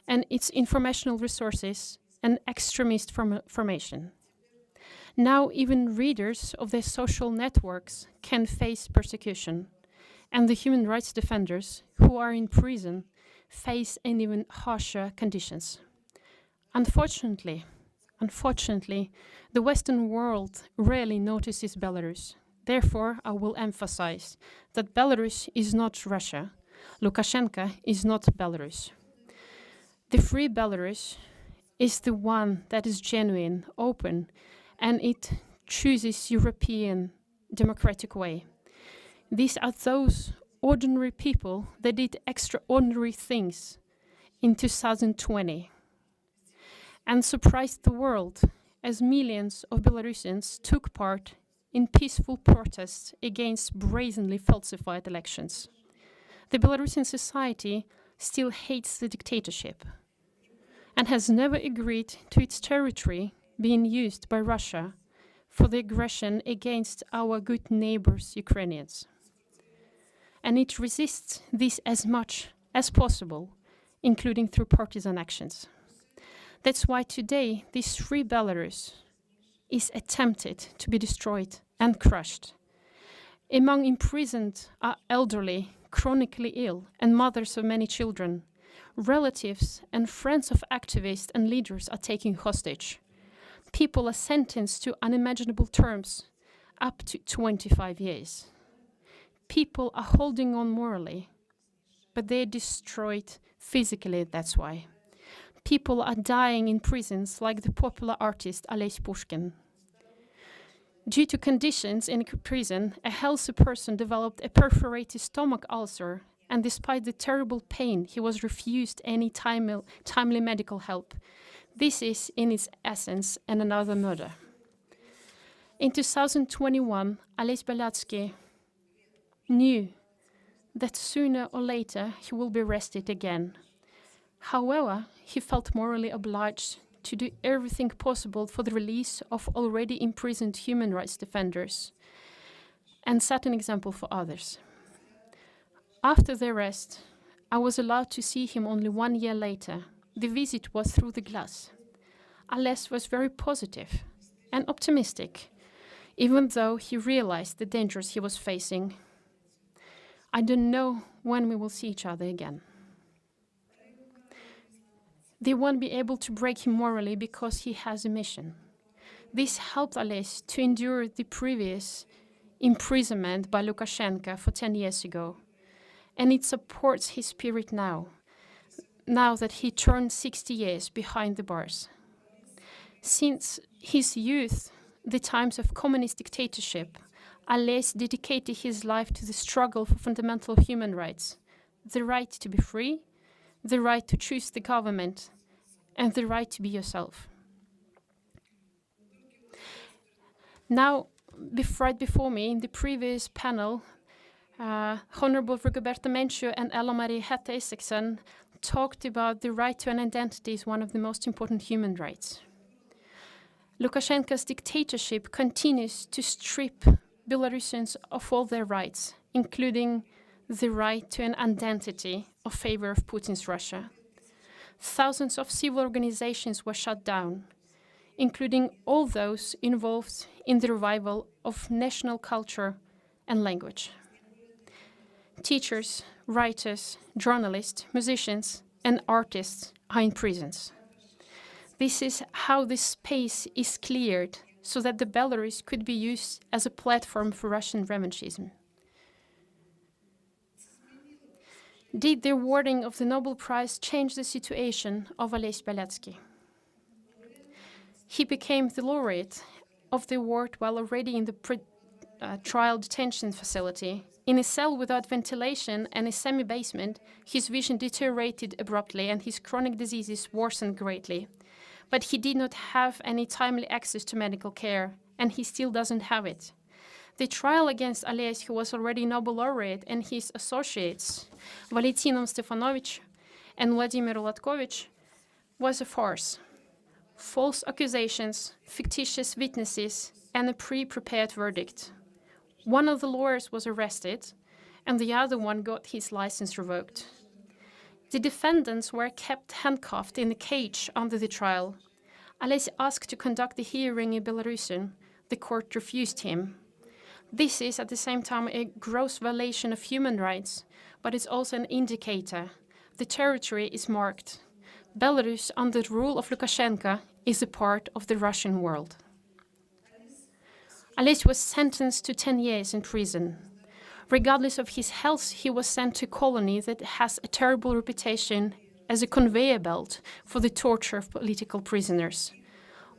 and its informational resources an extremist formation. Now even readers of their social networks can face persecution, and the human rights defenders who are in prison face an even harsher conditions. Unfortunately, the Western world rarely notices Belarus. Therefore, I will emphasize that Belarus is not Russia. Lukashenko is not Belarus. The free Belarus is the one that is genuine, open, and it chooses European democratic way. These are those ordinary people that did extraordinary things in 2020 and surprised the world as millions of Belarusians took part in peaceful protests against brazenly falsified elections. The Belarusian society still hates the dictatorship and has never agreed to its territory being used by Russia for the aggression against our good neighbors, Ukrainians. And it resists this as much as possible, including through partisan actions. That's why today this free Belarus is attempted to be destroyed and crushed. Among imprisoned are elderly, chronically ill, and mothers of many children. Relatives and friends of activists and leaders are taken hostage. People are sentenced to unimaginable terms, up to 25 years. People are holding on morally, but they're destroyed physically, that's why. People are dying in prisons like the popular artist Aleix Pushkin. Due to conditions in prison, a healthy person developed a perforated stomach ulcer, and despite the terrible pain, he was refused any timely medical help. This is, in its essence, another murder. In 2021, Ales Bialiatski knew that sooner or later he will be arrested again. However, he felt morally obliged to do everything possible for the release of already imprisoned human rights defenders and set an example for others. After the arrest, I was allowed to see him only 1 year later. The visit was through the glass. Ales was very positive and optimistic, even though he realized the dangers he was facing. I don't know when we will see each other again. They won't be able to break him morally because he has a mission. This helped Ales to endure the previous imprisonment by Lukashenko for 10 years ago, and it supports his spirit now that he turned 60 years behind the bars. Since his youth, the times of communist dictatorship, Ales dedicated his life to the struggle for fundamental human rights, the right to be free, the right to choose the government, and the right to be yourself. Now, right before me, in the previous panel, Honorable Rigoberta Menchú and Ella Marie Hætta Isaksen talked about the right to an identity is one of the most important human rights. Lukashenko's dictatorship continues to strip Belarusians of all their rights, including the right to an identity in favor of Putin's Russia. Thousands of civil organizations were shut down, including all those involved in the revival of national culture and language. Teachers, writers, journalists, musicians, and artists are in prisons. This is how this space is cleared so that the Belarus could be used as a platform for Russian revanchism. Did the awarding of the Nobel Prize change the situation of Ales Bialiatski? He became the laureate of the award while already in the trial detention facility. In a cell without ventilation and a semi-basement, his vision deteriorated abruptly and his chronic diseases worsened greatly. But he did not have any timely access to medical care, and he still doesn't have it. The trial against Ales, who was already Nobel laureate, and his associates, Valentinom Stefanovich and Vladimir Latkovich, was a farce. False accusations, fictitious witnesses, and a pre-prepared verdict. One of the lawyers was arrested, and the other one got his license revoked. The defendants were kept handcuffed in a cage under the trial. Ales asked to conduct the hearing in Belarusian. The court refused him. This is at the same time a gross violation of human rights, but it's also an indicator. The territory is marked. Belarus, under the rule of Lukashenko, is a part of the Russian world. Ales was sentenced to 10 years in prison. Regardless of his health, he was sent to a colony that has a terrible reputation as a conveyor belt for the torture of political prisoners.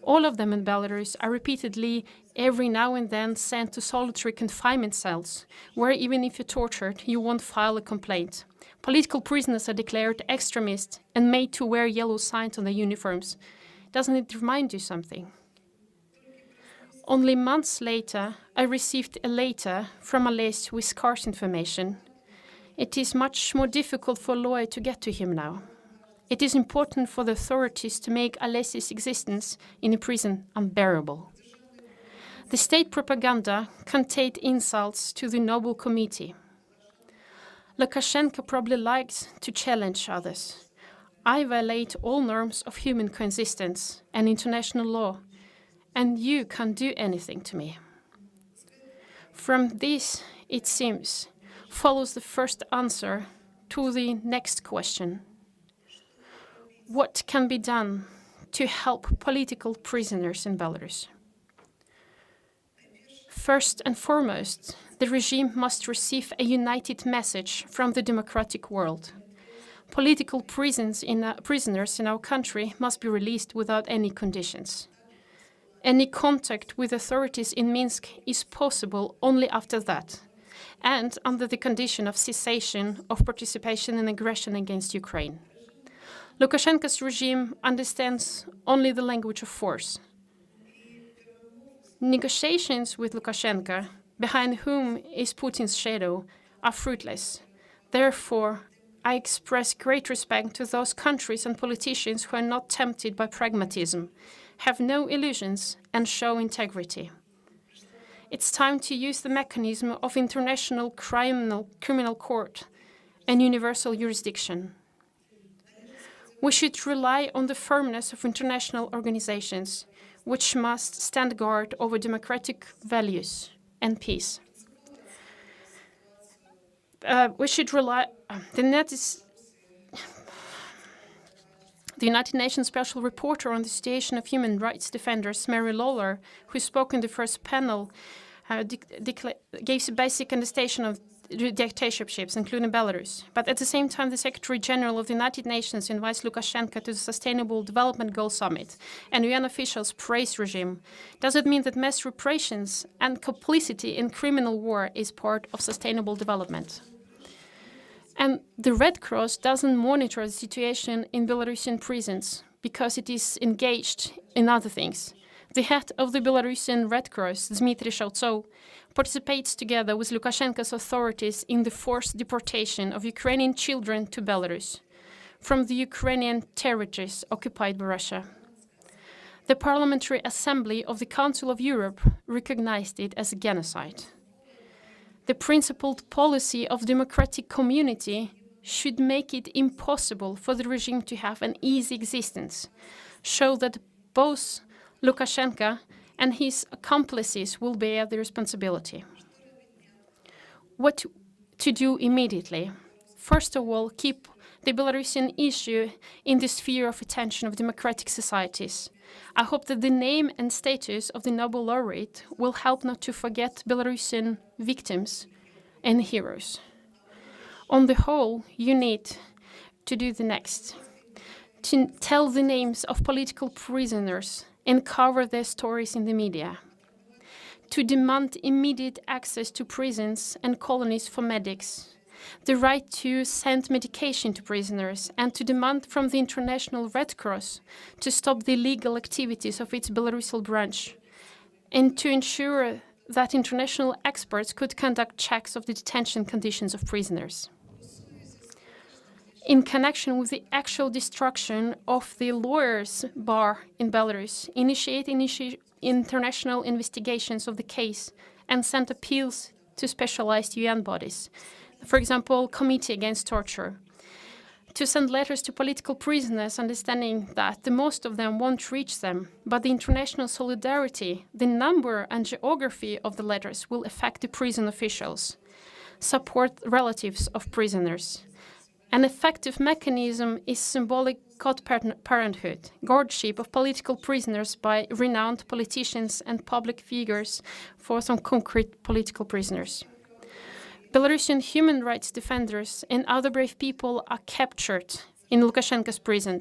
All of them in Belarus are repeatedly, every now and then, sent to solitary confinement cells, where even if you're tortured, you won't file a complaint. Political prisoners are declared extremists and made to wear yellow signs on their uniforms. Doesn't it remind you something? Only months later, I received a letter from Ales with scarce information. It is much more difficult for a lawyer to get to him now. It is important for the authorities to make Ales's existence in a prison unbearable. The state propaganda contained insults to the Nobel Committee. Lukashenko probably likes to challenge others. I violate all norms of human coexistence and international law, and you can't do anything to me. From this, it seems, follows the first answer to the next question. What can be done to help political prisoners in Belarus? First and foremost, the regime must receive a united message from the democratic world. Political prisoners in our country must be released without any conditions. Any contact with authorities in Minsk is possible only after that, and under the condition of cessation of participation in aggression against Ukraine. Lukashenko's regime understands only the language of force. Negotiations with Lukashenko, behind whom is Putin's shadow, are fruitless. Therefore, I express great respect to those countries and politicians who are not tempted by pragmatism, have no illusions, and show integrity. It's time to use the mechanism of international criminal court and universal jurisdiction. We should rely on the firmness of international organizations, which must stand guard over democratic values and peace. We should rely. The United Nations Special Reporter on the Situation of Human Rights Defenders, Mary Lawler, who spoke in the first panel, gave a basic understanding of dictatorships, including Belarus. But at the same time, the Secretary General of the United Nations invites Lukashenko to the Sustainable Development Goals Summit, and UN officials praise regime. Does it mean that mass repressions and complicity in criminal war is part of sustainable development? And the Red Cross doesn't monitor the situation in Belarusian prisons because it is engaged in other things. The head of the Belarusian Red Cross, Dmitry Shavtsov, participates together with Lukashenko's authorities in the forced deportation of Ukrainian children to Belarus from the Ukrainian territories occupied by Russia. The Parliamentary Assembly of the Council of Europe recognized it as a genocide. The principled policy of democratic community should make it impossible for the regime to have an easy existence, show that both Lukashenko and his accomplices will bear the responsibility. What to do immediately? First of all, keep the Belarusian issue in the sphere of attention of democratic societies. I hope that the name and status of the Nobel laureate will help not to forget Belarusian victims and heroes. On the whole, you need to do the next. To tell the names of political prisoners and cover their stories in the media. To demand immediate access to prisons and colonies for medics. The right to send medication to prisoners, and to demand from the International Red Cross to stop the illegal activities of its Belarusian branch, and to ensure that international experts could conduct checks of the detention conditions of prisoners. In connection with the actual destruction of the lawyers' bar in Belarus, initiate international investigations of the case and send appeals to specialized UN bodies, for example, Committee Against Torture, to send letters to political prisoners, understanding that the most of them won't reach them, but the international solidarity, the number and geography of the letters will affect the prison officials, support relatives of prisoners. An effective mechanism is symbolic parenthood, guardianship of political prisoners by renowned politicians and public figures for some concrete political prisoners. Belarusian human rights defenders and other brave people are captured in Lukashenko's prison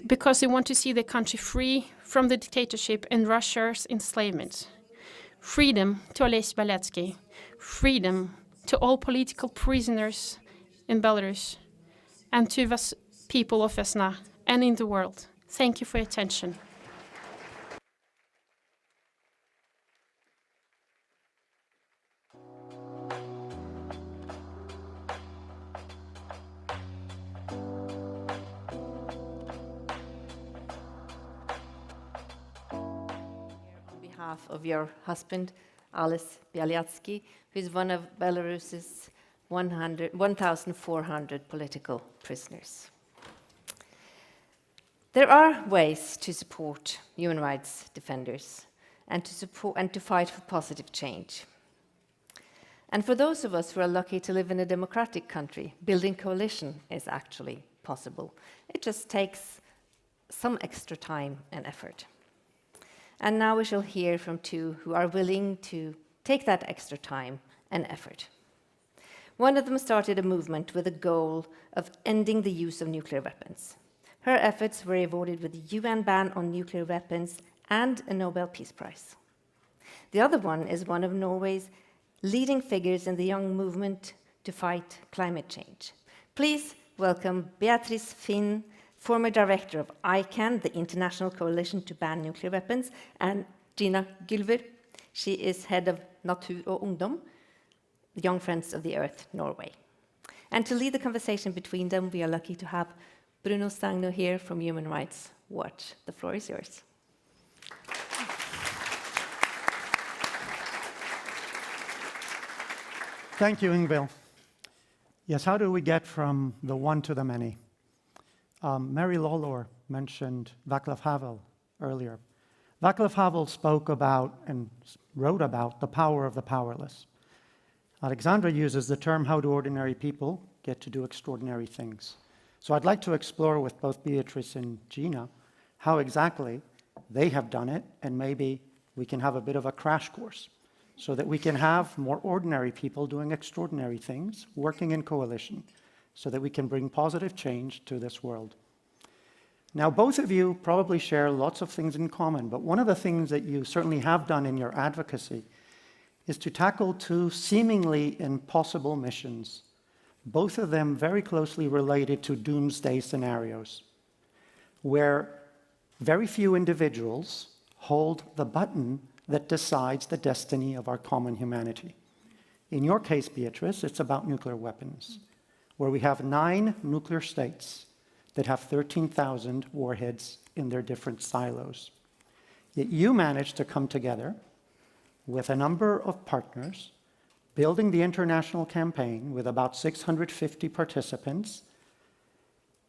because they want to see the country free from the dictatorship and Russia's enslavement. Freedom to Olесь Bialiatski, freedom to all political prisoners in Belarus, and to the people of Vesna and in the world. Thank you for your attention. On behalf of your husband, Olесь Bialiatski, who is one of Belarus's 1,400 political prisoners. There are ways to support human rights defenders and to fight for positive change. And for those of us who are lucky to live in a democratic country, building coalition is actually possible. It just takes some extra time and effort. And now we shall hear from two who are willing to take that extra time and effort. One of them started a movement with the goal of ending the use of nuclear weapons. Her efforts were awarded with a UN ban on nuclear weapons and a Nobel Peace Prize. The other one is one of Norway's leading figures in the young movement to fight climate change. Please welcome Beatrice Finn, former director of ICAN, the International Coalition to Ban Nuclear Weapons, and Gina Gylver. She is head of Natur og Ungdom, the Young Friends of the Earth, Norway. And to lead the conversation between them, we are lucky to have Bruno Stagno here from Human Rights Watch. The floor is yours. Thank you, Ingvild. Yes, how do we get from the one to the many? Mary Lawlor mentioned Václav Havel earlier. Václav Havel spoke about and wrote about the power of the powerless. Alexandra uses the term, how do ordinary people get to do extraordinary things? So I'd like to explore with both Beatrice and Gina how exactly they have done it, and maybe we can have a bit of a crash course so that we can have more ordinary people doing extraordinary things, working in coalition, so that we can bring positive change to this world. Now, both of you probably share lots of things in common, but one of the things that you certainly have done in your advocacy is to tackle two seemingly impossible missions, both of them very closely related to doomsday scenarios, where very few individuals hold the button that decides the destiny of our common humanity. In your case, Beatrice, it's about nuclear weapons, where we have 9 nuclear states that have 13,000 warheads in their different silos. Yet you managed to come together with a number of partners, building the international campaign with about 650 participants,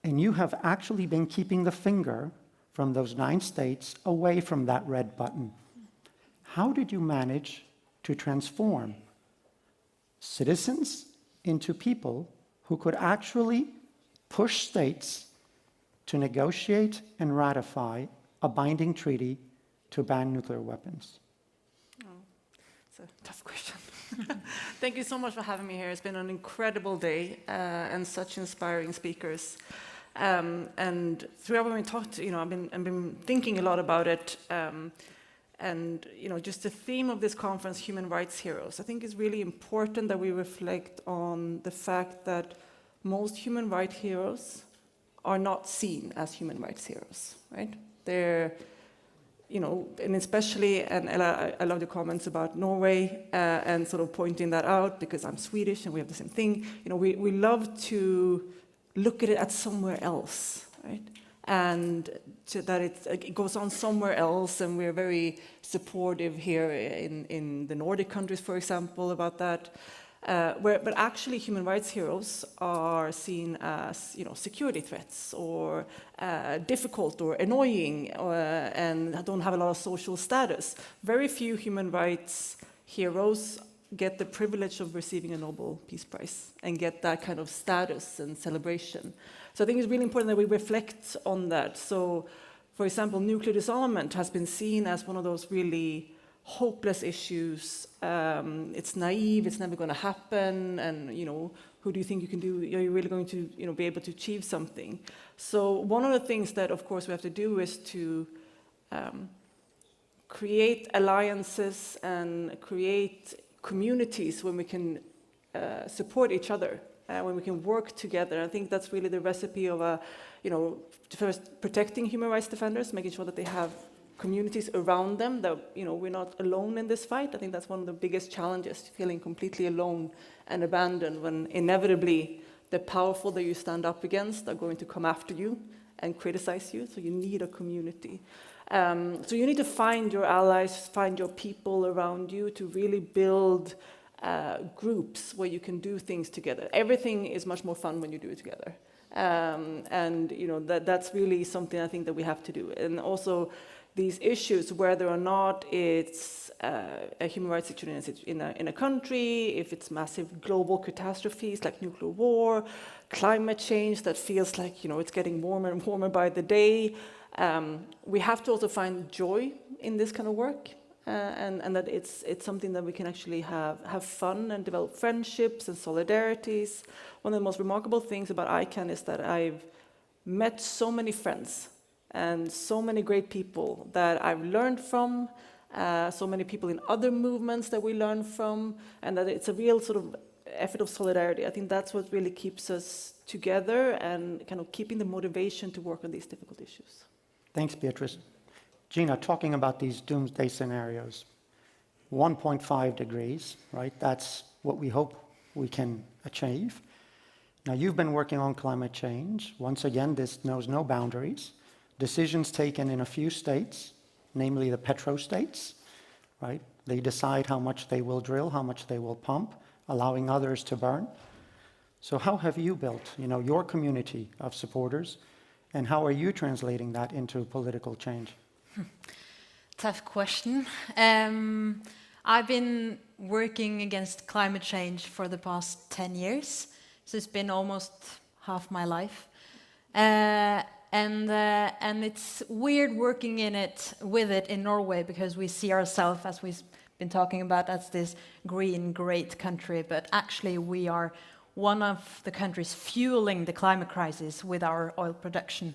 and you have actually been keeping the finger from those 9 states away from that red button. How did you manage to transform citizens into people who could actually push states to negotiate and ratify a binding treaty to ban nuclear weapons? It's a tough question. Thank you so much for having me here. It's been an incredible day and such inspiring speakers. And throughout when we talked, I've been thinking a lot about it. And just the theme of this conference, Human Rights Heroes, I think is really important that we reflect on the fact that most human rights heroes are not seen as human rights heroes, right? They're, and especially, and Ella, I love the comments about Norway and sort of pointing that out because I'm Swedish and we have the same thing. We love to look at it at somewhere else, right? And that it goes on somewhere else, and we're very supportive here in the Nordic countries, for example, about that. But actually, human rights heroes are seen as security threats or difficult or annoying and don't have a lot of social status. Very few human rights heroes get the privilege of receiving a Nobel Peace Prize and get that kind of status and celebration. So I think it's really important that we reflect on that. So, for example, nuclear disarmament has been seen as one of those really hopeless issues. It's naive, it's never going to happen, and who do you think you can do? Are you really going to be able to achieve something? So one of the things that, of course, we have to do is to create alliances and create communities when we can support each other. When we can work together. I think that's really the recipe of first protecting human rights defenders, making sure that they have communities around them, that we're not alone in this fight. I think that's one of the biggest challenges, feeling completely alone and abandoned when inevitably the powerful that you stand up against are going to come after you and criticize you. So you need a community. So you need to find your allies, find your people around you to really build groups where you can do things together. Everything is much more fun when you do it together. That's really something I think that we have to do. And also these issues, whether or not it's a human rights situation in a country, if it's massive global catastrophes like nuclear war, climate change that feels like it's getting warmer and warmer by the day, we have to also find joy in this kind of work. And that it's something that we can actually have fun and develop friendships and solidarities. One of the most remarkable things about ICANN is that I've met so many friends and so many great people that I've learned from, so many people in other movements that we learn from, and that it's a real sort of effort of solidarity. I think that's what really keeps us together and kind of keeping the motivation to work on these difficult issues. Thanks, Beatrice. Gina, talking about these doomsday scenarios, 1.5 degrees, right? That's what we hope we can achieve. Now, you've been working on climate change. Once again, this knows no boundaries. Decisions taken in a few states, namely the petrostates, right? They decide how much they will drill, how much they will pump, allowing others to burn. So how have you built, your community of supporters, and how are you translating that into political change? Tough question. I've been working against climate change for the past 10 years, so it's been almost half my life. And it's weird working with it in Norway, because we see ourselves, as we've been talking about, as this green, great country, but actually we are one of the countries fueling the climate crisis with our oil production.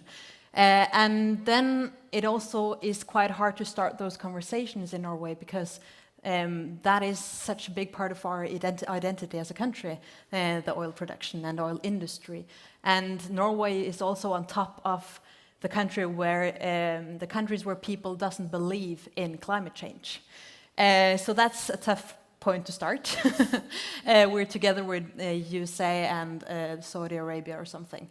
And then it also is quite hard to start those conversations in Norway, because that is such a big part of our identity as a country, the oil production and oil industry. And Norway is also on top of the countries where people doesn't believe in climate change. So that's a tough point to start. We're together with USA and Saudi Arabia or something.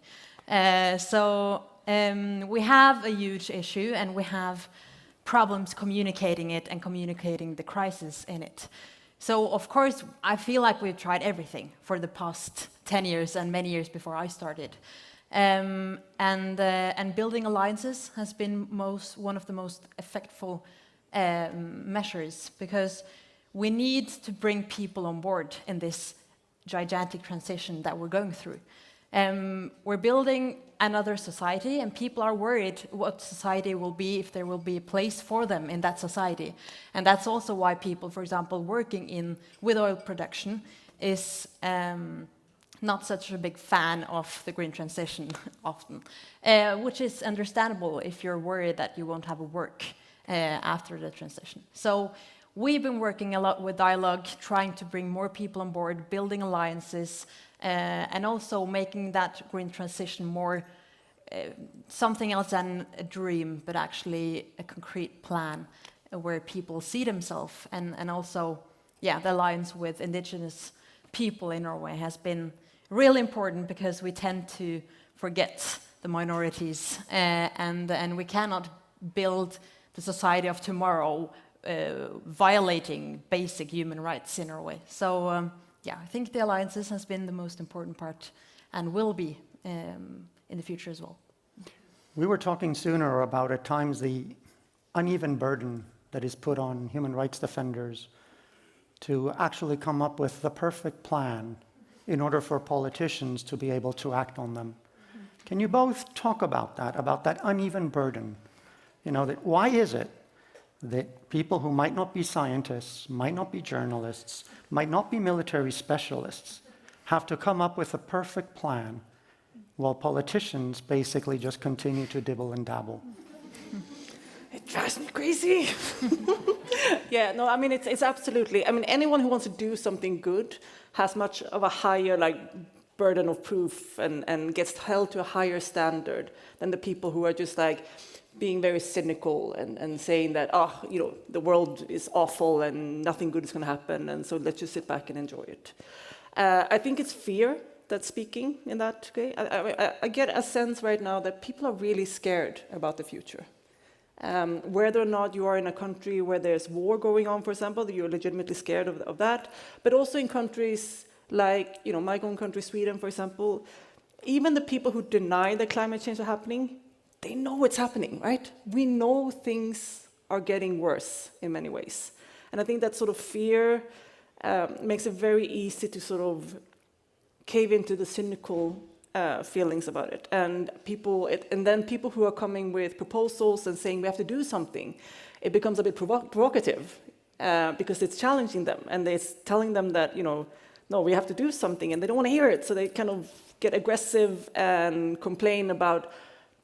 So we have a huge issue, and we have problems communicating it and communicating the crisis in it. So of course, I feel like we've tried everything for the past 10 years and many years before I started. And building alliances has been one of the most effective measures, because we need to bring people on board in this gigantic transition that we're going through. We're building another society, and people are worried what society will be, if there will be a place for them in that society. And that's also why people, for example, working with oil production is not such a big fan of the green transition often, which is understandable if you're worried that you won't have a work after the transition. So we've been working a lot with dialogue, trying to bring more people on board, building alliances, and also making that green transition more something else than a dream, but actually a concrete plan where people see themselves. And also, the alliance with indigenous people in Norway has been really important, because we tend to forget the minorities, and we cannot build the society of tomorrow violating basic human rights in Norway. So I think the alliances has been the most important part, and will be in the future as well. We were talking sooner about at times the uneven burden that is put on human rights defenders to actually come up with the perfect plan in order for politicians to be able to act on them. Can you both talk about that uneven burden? Why is it that people who might not be scientists, might not be journalists, might not be military specialists, have to come up with a perfect plan, while politicians basically just continue to dibble and dabble? It drives me crazy. It's absolutely. Anyone who wants to do something good has much of a higher burden of proof and gets held to a higher standard than the people who are just being very cynical and saying that, the world is awful and nothing good is going to happen, and so let's just sit back and enjoy it. I think it's fear that's speaking in that way. I get a sense right now that people are really scared about the future. Whether or not you are in a country where there's war going on, for example, you're legitimately scared of that, but also in countries like, my own country, Sweden, for example, even the people who deny that climate change is happening, they know it's happening, right? We know things are getting worse in many ways. And I think that sort of fear makes it very easy to sort of cave into the cynical feelings about it. And then people who are coming with proposals and saying we have to do something, it becomes a bit provocative because it's challenging them, and it's telling them that, no, we have to do something, and they don't want to hear it, so they kind of get aggressive and complain about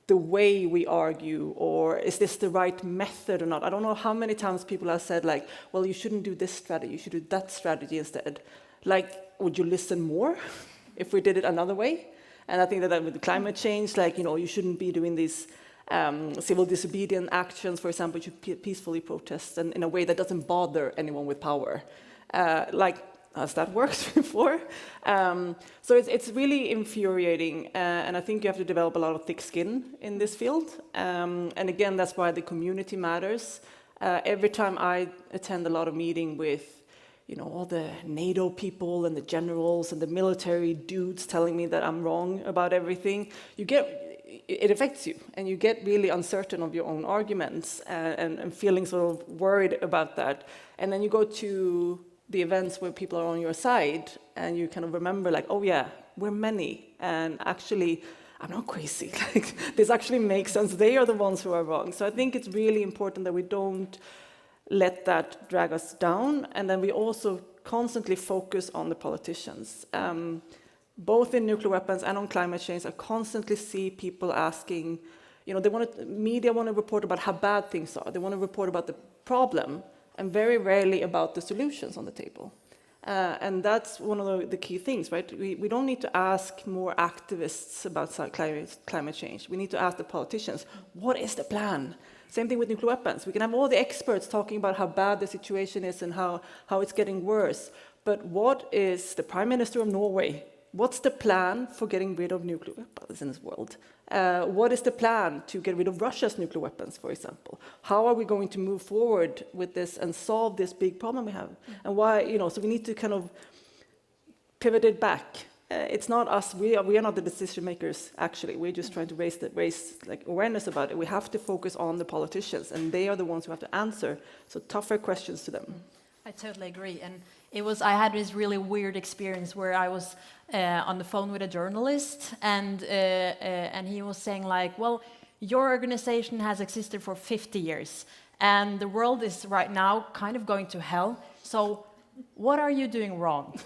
the way we argue, or is this the right method or not? I don't know how many times people have said well, you shouldn't do this strategy, you should do that strategy instead. Would you listen more if we did it another way? And I think that with climate change, you shouldn't be doing these civil disobedient actions, for example, you should peacefully protest and in a way that doesn't bother anyone with power. has that worked before? So it's really infuriating, and I think you have to develop a lot of thick skin in this field. And again, that's why the community matters. Every time I attend a lot of meeting with, all the NATO people and the generals and the military dudes telling me that I'm wrong about everything, it affects you, and you get really uncertain of your own arguments and feeling sort of worried about that. And then you go to the events where people are on your side, and you kind of remember, like, oh yeah, we're many, and actually, I'm not crazy. Like, this actually makes sense. They are the ones who are wrong. So I think it's really important that we don't let that drag us down, and then we also constantly focus on the politicians. Both in nuclear weapons and on climate change, I constantly see people asking, media want to report about how bad things are. They want to report about the problem, and very rarely about the solutions on the table. And that's one of the key things, right? We don't need to ask more activists about climate change. We need to ask the politicians, what is the plan? Same thing with nuclear weapons. We can have all the experts talking about how bad the situation is and how it's getting worse. But what is the Prime Minister of Norway? What's the plan for getting rid of nuclear weapons in this world? What is the plan to get rid of Russia's nuclear weapons, for example? How are we going to move forward with this and solve this big problem we have? And why, so we need to kind of pivot it back. It's not us, we are not the decision makers, actually. We're just trying to raise awareness about it. We have to focus on the politicians, and they are the ones who have to answer, so tougher questions to them. I totally agree. And I had this really weird experience where I was on the phone with a journalist, and he was saying, like, well, your organization has existed for 50 years, and the world is right now kind of going to hell, so what are you doing wrong?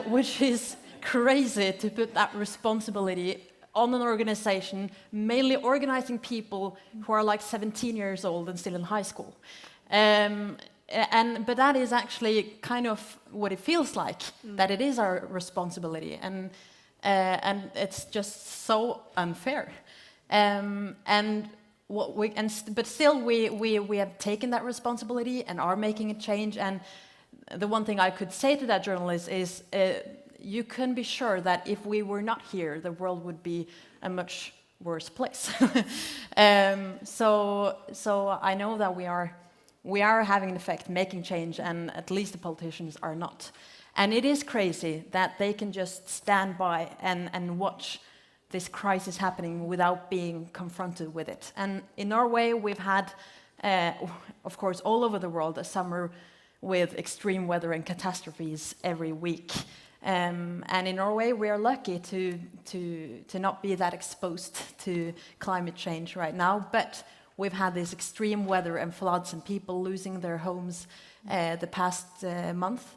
Which is crazy to put that responsibility on an organization, mainly organizing people who are like 17 years old and still in high school. But that is actually kind of what it feels like, that it is our responsibility, and it's just so unfair. But still, we have taken that responsibility and are making a change. And the one thing I could say to that journalist is, you can be sure that if we were not here, the world would be a much worse place. So I know that we are having an effect, making change, and at least the politicians are not. And it is crazy that they can just stand by and watch this crisis happening without being confronted with it. And in Norway, we've had, of course, all over the world, a summer with extreme weather and catastrophes every week. And in Norway, we are lucky to not be that exposed to climate change right now, but we've had this extreme weather and floods and people losing their homes the past month.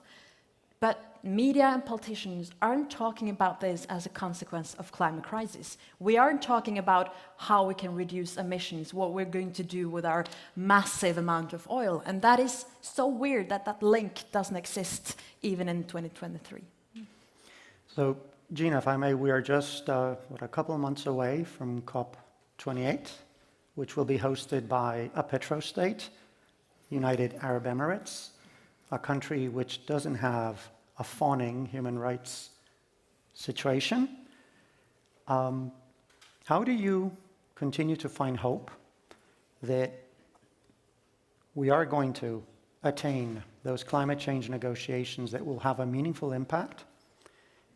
But media and politicians aren't talking about this as a consequence of climate crisis. We aren't talking about how we can reduce emissions, what we're going to do with our massive amount of oil. And that is so weird that that link doesn't exist even in 2023. So, Gina, if I may, we are just a couple of months away from COP28, which will be hosted by a petrostate, United Arab Emirates, a country which doesn't have a fawning human rights situation. How do you continue to find hope that we are going to attain those climate change negotiations that will have a meaningful impact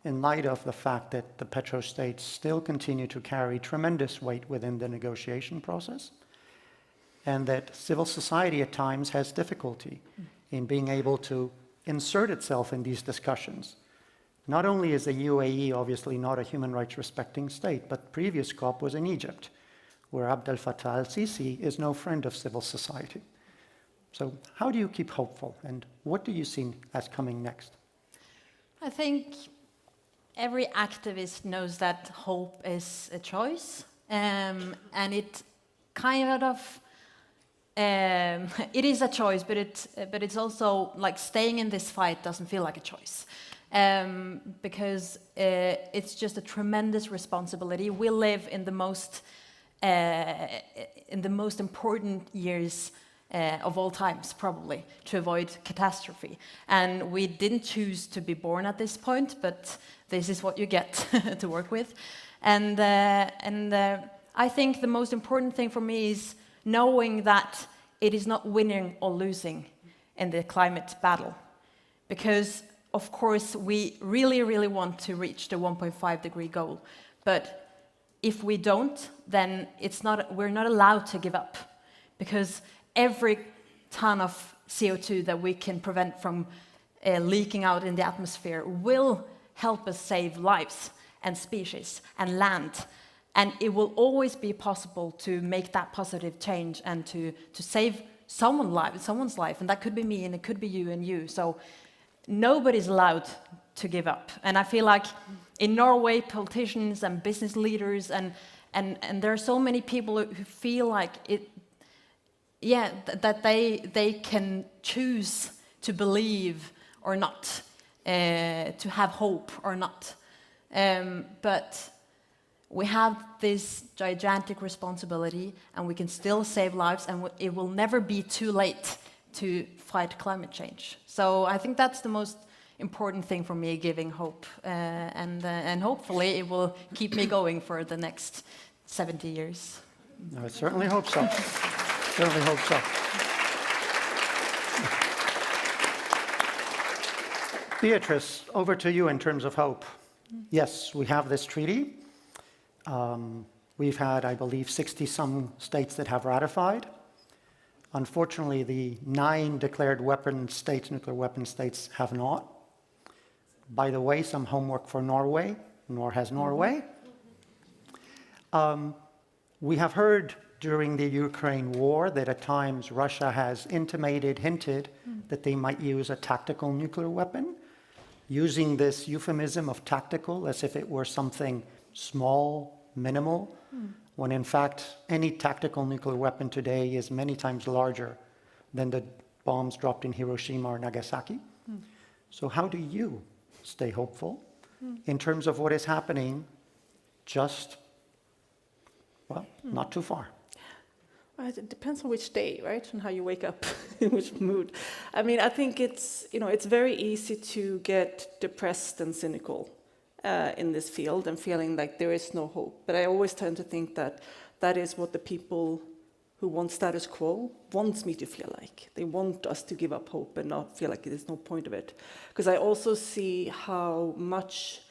in light of the fact that the petrostates still continue to carry tremendous weight within the negotiation process, and that civil society at times has difficulty in being able to insert itself in these discussions? Not only is the UAE obviously not a human rights respecting state, but previous COP was in Egypt, where Abdel Fattah al-Sisi is no friend of civil society. So how do you keep hopeful, and what do you see as coming next? I think every activist knows that hope is a choice, and it kind of it is a choice, but it's also like staying in this fight doesn't feel like a choice, because it's just a tremendous responsibility. We live in the most important years of all times, probably, to avoid catastrophe. And we didn't choose to be born at this point, but this is what you get to work with. And I think the most important thing for me is knowing that it is not winning or losing in the climate battle. Because, of course, we really, really want to reach the 1.5 degree goal. But if we don't, then we're not allowed to give up. Because every ton of CO2 that we can prevent from leaking out in the atmosphere will help us save lives and species and land. And it will always be possible to make that positive change and to save someone's life. And that could be me, and it could be you and you. So nobody's allowed to give up. And I feel like in Norway, politicians and business leaders and there are so many people who feel like that they can choose to believe or not, to have hope or not. But we have this gigantic responsibility, and we can still save lives, and it will never be too late to fight climate change. So I think that's the most important thing for me, giving hope, and hopefully it will keep me going for the next 70 years. I certainly hope so. Certainly hope so. Beatrice, over to you in terms of hope. Yes, we have this treaty. We've had, I believe, 60-some states that have ratified. Unfortunately, the 9 declared nuclear weapon states have not. By the way, some homework for Norway, nor has Norway. We have heard during the Ukraine war that at times Russia has hinted that they might use a tactical nuclear weapon, using this euphemism of tactical as if it were something small, minimal, when in fact any tactical nuclear weapon today is many times larger than the bombs dropped in Hiroshima or Nagasaki. So how do you stay hopeful in terms of what is happening just, well, not too far? It depends on which day, right, and how you wake up, in which mood. I mean, I think it's very easy to get depressed and cynical in this field and feeling like there is no hope. But I always tend to think that that is what the people who want status quo wants me to feel like. They want us to give up hope and not feel like there's no point of it. Because I also see how much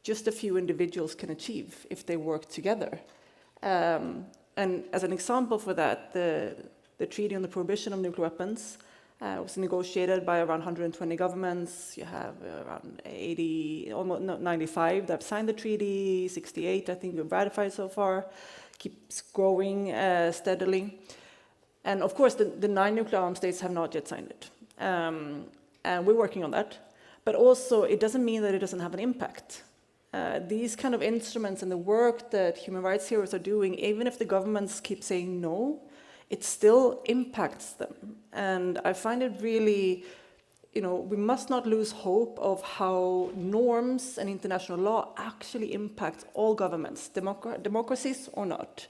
just a few individuals can achieve if they work together. And as an example for that, the Treaty on the Prohibition of Nuclear Weapons was negotiated by around 120 governments. You have around 80, almost 95 that have signed the treaty, 68 I think have ratified so far, keeps growing steadily. And of course, the 9 nuclear armed states have not yet signed it. And we're working on that. But also, it doesn't mean that it doesn't have an impact. These kind of instruments and the work that human rights heroes are doing, even if the governments keep saying no, it still impacts them. And I find it really, we must not lose hope of how norms and international law actually impact all governments, democracies or not.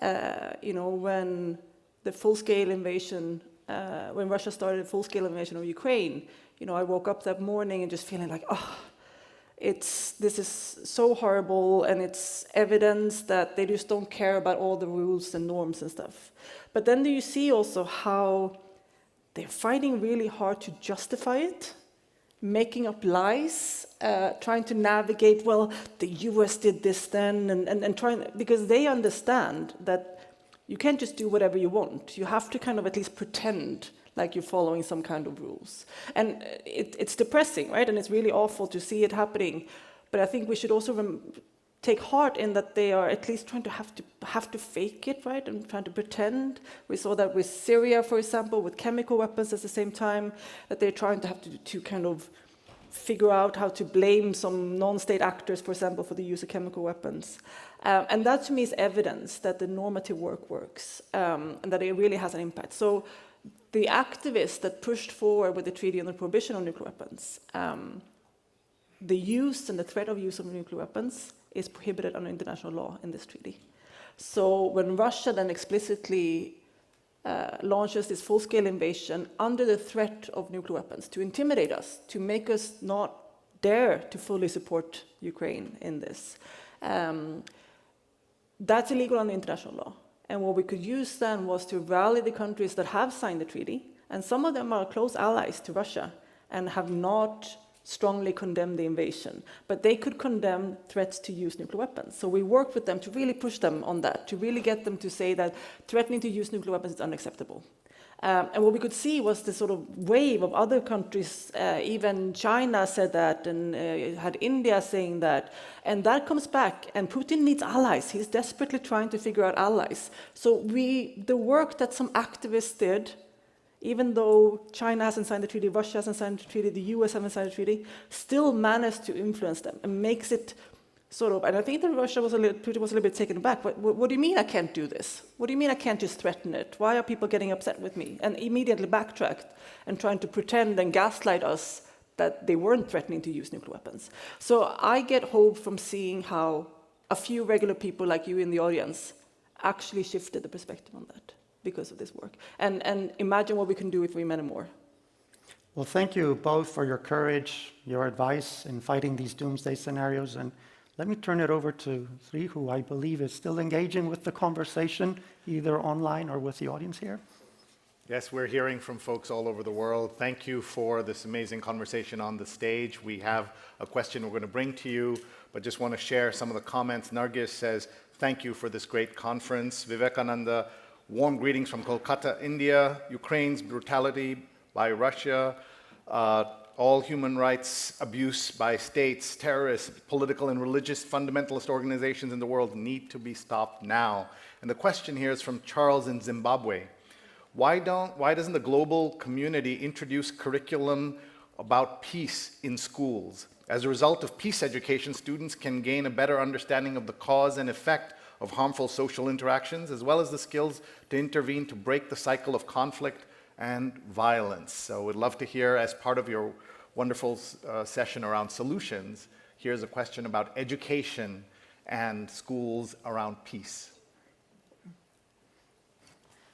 When the full-scale invasion, when Russia started a full-scale invasion of Ukraine, I woke up that morning and just feeling like, this is so horrible, and it's evidence that they just don't care about all the rules and norms and stuff. But then you see also how they're fighting really hard to justify it, making up lies, trying to navigate, well, the US did this then, and trying, because they understand that you can't just do whatever you want. You have to kind of at least pretend like you're following some kind of rules. And it's depressing, right? And it's really awful to see it happening. But I think we should also take heart in that they are at least trying to have to fake it, right? And trying to pretend. We saw that with Syria, for example, with chemical weapons at the same time, that they're trying to have to kind of figure out how to blame some non-state actors, for example, for the use of chemical weapons. And that to me is evidence that the normative work works, and that it really has an impact. So the activists that pushed forward with the Treaty on the Prohibition of Nuclear Weapons, the use and the threat of use of nuclear weapons is prohibited under international law in this treaty. So when Russia then explicitly launches this full-scale invasion under the threat of nuclear weapons to intimidate us, to make us not dare to fully support Ukraine in this. That's illegal under international law. And what we could use then was to rally the countries that have signed the treaty, and some of them are close allies to Russia and have not strongly condemned the invasion, but they could condemn threats to use nuclear weapons. So we worked with them to really push them on that, to really get them to say that threatening to use nuclear weapons is unacceptable. And what we could see was this sort of wave of other countries, even China said that, and had India saying that, and that comes back, and Putin needs allies. He's desperately trying to figure out allies. So the work that some activists did, even though China hasn't signed the treaty, Russia hasn't signed the treaty, the US hasn't signed the treaty, still managed to influence them and makes it sort of, and I think that Putin was a little bit taken aback. What do you mean I can't do this? What do you mean I can't just threaten it? Why are people getting upset with me? And immediately backtracked and trying to pretend and gaslight us that they weren't threatening to use nuclear weapons. So I get hope from seeing how a few regular people like you in the audience actually shifted the perspective on that because of this work. And imagine what we can do if we many more. Well, thank you both for your courage, your advice in fighting these doomsday scenarios. And let me turn it over to Sri, who I believe is still engaging with the conversation, either online or with the audience here. Yes, we're hearing from folks all over the world. Thank you for this amazing conversation on the stage. We have a question we're going to bring to you, but just want to share some of the comments. Nargis says, thank you for this great conference. Vivekananda, warm greetings from Kolkata, India. Ukraine's brutality by Russia, all human rights abuse by states, terrorists, political and religious fundamentalist organizations in the world need to be stopped now. And the question here is from Charles in Zimbabwe. Why doesn't the global community introduce curriculum about peace in schools? As a result of peace education, students can gain a better understanding of the cause and effect of harmful social interactions, as well as the skills to intervene to break the cycle of conflict and violence. So we'd love to hear, as part of your wonderful session around solutions, here's a question about education and schools around peace.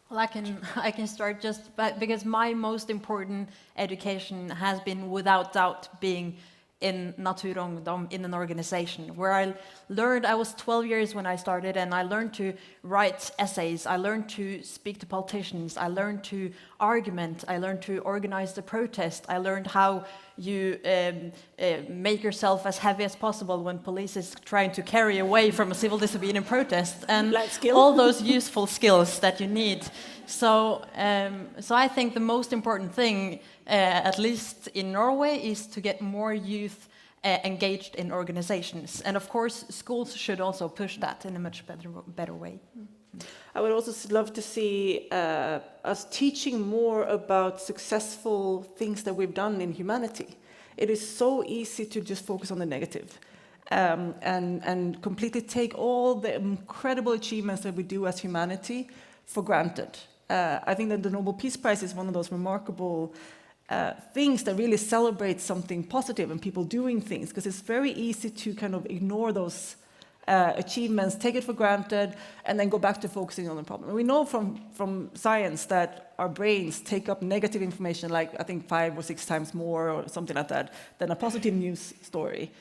Well, I can start just because my most important education has been, without doubt, being in Naturungdom, in an organization where I was 12 years when I started, and I learned to write essays, I learned to speak to politicians, I learned to argument, I learned to organize the protest, I learned how you make yourself as heavy as possible when police is trying to carry away from a civil disobedient protest, and all those useful skills that you need. So I think the most important thing, at least in Norway, is to get more youth engaged in organizations. And of course, schools should also push that in a much better way. I would also love to see us teaching more about successful things that we've done in humanity. It is so easy to just focus on the negative and completely take all the incredible achievements that we do as humanity for granted. I think that the Nobel Peace Prize is one of those remarkable things that really celebrates something positive and people doing things, because it's very easy to kind of ignore those achievements, take it for granted, and then go back to focusing on the problem. And we know from science that our brains take up negative information, like I think 5 or 6 times more or something like that, than a positive news story.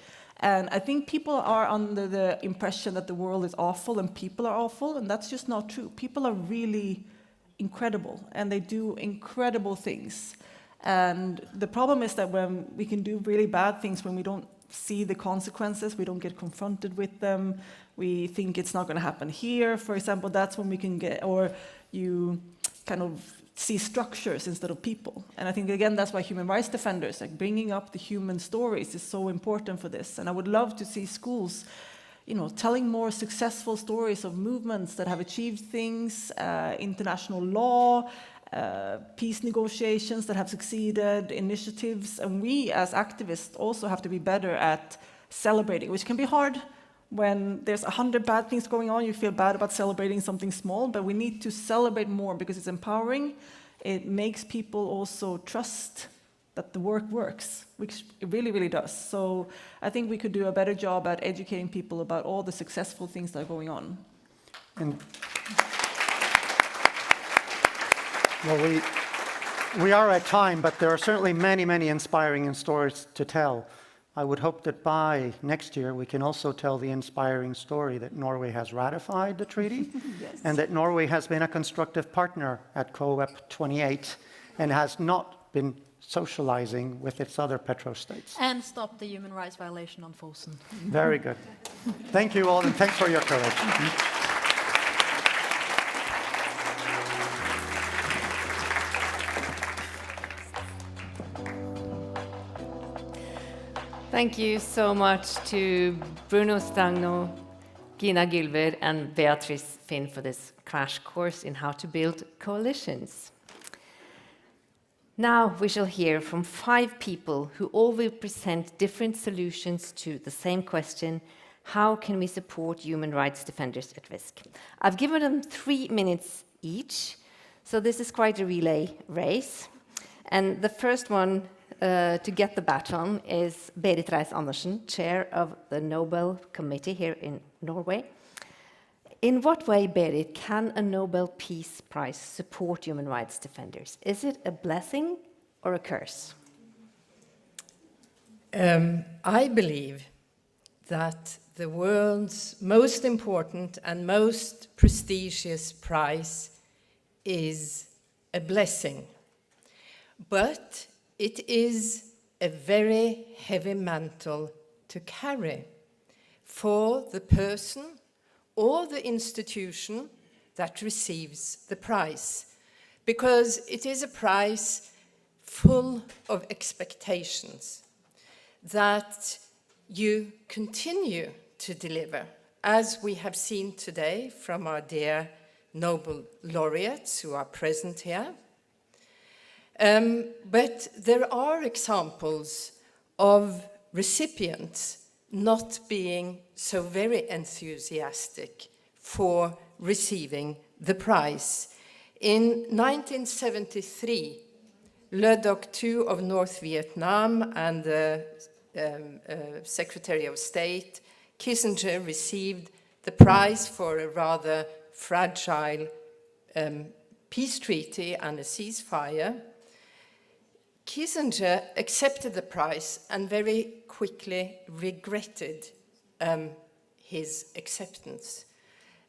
And I think people are under the impression that the world is awful and people are awful, and that's just not true. People are really incredible, and they do incredible things. And the problem is that when we can do really bad things, when we don't see the consequences, we don't get confronted with them, we think it's not going to happen here, for example, that's when we can get, or you kind of see structures instead of people. And I think, again, that's why human rights defenders, like bringing up the human stories is so important for this. And I would love to see schools, telling more successful stories of movements that have achieved things, international law, peace negotiations that have succeeded, initiatives, and we as activists also have to be better at celebrating, which can be hard when there's 100 bad things going on. You feel bad about celebrating something small, but we need to celebrate more because it's empowering. It makes people also trust that the work works, which it really, really does. So I think we could do a better job at educating people about all the successful things that are going on. Well, we are at time, but there are certainly many, many inspiring stories to tell. I would hope that by next year we can also tell the inspiring story that Norway has ratified the treaty Yes. and that Norway has been a constructive partner at COP28 and has not been socializing with its other petrostates. And stop the human rights violation on Fosen. Very good. Thank you all, and thanks for your courage. Thank you so much to Bruno Stagno, Gina Gylver, and Beatrice Finn for this crash course in how to build coalitions. Now we shall hear from 5 people who all will present different solutions to the same question: how can we support human rights defenders at risk? I've given them 3 minutes each, so this is quite a relay race. And the first one to get the baton is Berit Reiss-Andersen, chair of the Nobel Committee here in Norway. In what way, Berit, can a Nobel Peace Prize support human rights defenders? Is it a blessing or a curse? I believe that the world's most important and most prestigious prize is a blessing. But it is a very heavy mantle to carry for the person or the institution that receives the prize, because it is a prize full of expectations that you continue to deliver, as we have seen today from our dear Nobel laureates who are present here. But there are examples of recipients not being so very enthusiastic for receiving the prize. In 1973, Le Doc II of North Vietnam and the Secretary of State, Kissinger, received the prize for a rather fragile peace treaty and a ceasefire. Kissinger accepted the prize and very quickly regretted his acceptance.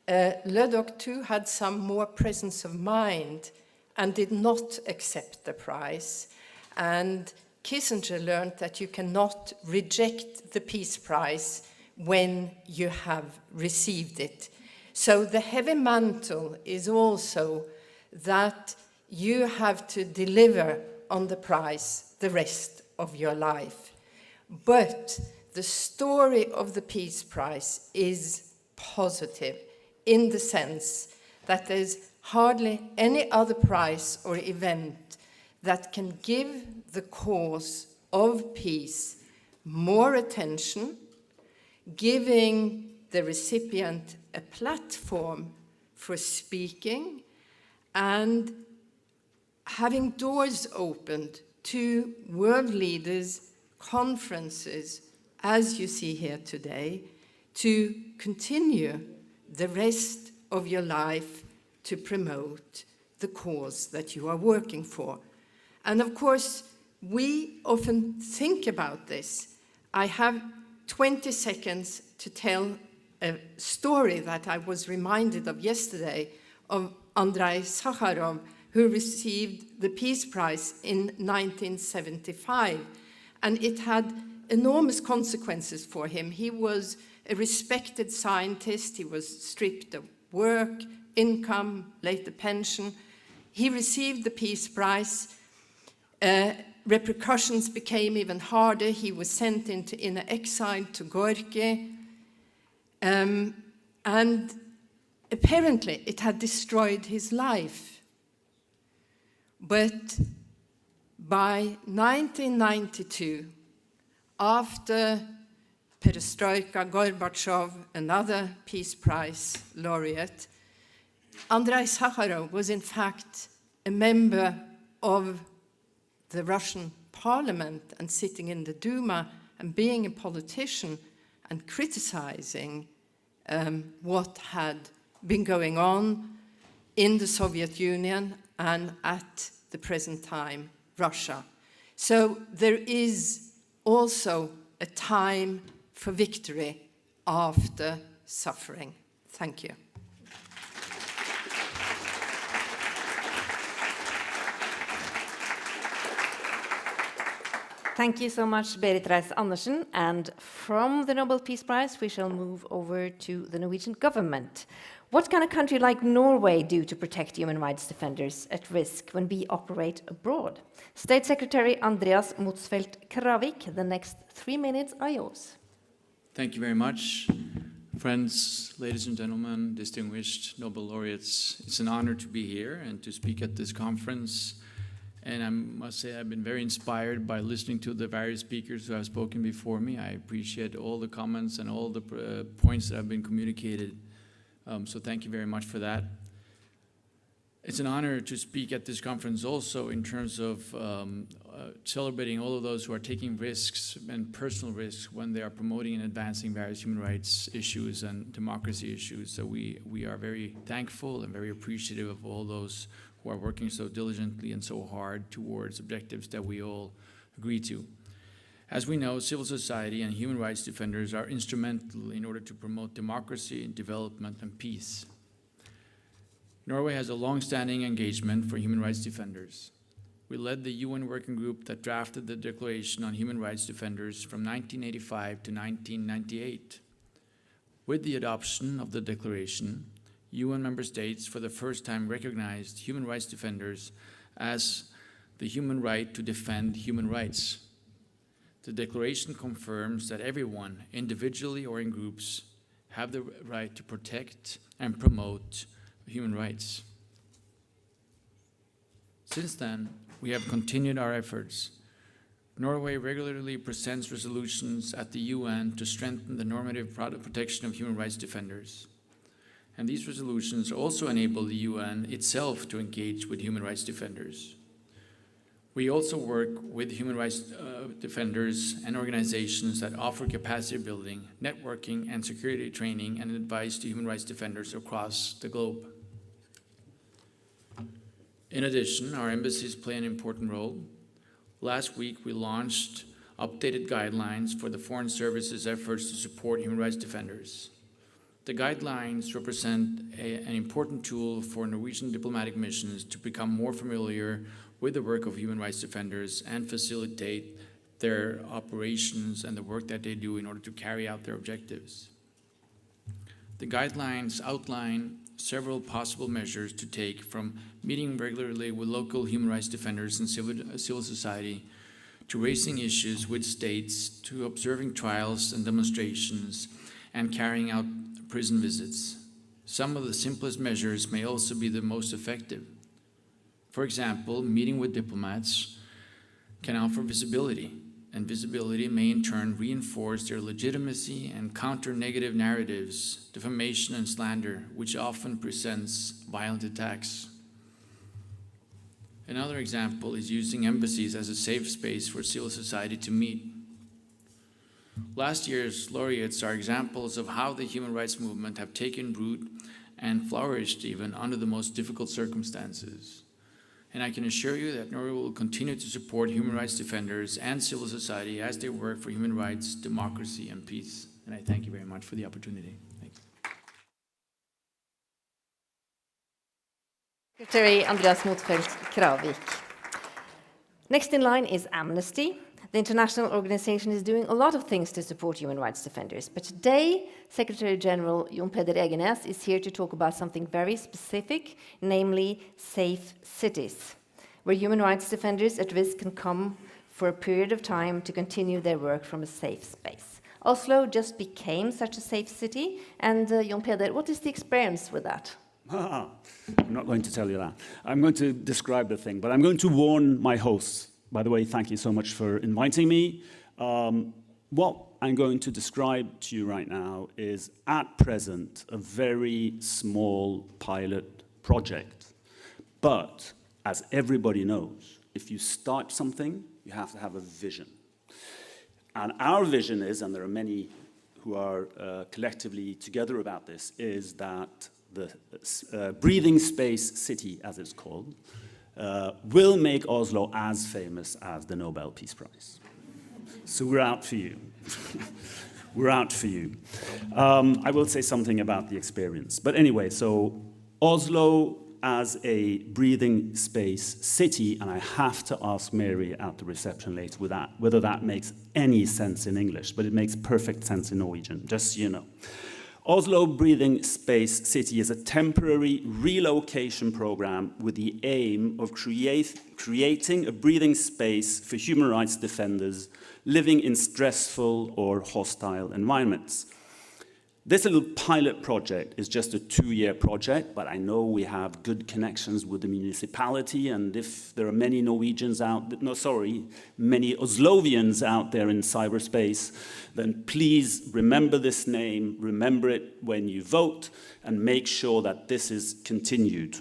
Le Doc II had some more presence of mind and did not accept the prize. And Kissinger learned that you cannot reject the Peace Prize when you have received it. So the heavy mantle is also that you have to deliver on the prize the rest of your life. But the story of the Peace Prize is positive in the sense that there's hardly any other prize or event that can give the cause of peace more attention, giving the recipient a platform for speaking and having doors opened to world leaders, conferences, as you see here today, to continue the rest of your life to promote the cause that you are working for. And of course, we often think about this. I have 20 seconds to tell a story that I was reminded of yesterday of Andrei Sakharov, who received the Peace Prize in 1975. And it had enormous consequences for him. He was a respected scientist. He was stripped of work, income, later pension. He received the Peace Prize. Repercussions became even harder. He was sent into inner exile to Gorky. And apparently it had destroyed his life. But by 1992, after Perestroika, Gorbachev, another Peace Prize laureate, Andrei Sakharov was in fact a member of the Russian parliament and sitting in the Duma and being a politician and criticizing what had been going on in the Soviet Union and at the present time, Russia. So there is also a time for victory after suffering. Thank you. Thank you so much, Berit Reiss-Andersen. And from the Nobel Peace Prize, we shall move over to the Norwegian government. What can a country like Norway do to protect human rights defenders at risk when we operate abroad? State Secretary Andreas Motzfeldt Kravik, the next 3 minutes are yours. Thank you very much. Friends, ladies and gentlemen, distinguished Nobel laureates, it's an honor to be here and to speak at this conference. And I must say I've been very inspired by listening to the various speakers who have spoken before me. I appreciate all the comments and all the points that have been communicated. So thank you very much for that. It's an honor to speak at this conference also in terms of celebrating all of those who are taking risks and personal risks when they are promoting and advancing various human rights issues and democracy issues. So we are very thankful and very appreciative of all those who are working so diligently and so hard towards objectives that we all agree to. As we know, civil society and human rights defenders are instrumental in order to promote democracy, development, and peace. Norway has a long-standing engagement for human rights defenders. We led the UN working group that drafted the Declaration on Human Rights Defenders from 1985 to 1998. With the adoption of the Declaration, UN member states for the first time recognized human rights defenders as the human right to defend human rights. The Declaration confirms that everyone, individually or in groups, have the right to protect and promote human rights. Since then, we have continued our efforts. Norway regularly presents resolutions at the UN to strengthen the normative protection of human rights defenders. And these resolutions also enable the UN itself to engage with human rights defenders. We also work with human rights defenders and organizations that offer capacity building, networking, and security training and advice to human rights defenders across the globe. In addition, our embassies play an important role. Last week, we launched updated guidelines for the Foreign Service's efforts to support human rights defenders. The guidelines represent an important tool for Norwegian diplomatic missions to become more familiar with the work of human rights defenders and facilitate their operations and the work that they do in order to carry out their objectives. The guidelines outline several possible measures to take, from meeting regularly with local human rights defenders and civil society, to raising issues with states, to observing trials and demonstrations, and carrying out prison visits. Some of the simplest measures may also be the most effective. For example, meeting with diplomats can offer visibility, and visibility may in turn reinforce their legitimacy and counter negative narratives, defamation and slander, which often presents violent attacks. Another example is using embassies as a safe space for civil society to meet. Last year's laureates are examples of how the human rights movement have taken root and flourished even under the most difficult circumstances. And I can assure you that Norway will continue to support human rights defenders and civil society as they work for human rights, democracy, and peace. And I thank you very much for the opportunity. Thanks. Secretary Andreas Motzfeldt Kravik. Next in line is Amnesty. The international organization is doing a lot of things to support human rights defenders, but today Secretary General Jon Peder Egenæs is here to talk about something very specific, namely safe cities, where human rights defenders at risk can come for a period of time to continue their work from a safe space. Oslo just became such a safe city, and Jon Peder, what is the experience with that? I'm not going to tell you that. I'm going to describe the thing, but I'm going to warn my hosts. By the way, thank you so much for inviting me. What I'm going to describe to you right now is, at present, a very small pilot project. But, as everybody knows, if you start something, you have to have a vision. And our vision is, and there are many who are collectively together about this, is that the breathing space city, as it's called, will make Oslo as famous as the Nobel Peace Prize. So we're out for you. We're out for you. I will say something about the experience. But anyway, so Oslo as a breathing space city, and I have to ask Mary at the reception later whether that makes any sense in English, but it makes perfect sense in Norwegian, just so you know. Oslo Breathing Space City is a temporary relocation program with the aim of creating a breathing space for human rights defenders living in stressful or hostile environments. This little pilot project is just a 2-year project, but I know we have good connections with the municipality, and if there are many Norwegians many Oslovians out there in cyberspace, then please remember this name, remember it when you vote, and make sure that this is continued.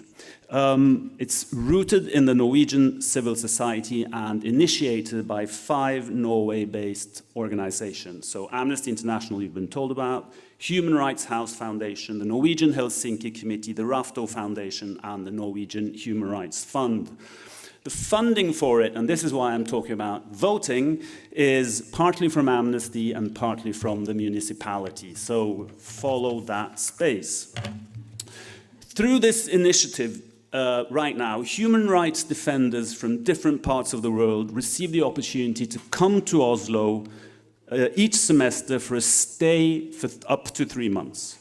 It's rooted in the Norwegian civil society and initiated by 5 Norway-based organizations. So Amnesty International, you've been told about, Human Rights House Foundation, the Norwegian Helsinki Committee, the Rafto Foundation, and the Norwegian Human Rights Fund. The funding for it, and this is why I'm talking about voting, is partly from Amnesty and partly from the municipality. So follow that space. Through this initiative, right now, human rights defenders from different parts of the world receive the opportunity to come to Oslo each semester for a stay for up to 3 months.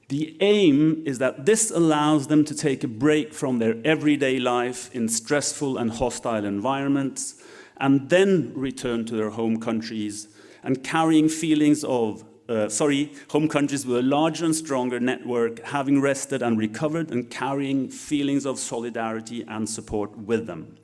The aim is that this allows them to take a break from their everyday life in stressful and hostile environments and then return to their home countries and carrying feelings of home countries with a larger and stronger network, having rested and recovered and carrying feelings of solidarity and support with them.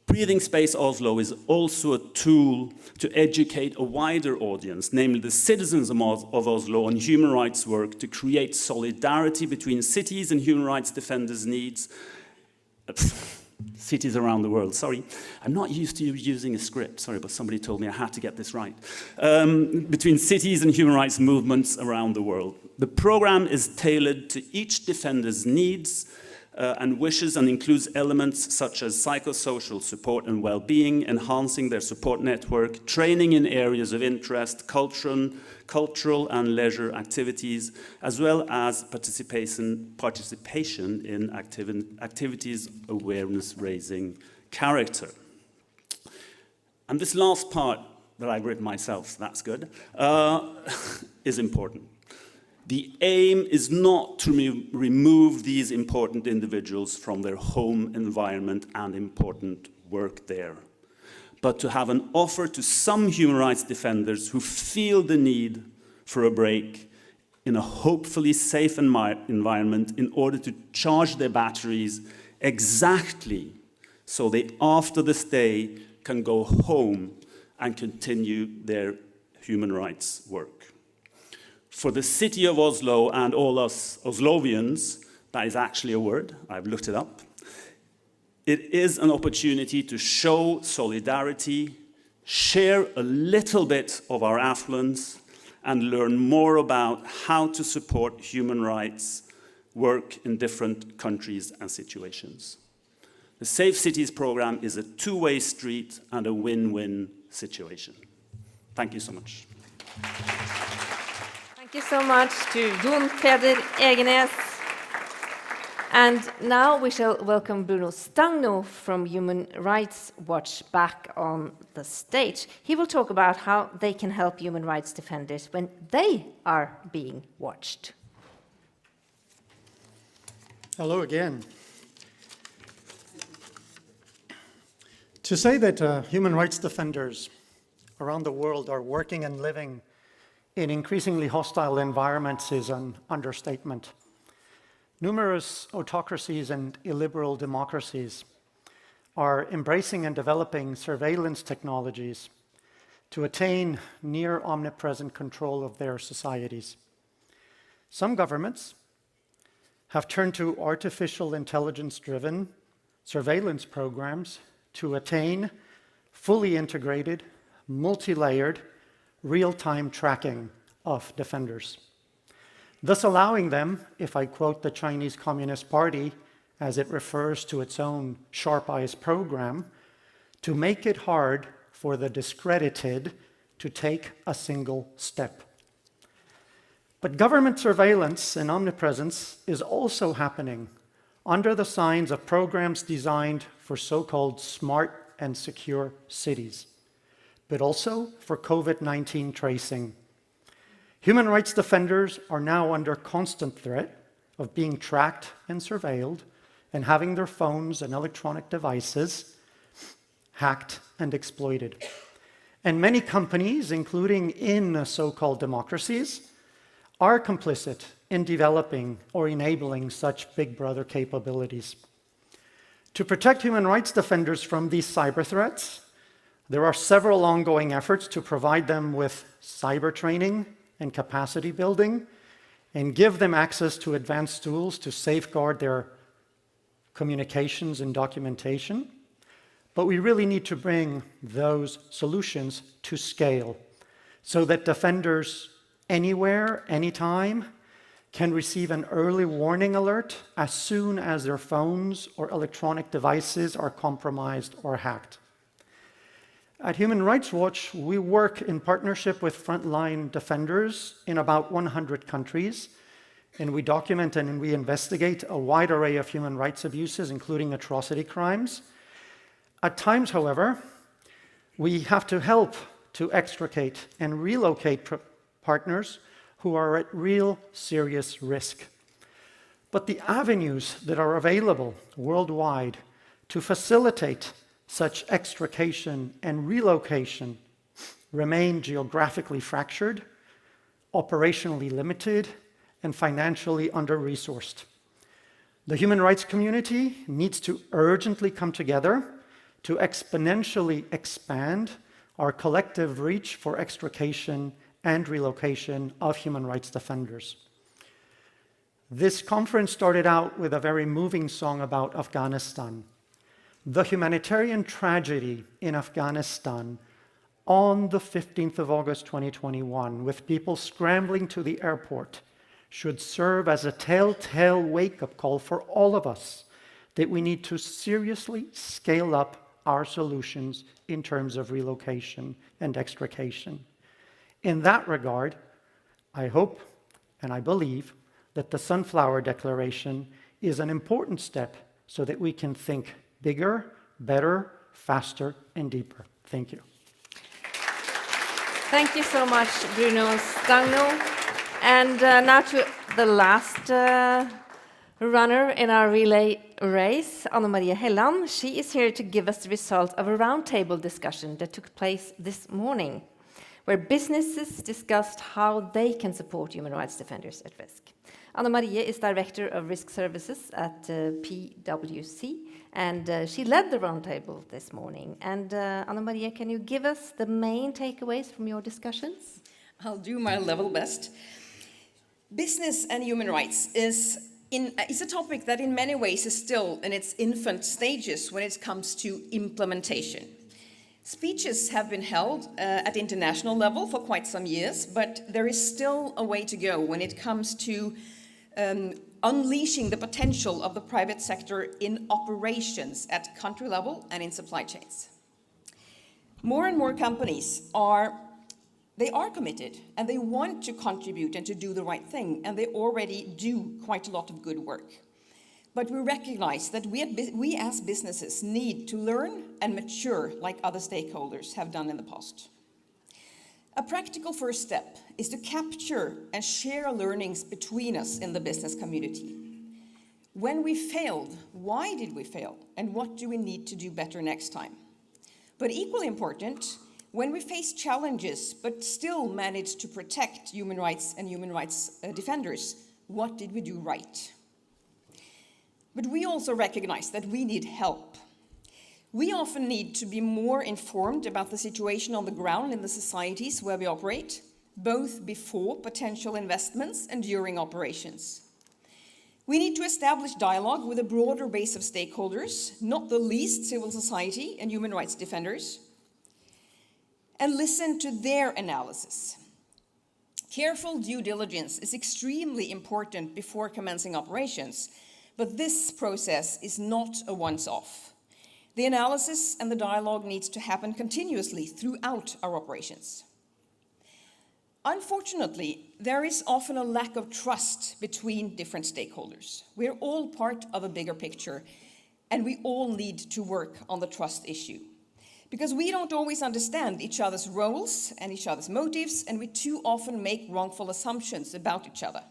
Breathing Space Oslo is also a tool to educate a wider audience, namely the citizens of Oslo, on human rights work to create solidarity between cities and human rights defenders' needs. Cities around the world, sorry. I'm not used to using a script, sorry, but somebody told me I had to get this right. Between cities and human rights movements around the world. The program is tailored to each defender's needs and wishes and includes elements such as psychosocial support and well-being, enhancing their support network, training in areas of interest, cultural and leisure activities, as well as participation in activities awareness-raising character. And this last part that I've written myself, that's good, is important. The aim is not to remove these important individuals from their home environment and important work there, but to have an offer to some human rights defenders who feel the need for a break in a hopefully safe environment in order to charge their batteries exactly so they, after the stay, can go home and continue their human rights work. For the city of Oslo and all us Oslovians, that is actually a word, I've looked it up, it is an opportunity to show solidarity, share a little bit of our affluence, and learn more about how to support human rights work in different countries and situations. The Safe Cities program is a two-way street and a win-win situation. Thank you so much. Thank you so much to Jon Peder Egenes. And now we shall welcome Bruno Stagno from Human Rights Watch back on the stage. He will talk about how they can help human rights defenders when they are being watched. Hello again. To say that human rights defenders around the world are working and living in increasingly hostile environments is an understatement. Numerous autocracies and illiberal democracies are embracing and developing surveillance technologies to attain near omnipresent control of their societies. Some governments have turned to artificial intelligence-driven surveillance programs to attain fully integrated, multi-layered, real-time tracking of defenders. thus allowing them, if I quote the Chinese Communist Party as it refers to its own Sharp Eyes program, to make it hard for the discredited to take a single step. But government surveillance and omnipresence is also happening under the signs of programs designed for so-called smart and secure cities, but also for COVID-19 tracing. Human rights defenders are now under constant threat of being tracked and surveilled and having their phones and electronic devices hacked and exploited. And many companies, including in so-called democracies, are complicit in developing or enabling such Big Brother capabilities. To protect human rights defenders from these cyber threats, there are several ongoing efforts to provide them with cyber training and capacity building and give them access to advanced tools to safeguard their communications and documentation. But we really need to bring those solutions to scale so that defenders anywhere, anytime, can receive an early warning alert as soon as their phones or electronic devices are compromised or hacked. At Human Rights Watch, we work in partnership with frontline defenders in about 100 countries, and we document and we investigate a wide array of human rights abuses, including atrocity crimes. At times, however, we have to help to extricate and relocate partners who are at real serious risk. But the avenues that are available worldwide to facilitate such extrication and relocation remain geographically fractured, operationally limited, and financially under-resourced. The human rights community needs to urgently come together to exponentially expand our collective reach for extrication and relocation of human rights defenders. This conference started out with a very moving song about Afghanistan. The humanitarian tragedy in Afghanistan on the 15th of August 2021, with people scrambling to the airport, should serve as a telltale wake-up call for all of us that we need to seriously scale up our solutions in terms of relocation and extrication. In that regard, I hope and I believe that the Sunflower Declaration is an important step so that we can think bigger, better, faster, and deeper. Thank you. Thank you so much, Bruno Stagno. And now to the last runner in our relay race, Ella Marie Hætta. She is here to give us the result of a roundtable discussion that took place this morning, where businesses discussed how they can support human rights defenders at risk. Ella Marie is Director of Risk Services at PwC, and she led the roundtable this morning. And Ella Marie, can you give us the main takeaways from your discussions? I'll do my level best. Business and human rights is a topic that in many ways is still in its infant stages when it comes to implementation. Speeches have been held at international level for quite some years, but there is still a way to go when it comes to unleashing the potential of the private sector in operations at country level and in supply chains. More and more companies are committed and they want to contribute and to do the right thing, and they already do quite a lot of good work. But we recognize that we as businesses need to learn and mature like other stakeholders have done in the past. A practical first step is to capture and share learnings between us in the business community. When we failed, why did we fail? And what do we need to do better next time? But equally important, when we face challenges but still manage to protect human rights and human rights defenders, what did we do right? But we also recognize that we need help. We often need to be more informed about the situation on the ground in the societies where we operate, both before potential investments and during operations. We need to establish dialogue with a broader base of stakeholders, not the least civil society and human rights defenders, and listen to their analysis. Careful due diligence is extremely important before commencing operations, but this process is not a once-off. The analysis and the dialogue needs to happen continuously throughout our operations. Unfortunately, there is often a lack of trust between different stakeholders. We're all part of a bigger picture, and we all need to work on the trust issue. Because we don't always understand each other's roles and each other's motives, and we too often make wrongful assumptions about each other.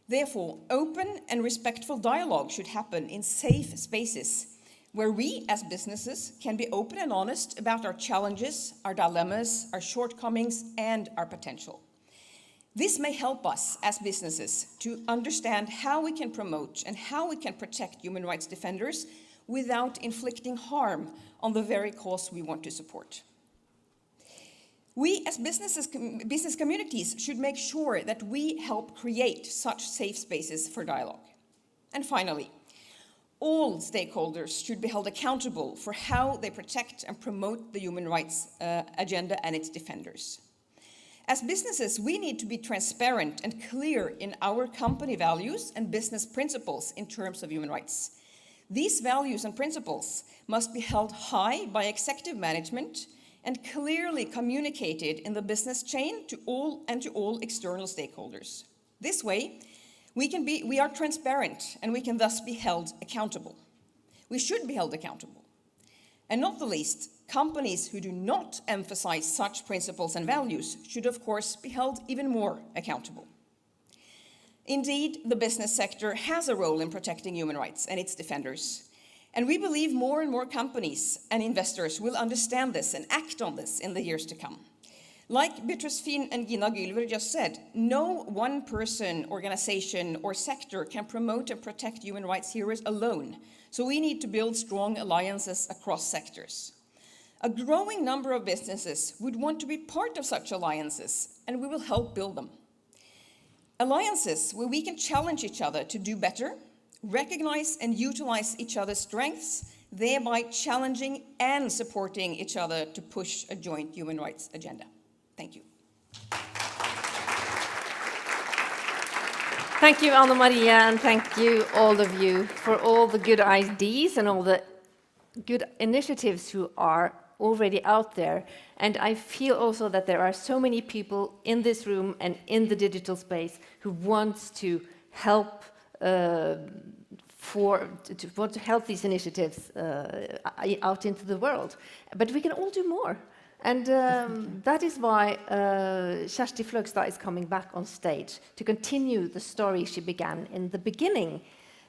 Therefore, open and respectful dialogue should happen in safe spaces where we as businesses can be open and honest about our challenges, our dilemmas, our shortcomings, and our potential. This may help us as businesses to understand how we can promote and how we can protect human rights defenders without inflicting harm on the very cause we want to support. We as business communities should make sure that we help create such safe spaces for dialogue. And finally, all stakeholders should be held accountable for how they protect and promote the human rights agenda and its defenders. As businesses, we need to be transparent and clear in our company values and business principles in terms of human rights. These values and principles must be held high by executive management and clearly communicated in the business chain to all external stakeholders. This way, we are transparent and we can thus be held accountable. We should be held accountable. And not the least, companies who do not emphasize such principles and values should of course be held even more accountable. Indeed, the business sector has a role in protecting human rights and its defenders. And we believe more and more companies and investors will understand this and act on this in the years to come. Like Beatrice Fien and Gina Gylver just said, no one person, organization, or sector can promote and protect human rights heroes alone. So we need to build strong alliances across sectors. A growing number of businesses would want to be part of such alliances, and we will help build them. Alliances where we can challenge each other to do better, recognize and utilize each other's strengths, thereby challenging and supporting each other to push a joint human rights agenda. Thank you. Thank you, Anna Maria, and thank you, all of you, for all the good ideas and all the good initiatives who are already out there. And I feel also that there are so many people in this room and in the digital space who want to help these initiatives out into the world. But we can all do more. And that is why Kjersti Fløgstad is coming back on stage to continue the story she began in the beginning,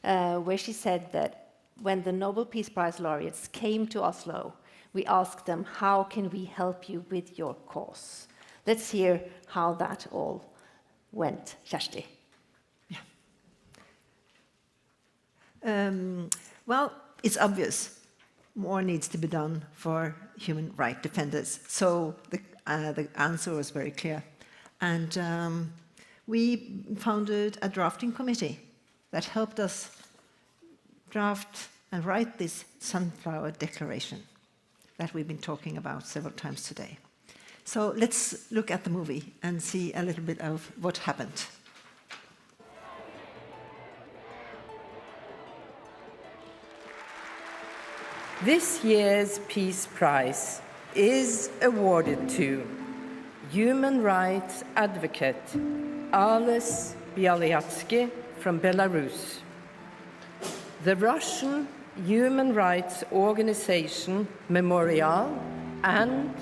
where she said that when the Nobel Peace Prize laureates came to Oslo, we asked them, how can we help you with your cause? Let's hear how that all went. Kjersti. Well, it's obvious. More needs to be done for human rights defenders. So the answer was very clear. And we founded a drafting committee that helped us draft and write this Sunflower Declaration that we've been talking about several times today. So let's look at the movie and see a little bit of what happened. This year's Peace Prize is awarded to human rights advocate Ales Bialyatsky from Belarus, the Russian human rights organization Memorial, and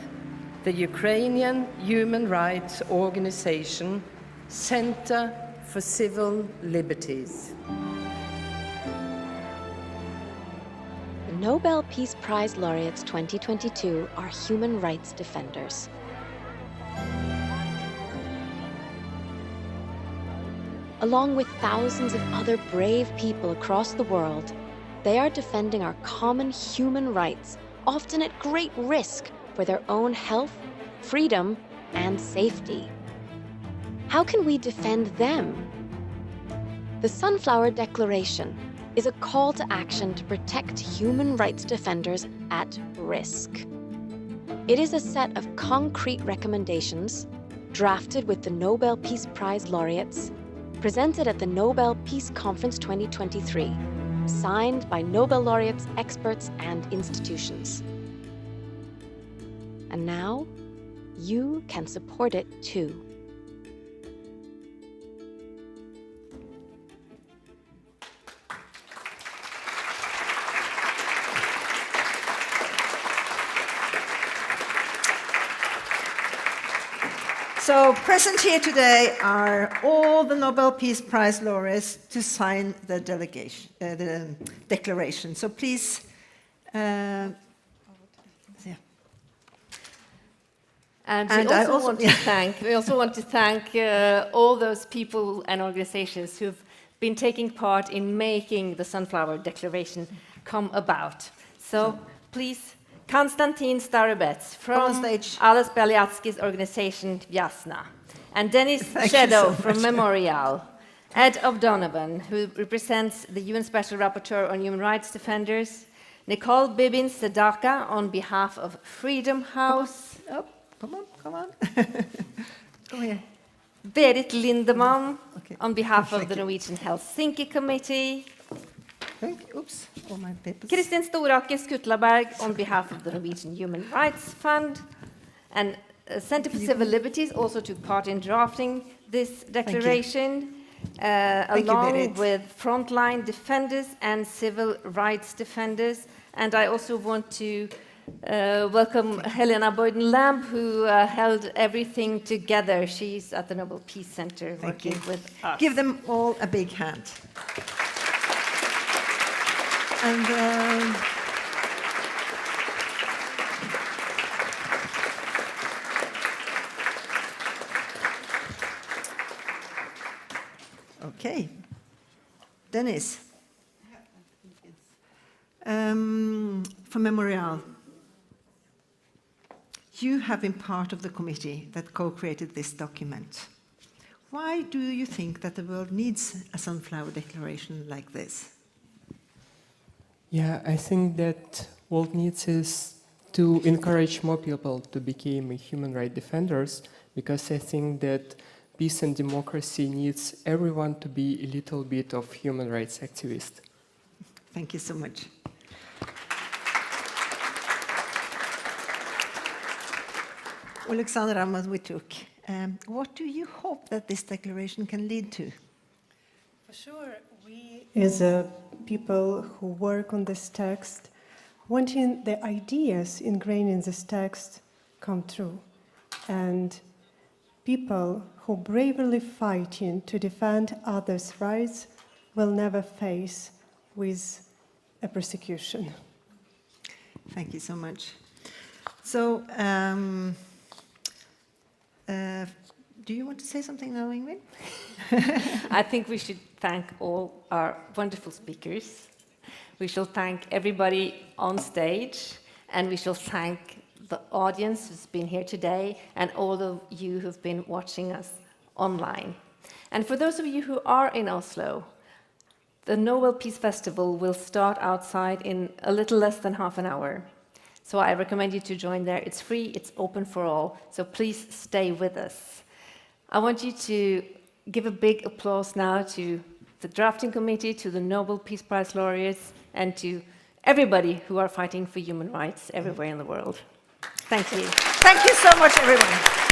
the Ukrainian human rights organization Center for Civil Liberties. The Nobel Peace Prize laureates 2022 are human rights defenders. Along with thousands of other brave people across the world, they are defending our common human rights, often at great risk for their own health, freedom, and safety. How can we defend them? The Sunflower Declaration is a call to action to protect human rights defenders at risk. It is a set of concrete recommendations drafted with the Nobel Peace Prize laureates, presented at the Nobel Peace Conference 2023, signed by Nobel laureates, experts, and institutions. And now, you can support it too. So present here today are all the Nobel Peace Prize laureates to sign the declaration. So please, And we also want to thank all those people and organizations who've been taking part in making the Sunflower Declaration come about. So please, Konstantin Starobets from Alice Belyatsky's organization Vyasna, and Dennis Shadow from Memorial, Ed O'Donovan, who represents the UN Special Rapporteur on Human Rights Defenders, Nicole Bibin Sedaka on behalf of Freedom House. Come on. Go here. Berit Lindemann on behalf of the Norwegian Helsinki Committee. Oops, all my papers. Kristin Storaker Skutlaberg on behalf of the Norwegian Human Rights Fund. And Center for Civil Liberties also took part in drafting this declaration, along with frontline defenders and civil rights defenders. And I also want to welcome Helena Boyden-Lamb, who held everything together. She's at the Nobel Peace Center working with us. Give them all a big hand. And okay, Dennis, for Memorial, you have been part of the committee that co-created this document. Why do you think that the world needs a Sunflower Declaration like this? Yeah, I think that what needs is to encourage more people to become human rights defenders, because I think that peace and democracy needs everyone to be a little bit of human rights activist. Thank you so much. Alexandra Mazwituk, what do you hope that this declaration can lead to? For sure, we as people who work on this text, wanting the ideas ingrained in this text come true, and people who bravely fighting to defend others' rights will never face with a persecution. Thank you so much. So, do you want to say something now, Ingrid? I think we should thank all our wonderful speakers. We shall thank everybody on stage, and we shall thank the audience who's been here today and all of you who've been watching us online. And for those of you who are in Oslo, the Nobel Peace Festival will start outside in a little less than half an hour. So I recommend you to join there. It's free, it's open for all, so please stay with us. I want you to give a big applause now to the drafting committee, to the Nobel Peace Prize laureates, and to everybody who are fighting for human rights everywhere in the world. Thank you. Thank you so much, everyone.